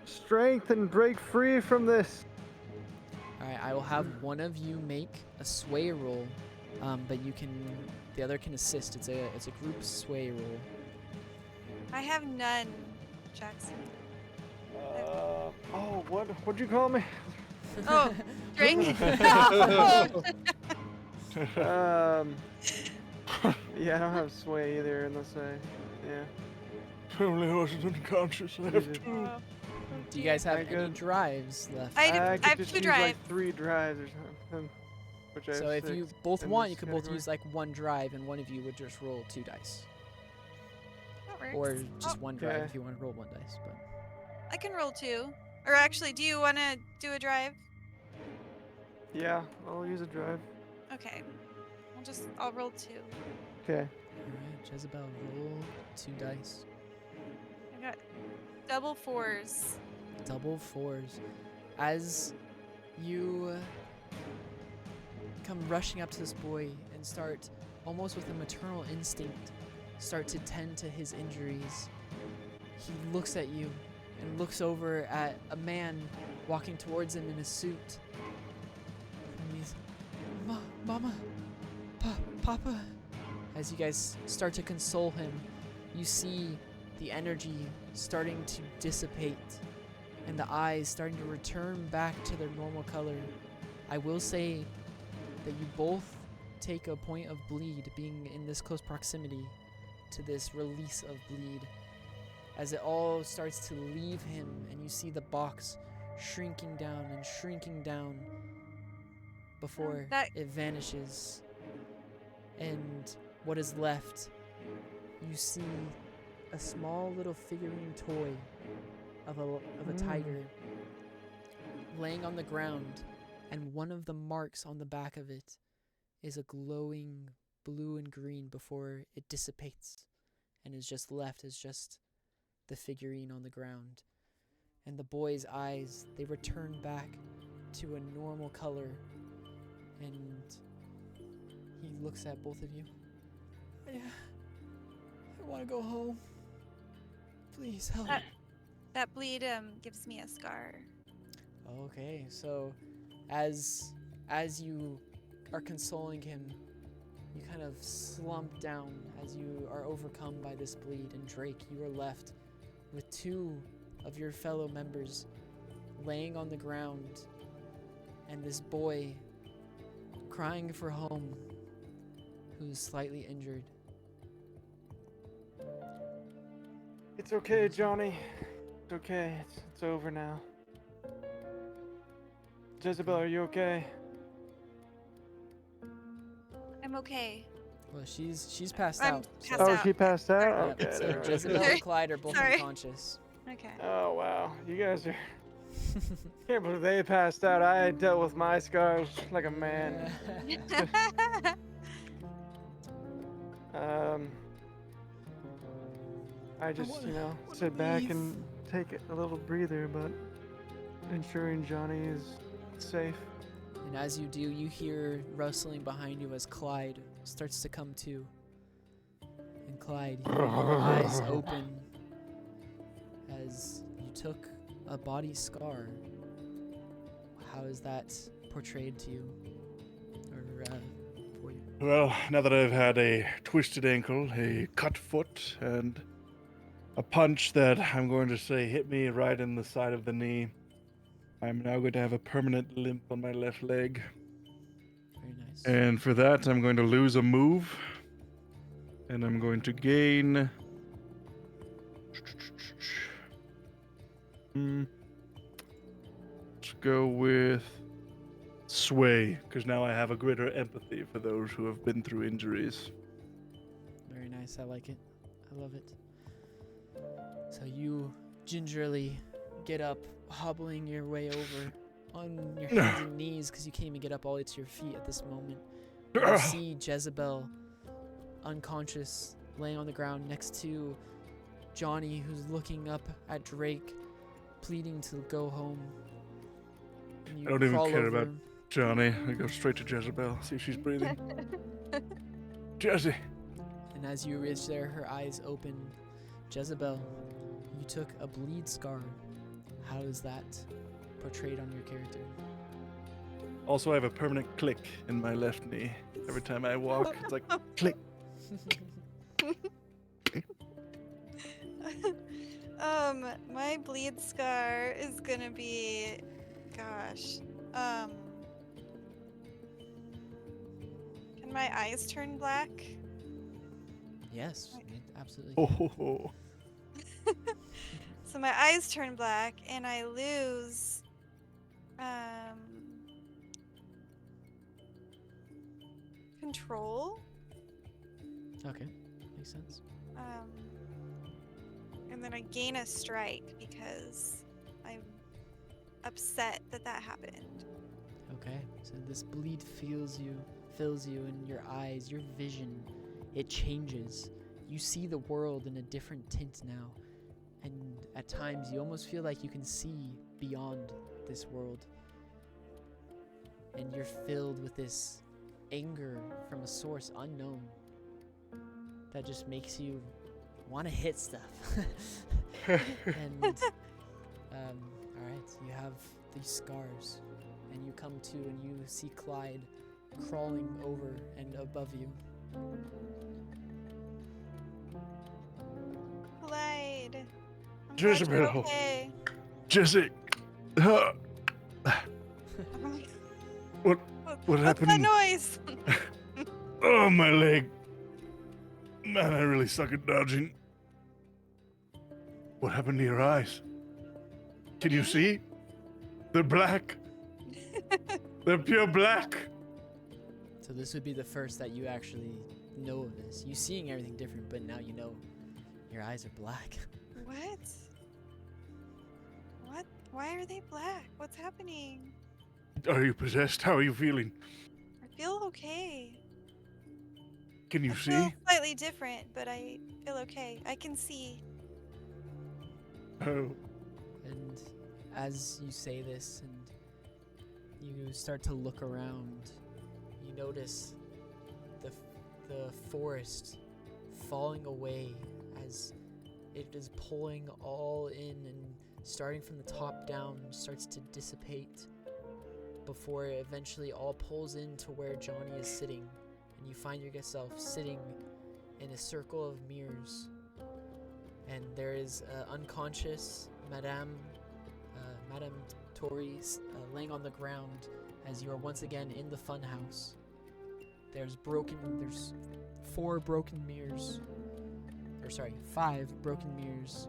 strength and break free from this. Alright, I will have one of you make a sway roll, but the other can assist. It's a group sway roll. I have none, Jackson. What'd you call me? Oh, Drake. Yeah, I don't have sway either, unless yeah. Only I wasn't unconscious. I have two. Oh, Do you guys have I any could- drives left? I could have just two use drive. like 3 drives or something. Which I So have if you 6 both in want, this you could both category. use like one drive, and one of you would just roll 2 dice, That or works. just Oh, one drive Okay. if you want to roll 1 dice. But I can roll 2. Or actually, do you want to do a drive? Yeah, I'll use a drive. Okay. I'll roll 2. Okay. alright, Jezebel, roll 2 dice. I got double 4s. Double 4s. As you come rushing up to this boy and start, almost with a maternal instinct, start to tend to his injuries. He looks at you and looks over at a man walking towards him in a suit. And he's, Mama, Papa. As you guys start to console him, you see the energy starting to dissipate and the eyes starting to return back to their normal color. I will say that you both take a point of bleed being in this close proximity to this release of bleed, as it all starts to leave him and you see the box shrinking down before That- it vanishes. And what is left, you see a small little figurine toy of a tiger laying on the ground, and one of the marks on the back of it is a glowing blue and green before it dissipates and is just left as just the figurine on the ground. And the boy's eyes, they return back to a normal color, and he looks at both of you. I want to go home. Please help. That bleed gives me a scar. Okay, so as you are consoling him, you kind of slump down as you are overcome by this bleed, and Drake, you are left with two of your fellow members laying on the ground, and this boy crying for home who's slightly injured. It's okay, Johnny. It's okay. It's over now. Jezebel, are you okay? I'm okay. Well, she's passed I'm out. passed Oh, out. she passed out? Yeah, Okay. so never mind. Jezebel and Clyde are both Sorry. unconscious. Okay. Oh, wow. You guys are... Can't believe they passed out. I dealt with my scars like a man. I just, wanna sit back leave. and take a little breather, but ensuring Johnny is safe. And as you do, you hear rustling behind you as Clyde starts to come to. And Clyde, your eyes open as you took a body scar. How is that portrayed to you? Or for you? Well, now that I've had a twisted ankle, a cut foot, and a punch that I'm going to say hit me right in the side of the knee, I'm now going to have a permanent limp on my left leg. Very nice. And for that, I'm going to lose a move. And I'm going to gain... Let's go with sway, because now I have a greater empathy for those who have been through injuries. Very nice. I like it. I love it. So you gingerly get up, hobbling your way over on your hands and knees because you can't even get up all the way to your feet at this moment. You see Jezebel unconscious, laying on the ground next to Johnny, who's looking up at Drake, pleading to go home. And you I don't even crawl care over about him. Johnny. I go straight to Jezebel, see if she's breathing. Jezzy! And as you reach there, her eyes open. Jezebel, you took a bleed scar. How is that portrayed on your character? Also, I have a permanent click in my left knee. Every time I walk, it's like click. My bleed scar is gonna be, gosh, can my eyes turn black? Yes, absolutely. Oh, So my eyes turn black and I lose, control. Okay, makes sense. And then I gain a strike because I'm upset that that happened. Okay, so this bleed fills you, and your eyes, your vision, it changes. You see the world in a different tint now, and at times you almost feel like you can see beyond this world. And you're filled with this anger from a source unknown that just makes you want to hit stuff. And all right, you have these scars, and you come to and you see Clyde crawling over and above you. Clyde. I'm glad you're Jezebel. okay. Jesse. Oh my What What's that happened? noise? Oh, my leg. Man, I really suck at dodging. What happened to your eyes? Can you see? They're black. They're pure black. So this would be the first that you actually know of this. You seeing everything different, but now you know your eyes are black. What? What? Why are they black? What's happening? Are you possessed? How are you feeling? I feel okay. Can you I feel see? slightly different, but I feel okay. I can see. Oh. And as you say this and you start to look around, you notice the forest falling away as it is pulling all in and starting from the top down starts to dissipate before it eventually all pulls into where Johnny is sitting, and you find yourself sitting in a circle of mirrors, and there is unconscious Madame Tori laying on the ground as you are once again in the funhouse. There's 5 broken mirrors,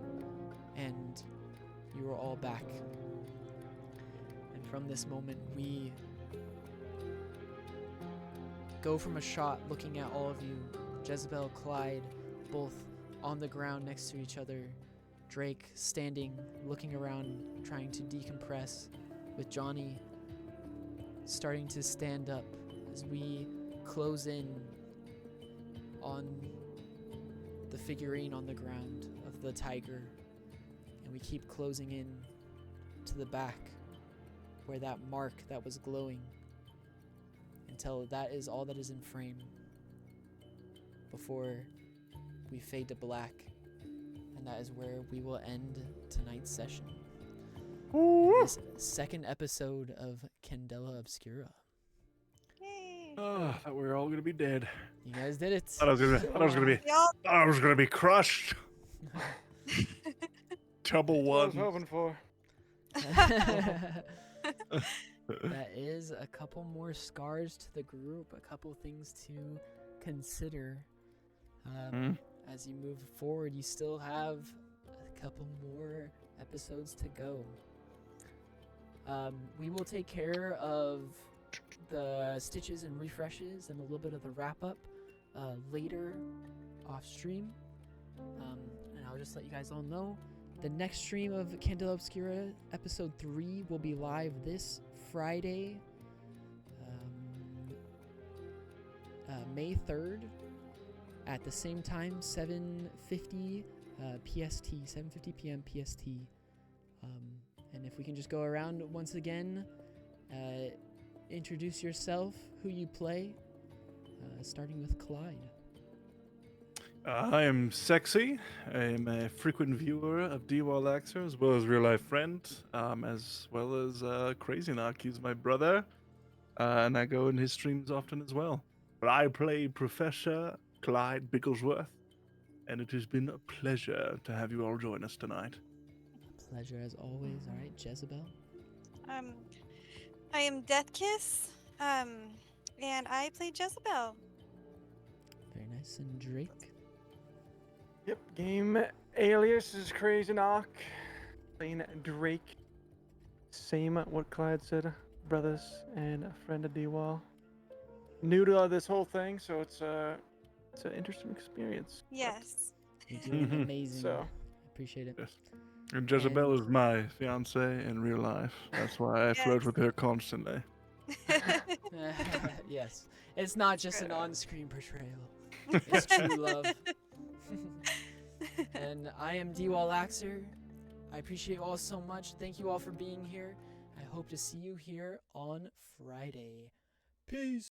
and you are all back. And from this moment, we go from a shot looking at all of you, Jezebel, Clyde, both on the ground next to each other, Drake standing, looking around, trying to decompress, with Johnny starting to stand up as we close in on the figurine on the ground of the tiger, and we keep closing in to the back where that mark that was glowing until that is all that is in frame before we fade to black, and that is where we will end tonight's session. This second episode of Candela Obscura. Yay. Oh, I thought we were all gonna be dead. You guys did it. I was gonna be crushed. Double That's what I was one. hoping for. That is a couple more scars to the group, a couple things to consider. As you move forward, you still have a couple more episodes to go. We will take care of the stitches and refreshes and a little bit of the wrap up later off stream. And I'll just let you guys all know the next stream of Candela Obscura episode 3 will be live this Friday, May 3rd at the same time, 7:50 PST, 7:50 PM PST. And if we can just go around once again, introduce yourself, who you play, starting with Clyde. I am Sexy. I am a frequent viewer of D-Wall Axer, as well as real life friend, as well as Crazy Knock. He's my brother, and I go in his streams often as well. But I play Professor Clyde Bigglesworth, and it has been a pleasure to have you all join us tonight. Pleasure as always. All right, Jezebel. I am Death Kiss, and I play Jezebel. Very nice. And Drake. Yep, game alias is Crazy Knock. Playing Drake. Same what Clyde said, brothers and a friend of D-Wall. New to this whole thing, so it's an interesting experience. Yes. You're doing amazing. So. Appreciate it. Yes. And Jezebel is my fiance in real life. That's why I flirt with her constantly. Yes. It's not just an on-screen portrayal. It's true love. And I am D-Wall Axer. I appreciate you all so much. Thank you all for being here. I hope to see you here on Friday. Peace.